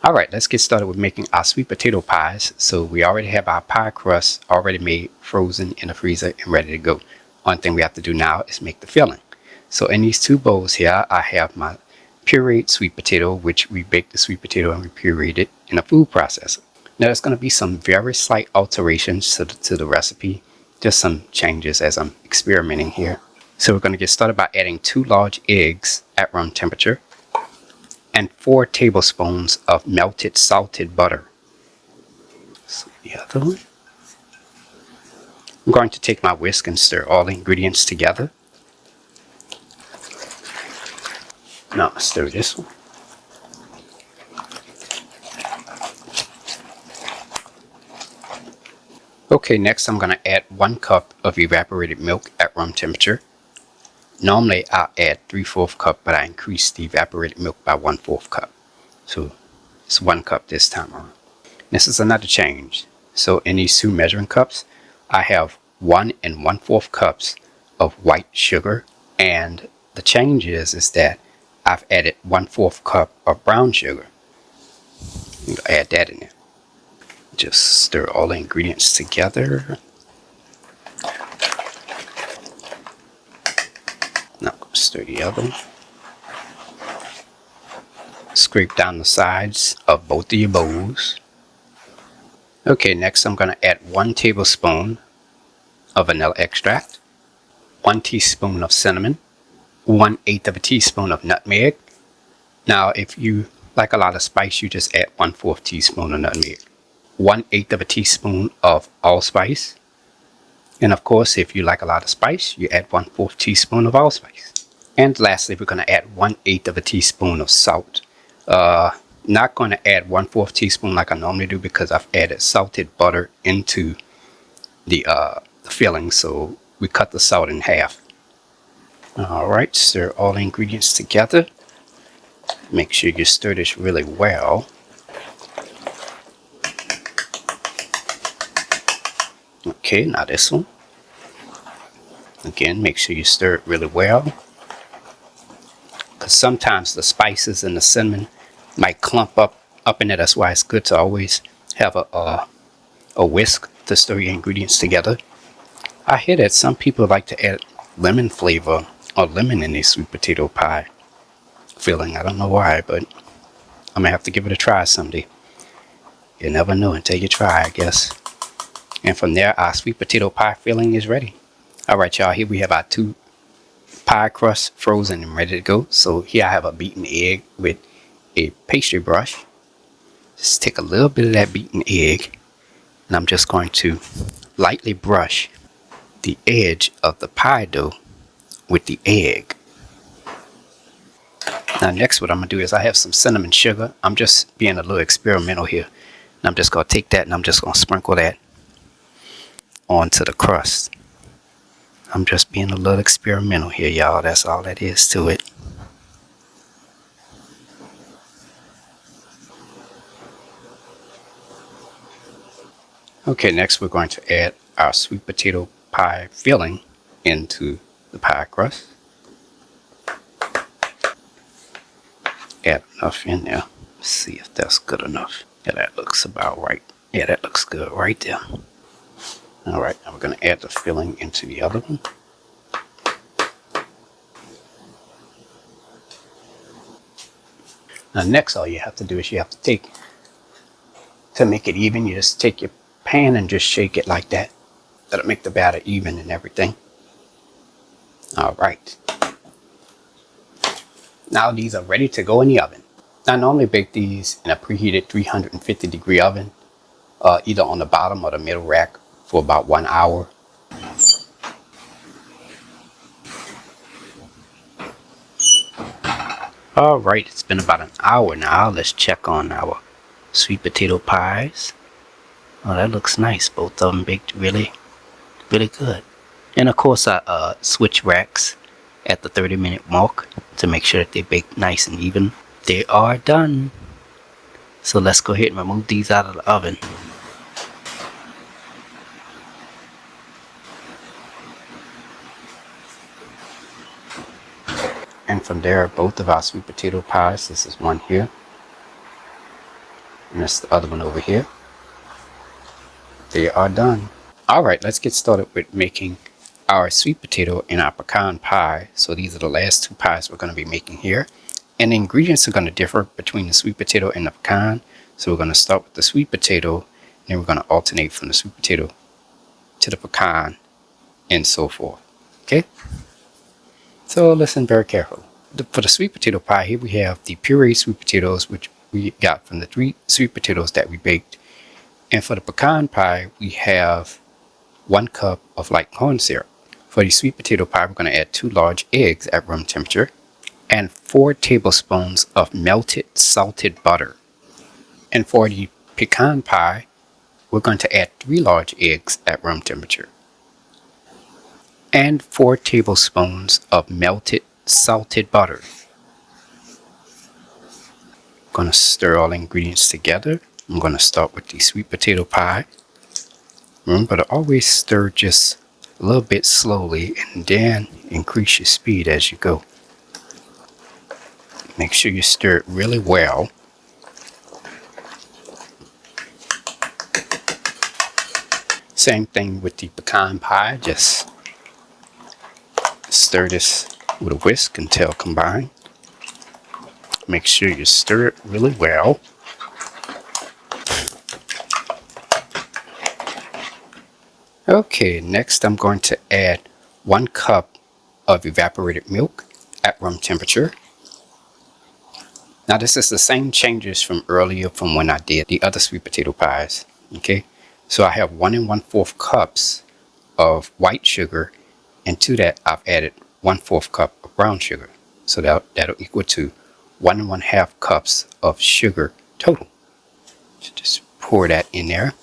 Alright, let's get started with making our sweet potato pies. So we already have our pie crust already made, frozen in the freezer and ready to go. One thing we have to do now is make the filling. So in these two bowls here, I have my pureed sweet potato, which we baked the sweet potato and we pureed it in a food processor. Now there's going to be some very slight alterations to the recipe. Just some changes as I'm experimenting here. So we're going to get started by adding 2 large eggs at room temperature and 4 tablespoons of melted salted butter. So the other one. I'm going to take my whisk and stir all the ingredients together. Now I'll stir this one. Okay, next I'm going to add 1 cup of evaporated milk at room temperature. Normally I'll add 3/4 cup, but I increased the evaporated milk by 1/4 cup. So it's 1 cup this time around. This is another change. So in these 2 measuring cups, I have 1 1/4 cups of white sugar, and the change is that I've added 1/4 cup of brown sugar. Add that in there. Just stir all the ingredients together. Now stir the other one. Scrape down the sides of both of your bowls. Okay, next I'm going to add 1 tablespoon of vanilla extract, 1 teaspoon of cinnamon, 1/8 of a teaspoon of nutmeg. Now, if you like a lot of spice, you just add 1/4 teaspoon of nutmeg, 1/8 of a teaspoon of allspice, and of course, if you like a lot of spice, you add 1/4 teaspoon of allspice. And lastly, we're going to add 1/8 of a teaspoon of salt. Not going to add 1/4 teaspoon like I normally do because I've added salted butter into the filling, so we cut the salt in half. Alright, stir all the ingredients together. Make sure you stir this really well. Okay, now this one. Again, make sure you stir it really well, because sometimes the spices and the cinnamon might clump up in there. That's why it's good to always have a whisk to stir your ingredients together. I hear that some people like to add lemon flavor or lemon in their sweet potato pie filling. I don't know why, but I'm gonna have to give it a try someday. You never know until you try, I guess. And from there, our sweet potato pie filling is ready. Alright, y'all, here we have our 2 pie crusts frozen and ready to go. So here I have a beaten egg with a pastry brush. Just take a little bit of that beaten egg, and I'm just going to lightly brush the edge of the pie dough with the egg. Now next, what I'm going to do is I have some cinnamon sugar. I'm just being a little experimental here. And I'm just going to take that and I'm just going to sprinkle that onto the crust. I'm just being a little experimental here, y'all. That's all that is to it. Okay, next we're going to add our sweet potato pie filling into the pie crust. Add enough in there. Let's see if that's good enough. Yeah, that looks about right. Yeah, that looks good right there. Alright, now we're going to add the filling into the other one. Now next, all you have to do is you have to to make it even, you just take your pan and just shake it like that. That'll make the batter even and everything. Alright. Now these are ready to go in the oven. I normally bake these in a preheated 350-degree oven, either on the bottom or the middle rack, for about 1 hour. Alright, it's been about an hour now. Let's check on our sweet potato pies. Oh, that looks nice. Both of them baked really, really good. And of course, I switch racks at the 30-minute mark to make sure that they bake nice and even. They are done. So let's go ahead and remove these out of the oven. And from there, both of our sweet potato pies, this is one here, and that's the other one over here. They are done. Alright, let's get started with making our sweet potato and our pecan pie. So these are the last 2 pies we're going to be making here. And the ingredients are going to differ between the sweet potato and the pecan. So we're going to start with the sweet potato, and then we're going to alternate from the sweet potato to the pecan, and so forth. Okay? So listen very carefully. For the sweet potato pie, here we have the pureed sweet potatoes, which we got from the 3 sweet potatoes that we baked. And for the pecan pie, we have 1 cup of light corn syrup. For the sweet potato pie, we're going to add 2 large eggs at room temperature and 4 tablespoons of melted salted butter. And for the pecan pie, we're going to add 3 large eggs at room temperature and 4 tablespoons of melted salted butter. I'm going to stir all the ingredients together. I'm going to start with the sweet potato pie. Remember to always stir just a little bit slowly and then increase your speed as you go. Make sure you stir it really well. Same thing with the pecan pie, just stir this with a whisk until combined. Make sure you stir it really well. Okay, next I'm going to add 1 cup of evaporated milk at room temperature. Now this is the same changes from earlier from when I did the other sweet potato pies. Okay, so I have 1 1/4 cups of white sugar, and to that I've added 1/4 cup of brown sugar. So that'll equal to 1 1/2 cups of sugar total. So just pour that in there.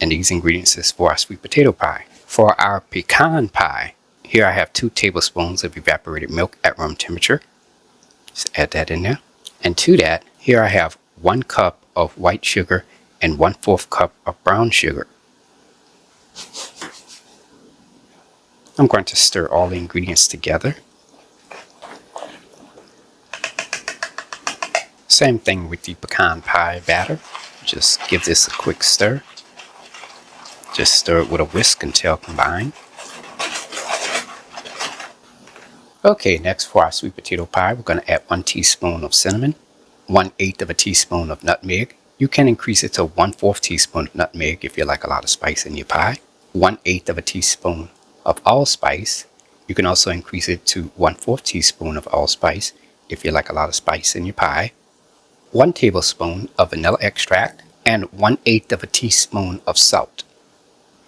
And these ingredients is for our sweet potato pie. For our pecan pie, here I have 2 tablespoons of evaporated milk at room temperature. Just add that in there. And to that, here I have 1 cup of white sugar and 1/4 cup of brown sugar. I'm going to stir all the ingredients together. Same thing with the pecan pie batter. Just give this a quick stir. Just stir it with a whisk until combined. Okay, next for our sweet potato pie, we're going to add 1 teaspoon of cinnamon, 1/8 of a teaspoon of nutmeg. You can increase it to 1/4 teaspoon of nutmeg if you like a lot of spice in your pie. 1/8 of a teaspoon of allspice. You can also increase it to 1/4 teaspoon of allspice if you like a lot of spice in your pie. 1 tablespoon of vanilla extract and 1/8 of a teaspoon of salt.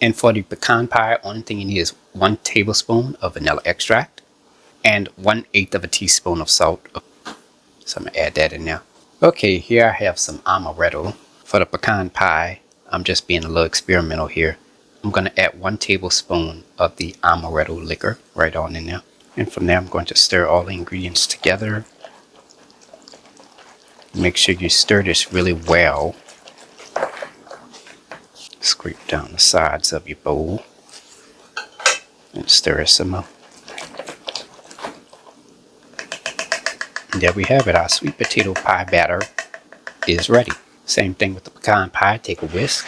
And for the pecan pie, only thing you need is 1 tablespoon of vanilla extract and 1/8 of a teaspoon of salt. So I'm going to add that in now. Okay, here I have some amaretto. For the pecan pie, I'm just being a little experimental here. I'm going to add 1 tablespoon of the amaretto liquor right on in there. And from there, I'm going to stir all the ingredients together. Make sure you stir this really well. Scrape down the sides of your bowl and stir it some more. And there we have it. Our sweet potato pie batter is ready. Same thing with the pecan pie. Take a whisk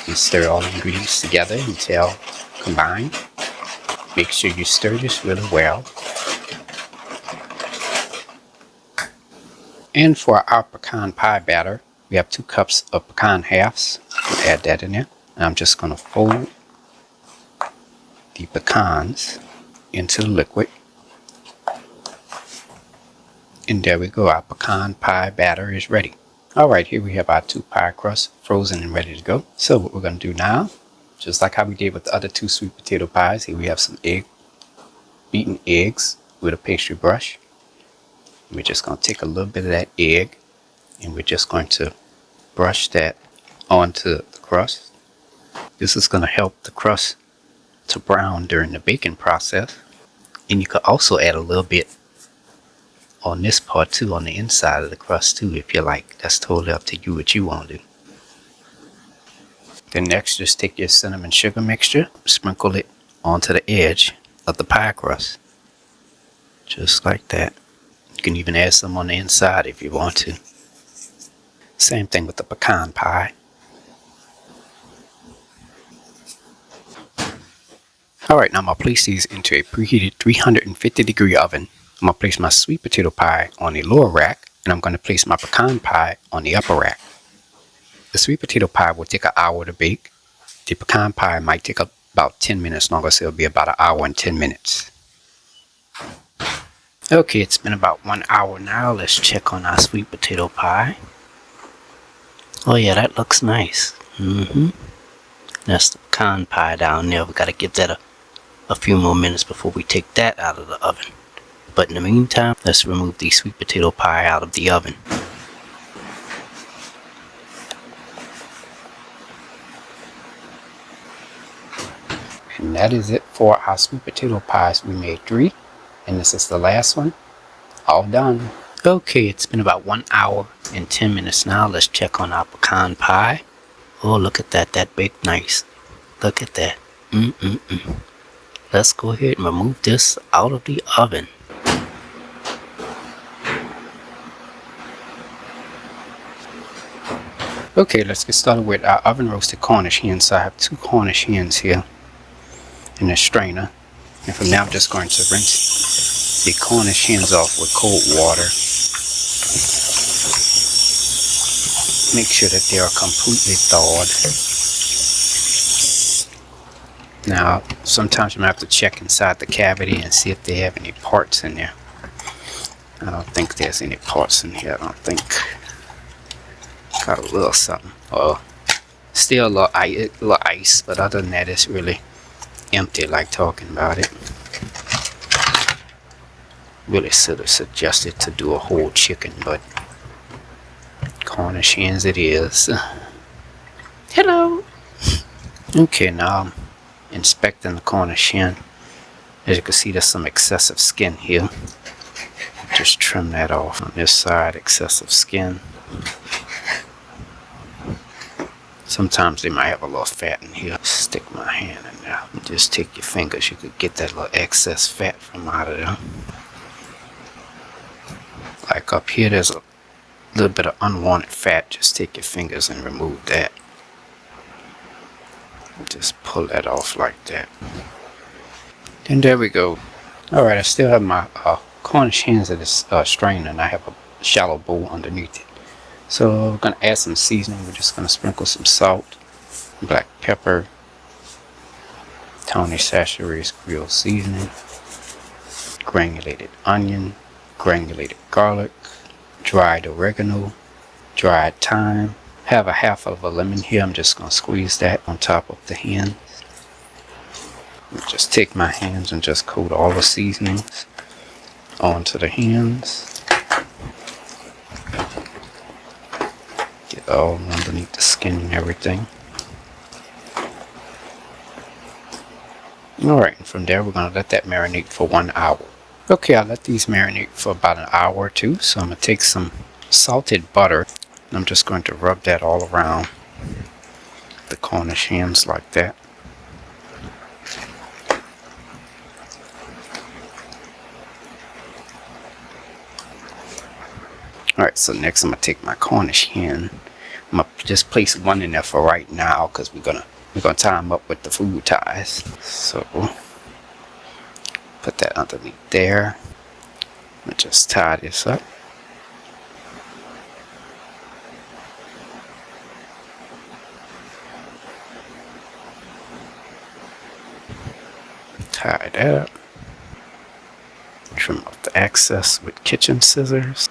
and stir all the ingredients together until combined. Make sure you stir this really well. And for our pecan pie batter, we have 2 cups of pecan halves. Add that in there. And I'm just going to fold the pecans into the liquid. And there we go. Our pecan pie batter is ready. Alright, here we have our 2 pie crusts frozen and ready to go. So what we're going to do now, just like how we did with the other 2 sweet potato pies, here we have some beaten eggs with a pastry brush. We're just going to take a little bit of that egg and we're just going to brush that onto the crust. This is going to help the crust to brown during the baking process. And you could also add a little bit on this part too, on the inside of the crust too, if you like. That's totally up to you what you want to do. Then next, just take your cinnamon sugar mixture, sprinkle it onto the edge of the pie crust. Just like that. You can even add some on the inside if you want to. Same thing with the pecan pie. Alright, now I'm going to place these into a preheated 350-degree oven. I'm going to place my sweet potato pie on the lower rack, and I'm going to place my pecan pie on the upper rack. The sweet potato pie will take an hour to bake. The pecan pie might take about 10 minutes longer, so it'll be about an hour and 10 minutes. Okay, it's been about 1 hour now. Let's check on our sweet potato pie. Oh yeah, that looks nice. That's the pecan pie down there. We got to give that a few more minutes before we take that out of the oven. But in the meantime, let's remove the sweet potato pie out of the oven. And that is it for our sweet potato pies. We made 3, and this is the last one. All done. Okay, it's been about 1 hour and 10 minutes now. Let's check on our pecan pie. Oh, look at that. That baked nice. Look at that. Let's go ahead and remove this out of the oven. Okay, let's get started with our oven roasted Cornish hens. So I have 2 Cornish hens here in a strainer. And from now I'm just going to rinse the Cornish hens off with cold water. Make sure that they are completely thawed. Now, sometimes you might have to check inside the cavity and see if they have any parts in there. I don't think there's any parts in here. I don't think. Got a little something. Oh, still a little ice, but other than that, it's really empty, like talking about it. Really sort of suggested to do a whole chicken, but Cornish hens it is. Hello. Okay, now I'm inspecting the Cornish hen. As you can see, there's some excessive skin here. Just trim that off on this side, excessive skin. Sometimes they might have a little fat in here. Stick my hand in there. Just take your fingers. You could get that little excess fat from out of there. Like up here, there's a little bit of unwanted fat. Just take your fingers and remove that. Just pull that off like that. And there we go. Alright, I still have my Cornish hens in this strainer, and I have a shallow bowl underneath it. So we're going to add some seasoning. We're just going to sprinkle some salt, black pepper, Tony Chachere's grilled seasoning, granulated onion, granulated garlic, dried oregano, dried thyme. Have a half of a lemon here. I'm just going to squeeze that on top of the hens. Just take my hands and just coat all the seasonings onto the hens. Get all underneath the skin and everything. Alright, and from there we're going to let that marinate for 1 hour. Okay, I'll let these marinate for about an hour or two. So I'm going to take some salted butter, and I'm just going to rub that all around the Cornish hens like that. Alright, so next I'm going to take my Cornish hen. I'm going to just place one in there for right now, because we're gonna tie them up with the food ties. So put that underneath there. I'm going to just tie this up. Tie that up. Trim off the excess with kitchen scissors.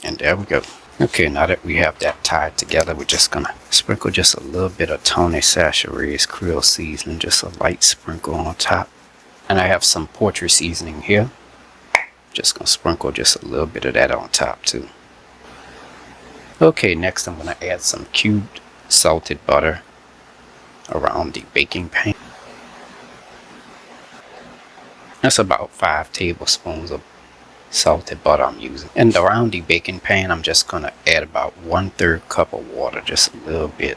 And there we go. Okay, now that we have that tied together, we're just gonna sprinkle just a little bit of Tony Chachere's grilled seasoning, just a light sprinkle on top. And I have some poultry seasoning here. Just gonna sprinkle just a little bit of that on top too. Okay, next I'm gonna add some cubed salted butter around the baking pan. That's about 5 tablespoons of salted butter I'm using. And around the baking pan, I'm just going to add about 1/3 cup of water, just a little bit.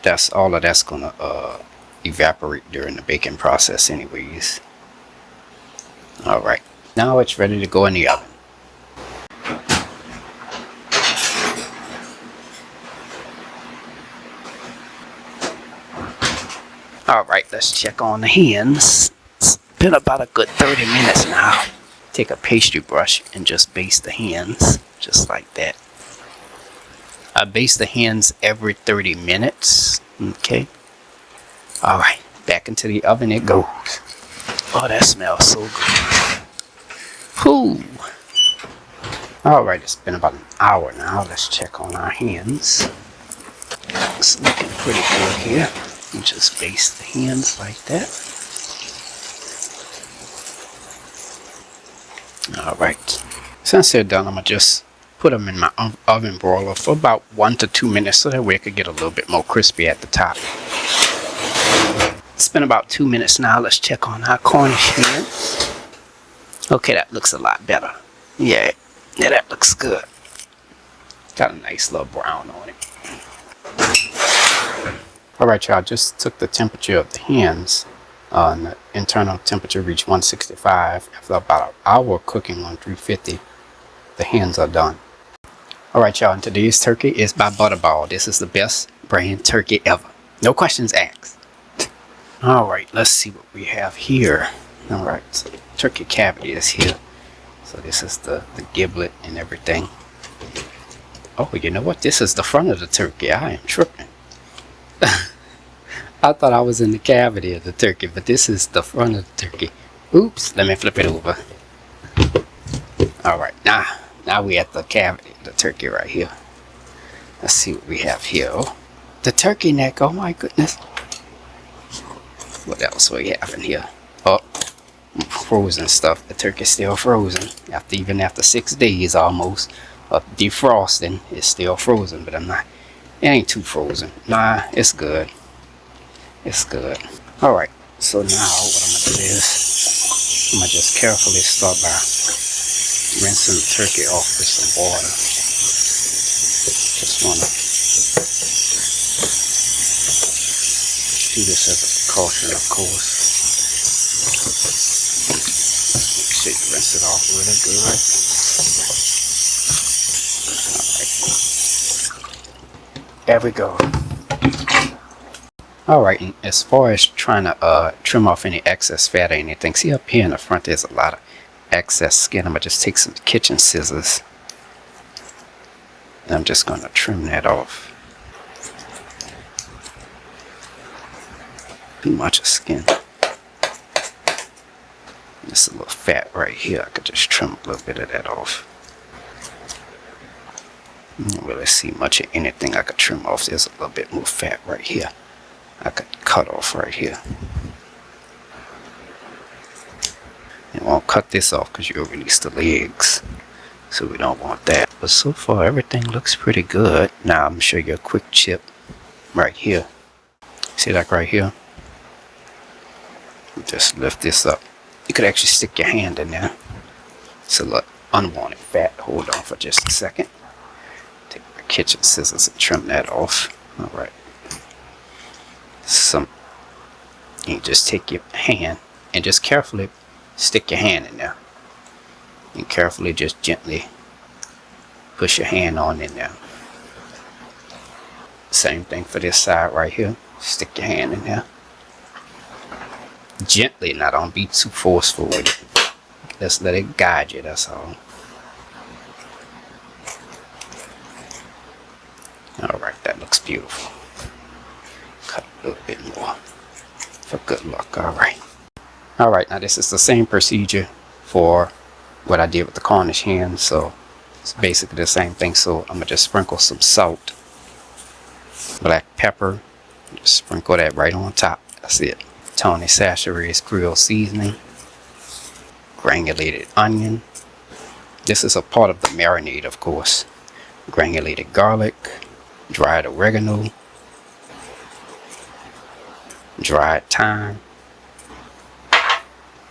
That's all of that's going to evaporate during the baking process anyways. Alright, now it's ready to go in the oven. Alright, let's check on the hens. It's been about a good 30 minutes now. Take a pastry brush and just baste the hens, just like that. I baste the hens every 30 minutes. Okay. Alright, back into the oven it goes. Oh, that smells so good. Whew. Alright, it's been about an hour now. Let's check on our hens. It's looking pretty good here. You just baste the hens like that. Alright. Since they're done, I'm going to just put them in my oven broiler for about 1 to 2 minutes so that way it could get a little bit more crispy at the top. It's been about 2 minutes now. Let's check on our Cornish hens. Okay, that looks a lot better. Yeah, that looks good. Got a nice little brown on it. Alright y'all, just took the temperature of the hens. The internal temperature reached 165. After about an hour cooking on 350, the hens are done. Alright y'all, and today's turkey is by Butterball. This is the best brand turkey ever. No questions asked. Alright, let's see what we have here. Alright, so turkey cavity is here. So this is the giblet and everything. Oh, you know what? This is the front of the turkey. I am tripping. I thought I was in the cavity of the turkey, but this is the front of the turkey. Oops, let me flip it over. Alright, now we at the cavity of the turkey right here. Let's see what we have here. Oh, the turkey neck, oh my goodness. What else we have in here? Oh, frozen stuff. The turkey's still frozen. Even after 6 days almost of defrosting, it's still frozen, but it ain't too frozen. Nah, it's good. It's good. Alright, so now what I'm going to do is I'm going to just carefully start by rinsing the turkey off with some water. Just want to do this as a precaution, of course. Just make sure you rinse it off really good. Alright. There we go. Alright, and as far as trying to trim off any excess fat or anything, see up here in the front there's a lot of excess skin. I'm going to just take some kitchen scissors and I'm just going to trim that off. Too much of skin. Just a little fat right here. I could just trim a little bit of that off. I don't really see much of anything I could trim off. There's a little bit more fat right here I could cut off right here. And won't cut this off because you'll release the legs, so we don't want that. But so far everything looks pretty good. Now I'm gonna show you a quick chip right here. See, like right here, just lift this up. You could actually stick your hand in there. It's a little unwanted fat. Hold on for just a second. Take my kitchen scissors and trim that off. Alright. You just take your hand and just carefully stick your hand in there. And carefully, just gently push your hand on in there. Same thing for this side right here. Stick your hand in there. Gently, now don't be too forceful with it. Just let it guide you, that's all. Alright, that looks beautiful. Cut a little bit more for good luck. Alright, now this is the same procedure for what I did with the Cornish hens, so it's basically the same thing. So I'm going to just sprinkle some salt, black pepper, just sprinkle that right on top. That's it. Tony Chachere's grilled seasoning, granulated onion. This is a part of the marinade, of course. Granulated garlic, dried oregano, dried thyme,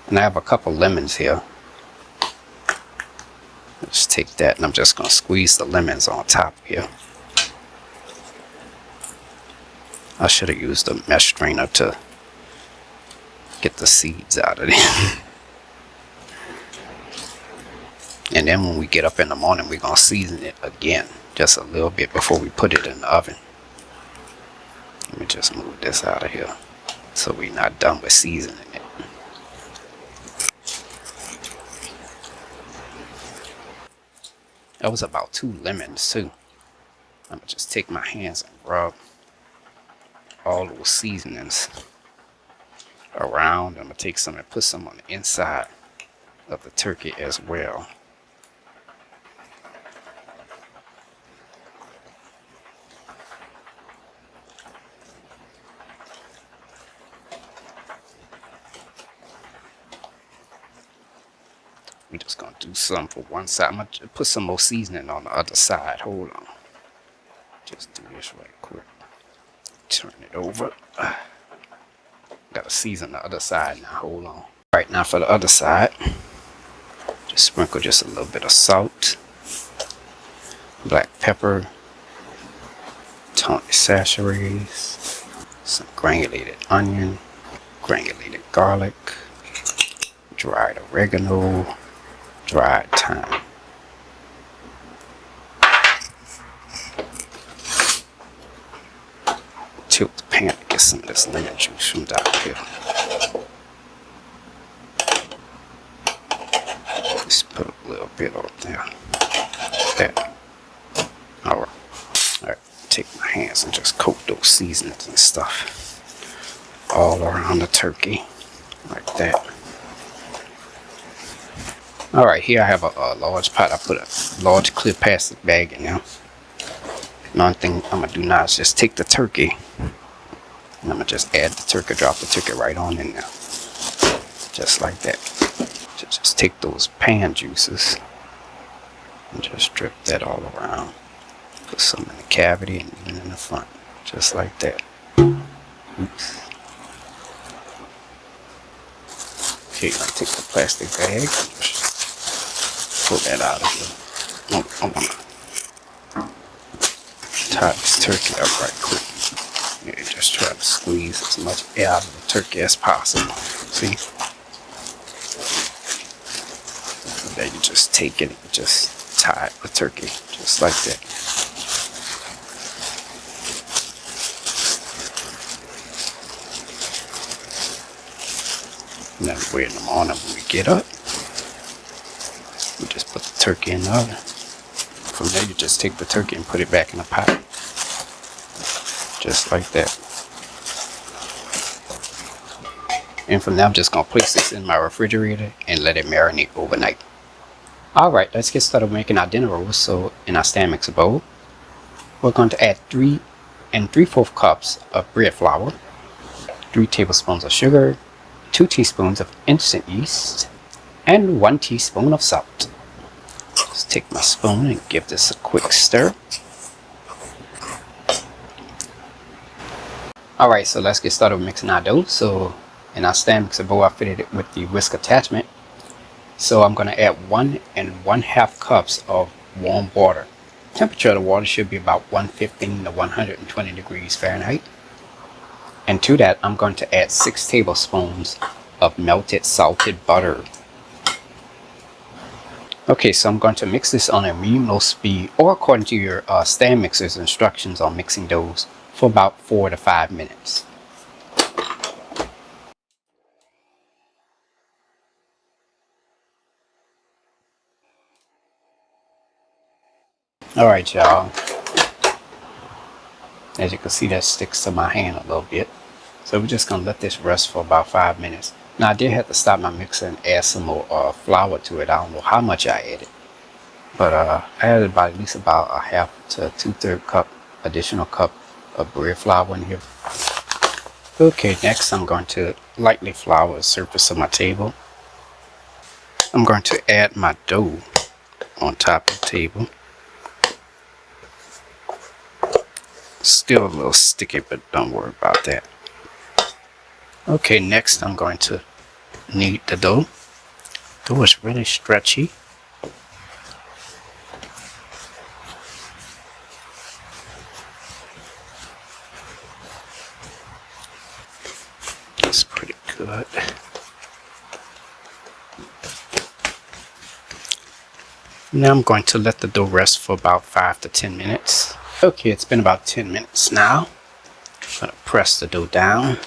and I have a couple lemons here. Let's take that and I'm just going to squeeze the lemons on top here. I should have used a mesh strainer to get the seeds out of there. And then when we get up in the morning, we're going to season it again just a little bit before we put it in the oven. Let me just move this out of here so we're not done with seasoning it. That was about 2 lemons too. I'm going to just take my hands and rub all those seasonings around. I'm going to take some and put some on the inside of the turkey as well. I'm just going to do some for one side. I'm going to put some more seasoning on the other side. Hold on. Just do this right quick. Turn it over. Got to season the other side now. Hold on. Alright, now for the other side, just sprinkle just a little bit of salt, a black pepper, tonic sachets, some granulated onion, granulated garlic, dried oregano, dried thyme. Tilt the pan to get some of this lemon juice from down here. Just put a little bit on there. There. Alright. Alright. Take my hands and just coat those seasonings and stuff all around the turkey. Like that. Alright, here I have a large pot. I put a large clear plastic bag in there. One thing I'm going to do now is just take the turkey. And I'm going to just add the turkey, drop the turkey right on in there. Just like that. Just take those pan juices and just drip that all around. Put some in the cavity and even in the front. Just like that. Oops. Okay, I take the plastic bag and just pull that out of here. I want to tie this turkey up right quick. Yeah, just try to squeeze as much air out of the turkey as possible. See? And then you just take it and just tie the turkey just like that. And then in the morning when we get up, we just put the turkey in the oven. From there you just take the turkey and put it back in the pot. Just like that. And from there I'm just going to place this in my refrigerator and let it marinate overnight. Alright, let's get started making our dinner rolls. So in our stand mixer bowl, we're going to add 3 3/4 cups of bread flour, 3 tablespoons of sugar, 2 teaspoons of instant yeast, and 1 teaspoon of salt. Just take my spoon and give this a quick stir. Alright, so let's get started with mixing our dough. So in our stand mixer bowl, I fitted it with the whisk attachment. So I'm going to add 1 1/2 cups of warm water. Temperature of the water should be about 115 to 120 degrees Fahrenheit. And to that, I'm going to add 6 tablespoons of melted salted butter. Okay, so I'm going to mix this on a medium-low speed, or according to your stand mixer's instructions on mixing doughs, for about 4 to 5 minutes. Alright y'all, as you can see that sticks to my hand a little bit. So we're just going to let this rest for about 5 minutes. Now I did have to stop my mixer and add some more flour to it. I don't know how much I added. But I added about at least about a 1/2 to 2/3 cup additional cup of bread flour in here. Okay, next I'm going to lightly flour the surface of my table. I'm going to add my dough on top of the table. Still a little sticky, but don't worry about that. Okay, next I'm going to knead the dough. Dough is really stretchy. It's pretty good. Now I'm going to let the dough rest for about 5 to 10 minutes. Okay, it's been about 10 minutes now. I'm going to press the dough down.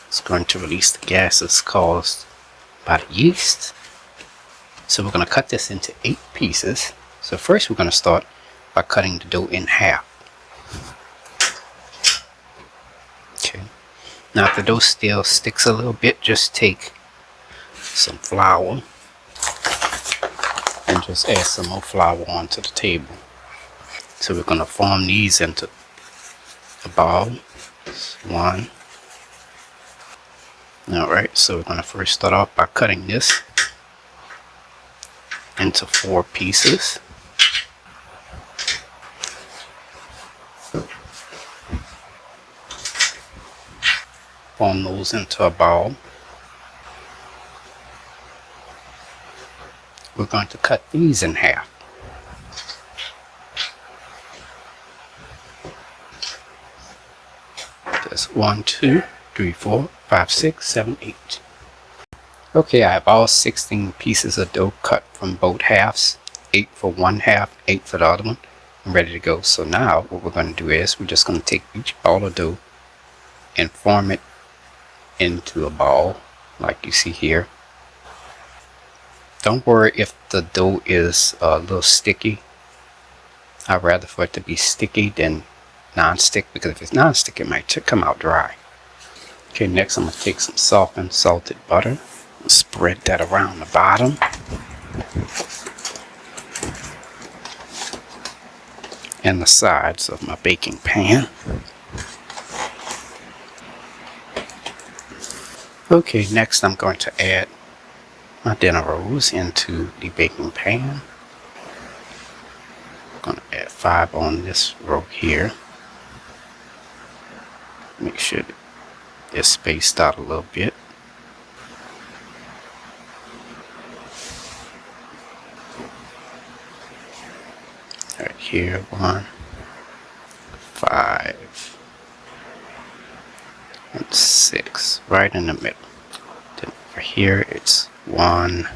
It's going to release the gases caused by the yeast. So we're going to cut this into 8 pieces. So first we're going to start by cutting the dough in half. Okay. Now if the dough still sticks a little bit, just take some flour and just add some more flour onto the table. So we're going to form these into a ball. One. Alright, so we're going to first start off by cutting this into 4 pieces. Form those into a ball. We're going to cut these in half. 1, 2, 3, 4, 5, 6, 7, 8. Okay, I have all 16 pieces of dough cut from both halves. 8 for one half, 8 for the other one. I'm ready to go. So now what we're going to do is we're just going to take each ball of dough and form it into a ball like you see here. Don't worry if the dough is a little sticky. I'd rather for it to be sticky than non-stick, because if it's non-stick it might come out dry. Okay, next I'm going to take some softened salted butter and spread that around the bottom. And the sides of my baking pan. Okay, next I'm going to add my dinner rolls into the baking pan. I'm going to add 5 on this row here. Make sure that it's spaced out a little bit. Right here, 1, 5, and 6, right in the middle. Then over here it's 1,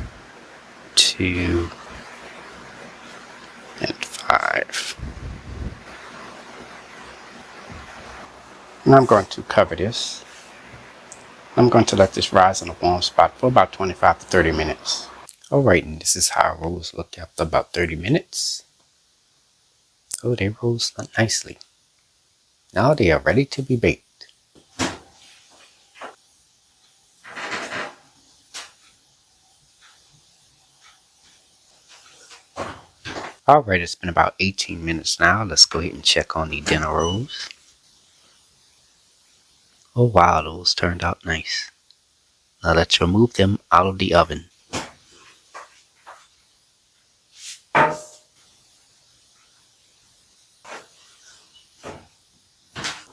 2, and 5. And I'm going to cover this. I'm going to let this rise in a warm spot for about 25 to 30 minutes. Alright, and this is how our rolls look after about 30 minutes. Oh, they rose nicely. Now they are ready to be baked. Alright, it's been about 18 minutes now. Let's go ahead and check on the dinner rolls. Oh wow, those turned out nice. Now let's remove them out of the oven.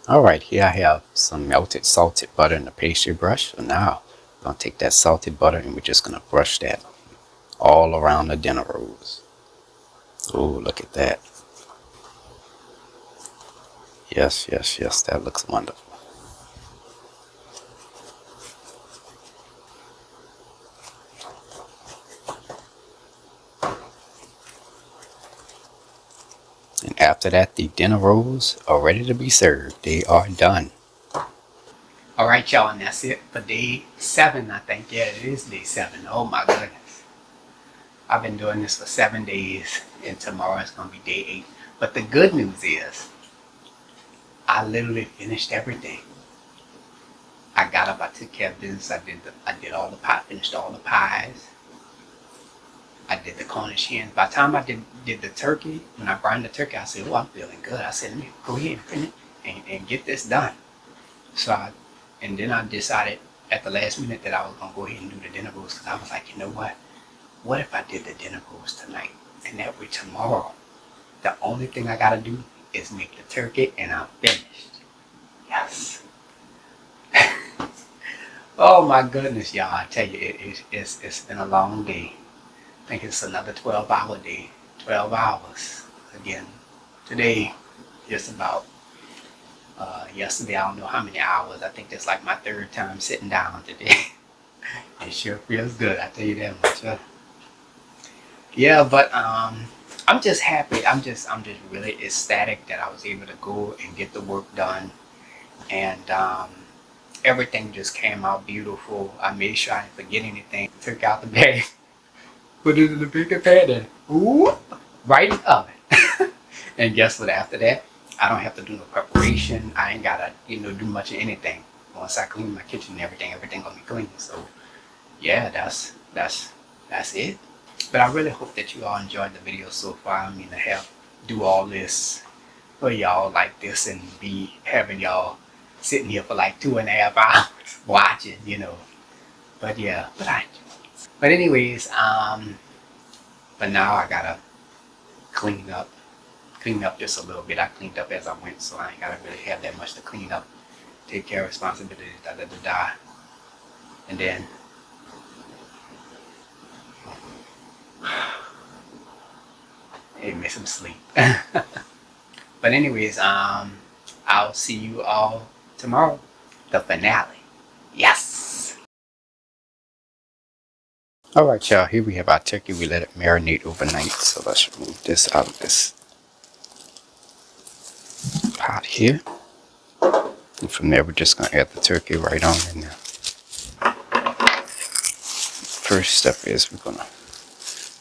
Alright, here I have some melted salted butter in the pastry brush. So now I'm going to take that salted butter and we're just going to brush that all around the dinner rolls. Oh, look at that. Yes, yes, yes, that looks wonderful. And after that, the dinner rolls are ready to be served. They are done. Alright, y'all, and that's it for day 7, I think. Yeah, it is day 7. Oh my goodness. I've been doing this for 7 days, and tomorrow is going to be day 8. But the good news is, I literally finished everything. I got up, I took care of business, I did all the pie, finished all the pies. I did the Cornish hens. By the time I did the turkey, when I brined the turkey, I said, oh, I'm feeling good. I said, let me go ahead and finish and get this done. So and then I decided at the last minute that I was going to go ahead and do the dinner rolls, because I was like, you know what? What if I did the dinner rolls tonight? And that way tomorrow, the only thing I got to do is make the turkey and I'm finished. Yes. Oh my goodness, y'all. I tell you, it's been a long day. I think it's another 12-hour day. 12 hours. Again, today, just about. Yesterday, I don't know how many hours. I think that's like my 3rd time sitting down today. It sure feels good, I tell you that much. Yeah, but I'm just happy. I'm just really ecstatic that I was able to go and get the work done. And everything just came out beautiful. I made sure I didn't forget anything. Took out the bag. Put it in the baking pan and ooh, right in the oven. And guess what? After that, I don't have to do no preparation. I ain't gotta, do much of anything. Once I clean my kitchen and everything gonna be clean. So, yeah, that's it. But I really hope that you all enjoyed the video so far. I mean, to do all this for y'all like this and be having y'all sitting here for like 2.5 hours watching, But yeah, but anyways, but now I gotta clean up just a little bit. I cleaned up as I went, so I ain't gotta really have that much to clean up. Take care of responsibilities, and then hey, miss some sleep. But anyways, I'll see you all tomorrow. the finale. Yes! Alright y'all, here we have our turkey. We let it marinate overnight. So let's remove this out of this pot here. And from there we're just going to add the turkey right on in there. First step is we're going to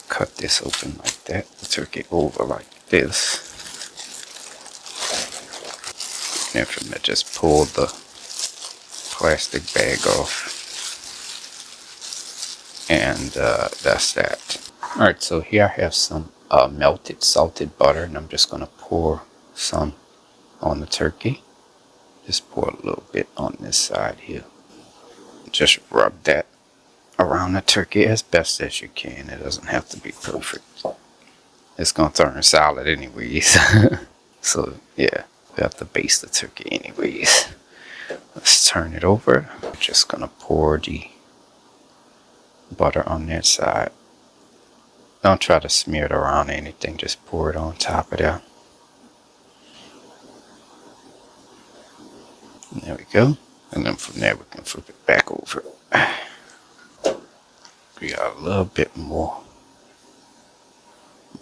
cut this open like that. The turkey over like this. And from there just pull the plastic bag off. And that's that. Alright, so here I have some melted salted butter, and I'm just going to pour some on the turkey. Just pour a little bit on this side here. Just rub that around the turkey as best as you can. It doesn't have to be perfect. It's going to turn solid anyways. So yeah, we have to baste the turkey anyways. Let's turn it over. I'm just going to pour the butter on that side. Don't try to smear it around anything, just pour it on top of there. And there we go. And then from there we can flip it back over. We got a little bit more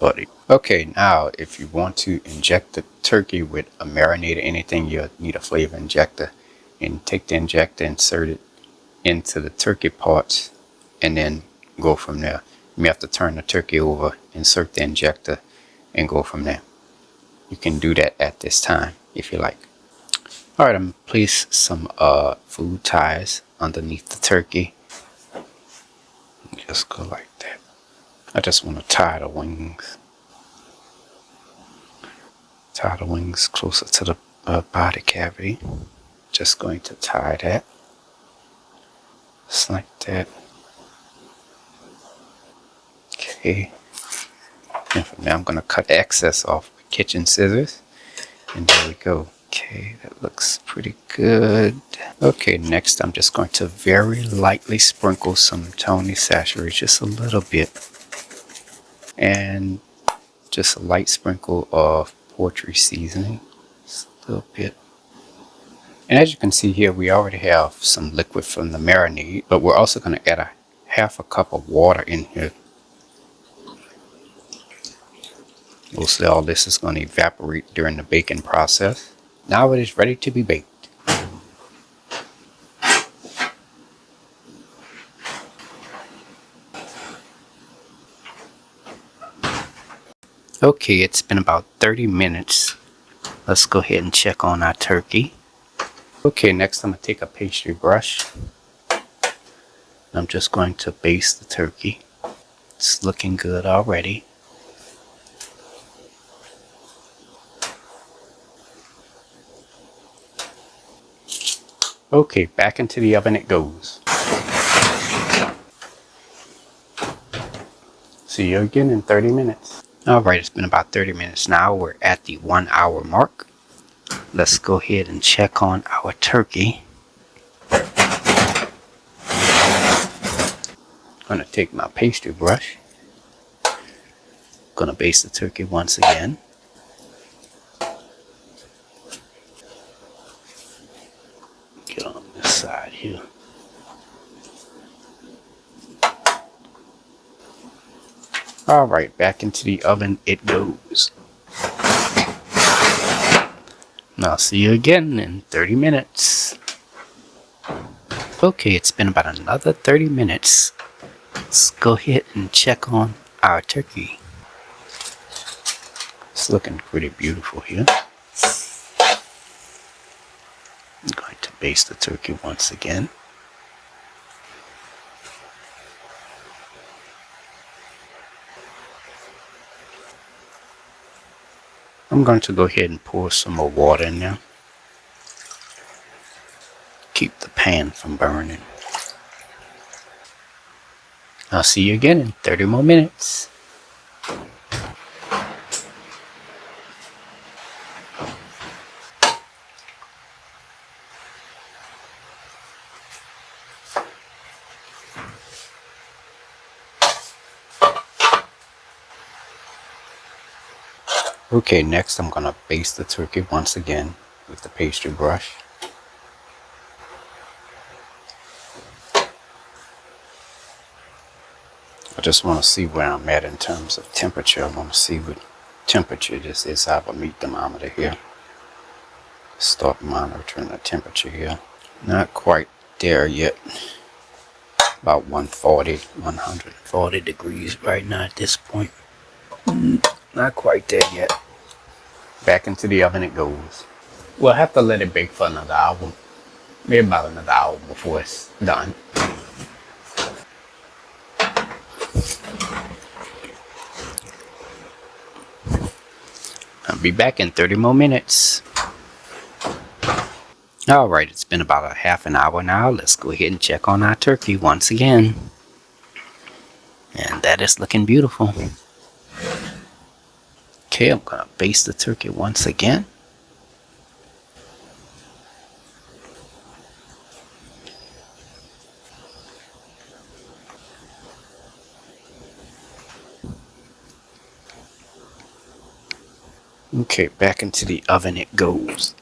butter. Okay, now if you want to inject the turkey with a marinade or anything, you'll need a flavor injector. And take the injector, insert it into the turkey parts, and then go from there. You may have to turn the turkey over, insert the injector, and go from there. You can do that at this time if you like. Alright, I'm going to place some food ties underneath the turkey. Just go like that. I just want to tie the wings. Tie the wings closer to the body cavity. Just going to tie that. Just like that. Okay, and from there I'm going to cut excess off with kitchen scissors, and there we go. Okay, that looks pretty good. Okay, next I'm just going to very lightly sprinkle some Tony sachet, just a little bit, and just a light sprinkle of poultry seasoning, just a little bit. And as you can see here, we already have some liquid from the marinade, but we're also going to add a half a cup of water in here. Mostly all this is going to evaporate during the baking process. Now it is ready to be baked. Okay, it's been about 30 minutes. Let's go ahead and check on our turkey. Okay, next I'm going to take a pastry brush. I'm just going to baste the turkey. It's looking good already. Okay, back into the oven it goes. See you again in 30 minutes. Alright, it's been about 30 minutes now. We're at the 1 hour mark. Let's go ahead and check on our turkey. I'm going to take my pastry brush. Going to baste the turkey once again. Get on this side here. Alright, back into the oven it goes. I'll see you again in 30 minutes. Okay, it's been about another 30 minutes. Let's go ahead and check on our turkey. It's looking pretty beautiful here. I'm going to baste the turkey once again. I'm going to go ahead and pour some more water in there. Keep the pan from burning. I'll see you again in 30 more minutes. Okay, next I'm going to baste the turkey once again with the pastry brush. just want to see where I'm at in terms of temperature. I want to see what temperature this is. I have a meat thermometer here. Start monitoring the temperature here. Not quite there yet. About 140 degrees right now at this point. Not quite there yet. Back into the oven it goes. We'll have to let it bake for another hour. Maybe about another hour before it's done. I'll be back in 30 more minutes. Alright, it's been about a half an hour now. Let's go ahead and check on our turkey once again. And that is looking beautiful. Okay, I'm going to baste the turkey once again. Okay, back into the oven it goes.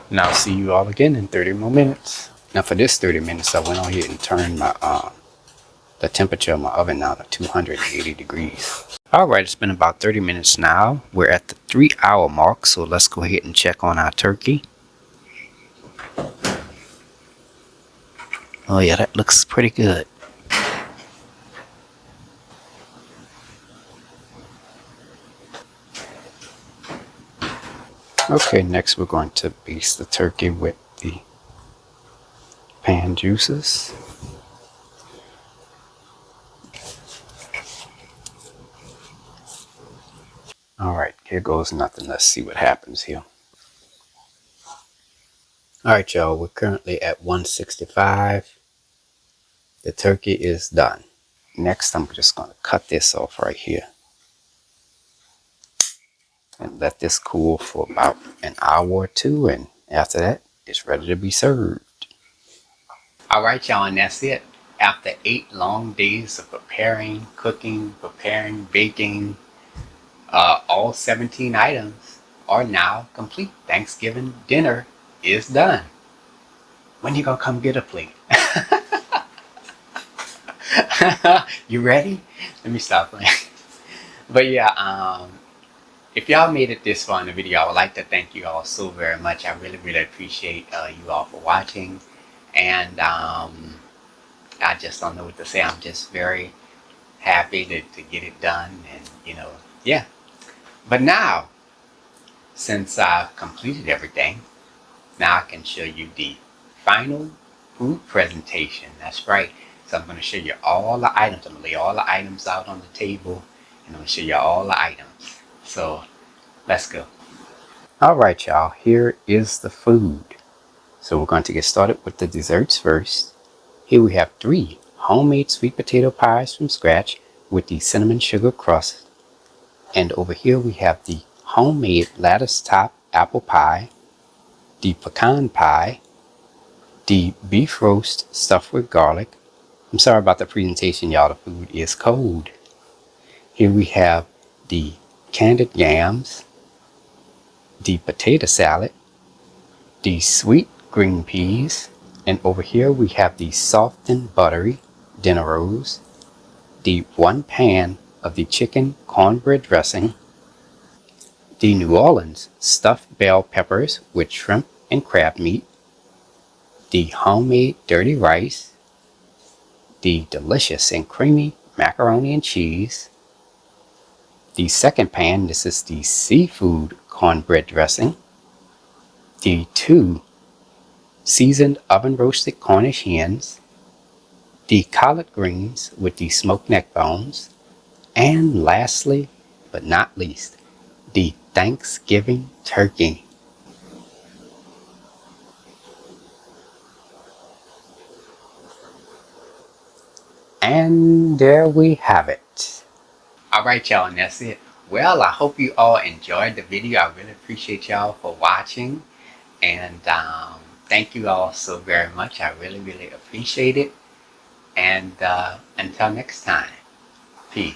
And I'll see you all again in 30 more minutes. Now for this 30 minutes, I went on here and turned my the temperature of my oven now to 280 degrees. Alright, it's been about 30 minutes now. We're at the 3-hour mark, so let's go ahead and check on our turkey. Oh yeah, that looks pretty good. Okay, next we're going to baste the turkey with the pan juices. Alright, here goes nothing. Let's see what happens here. Alright y'all, we're currently at 165. The turkey is done. Next I'm just going to cut this off right here. And let this cool for about an hour or two, and after that it's ready to be served. Alright y'all, and that's it. After 8 long days of preparing, cooking, baking, all 17 items are now complete. Thanksgiving dinner is done. When you gonna come get a plate? You ready? Let me stop playing. But yeah, if y'all made it this far in the video, I would like to thank you all so very much. I really appreciate you all for watching. And I just don't know what to say. I'm just very happy to get it done. And, you know, yeah. But now, since I've completed everything, now I can show you the final food presentation. That's right. So I'm going to show you all the items. I'm going to lay all the items out on the table, and I'm going to show you all the items. So let's go. Alright y'all, here is the food. So we're going to get started with the desserts first. Here we have 3 homemade sweet potato pies from scratch with the cinnamon sugar crust. And over here we have the homemade lattice top apple pie, the pecan pie, the beef roast stuffed with garlic. I'm sorry about the presentation, y'all. The food is cold. Here we have the candied yams, the potato salad, the sweet green peas, and over here we have the soft and buttery dinner rolls, the 1 pan of the chicken cornbread dressing, the New Orleans stuffed bell peppers with shrimp and crab meat, the homemade dirty rice, the delicious and creamy macaroni and cheese, the second pan, this is the seafood cornbread dressing, the 2 seasoned oven roasted Cornish hens, the collard greens with the smoked neck bones, and lastly but not least, the Thanksgiving turkey. And there we have it. Alright y'all, and that's it. Well, I hope you all enjoyed the video. I really appreciate y'all for watching. And thank you all so very much. I really appreciate it. And until next time, peace.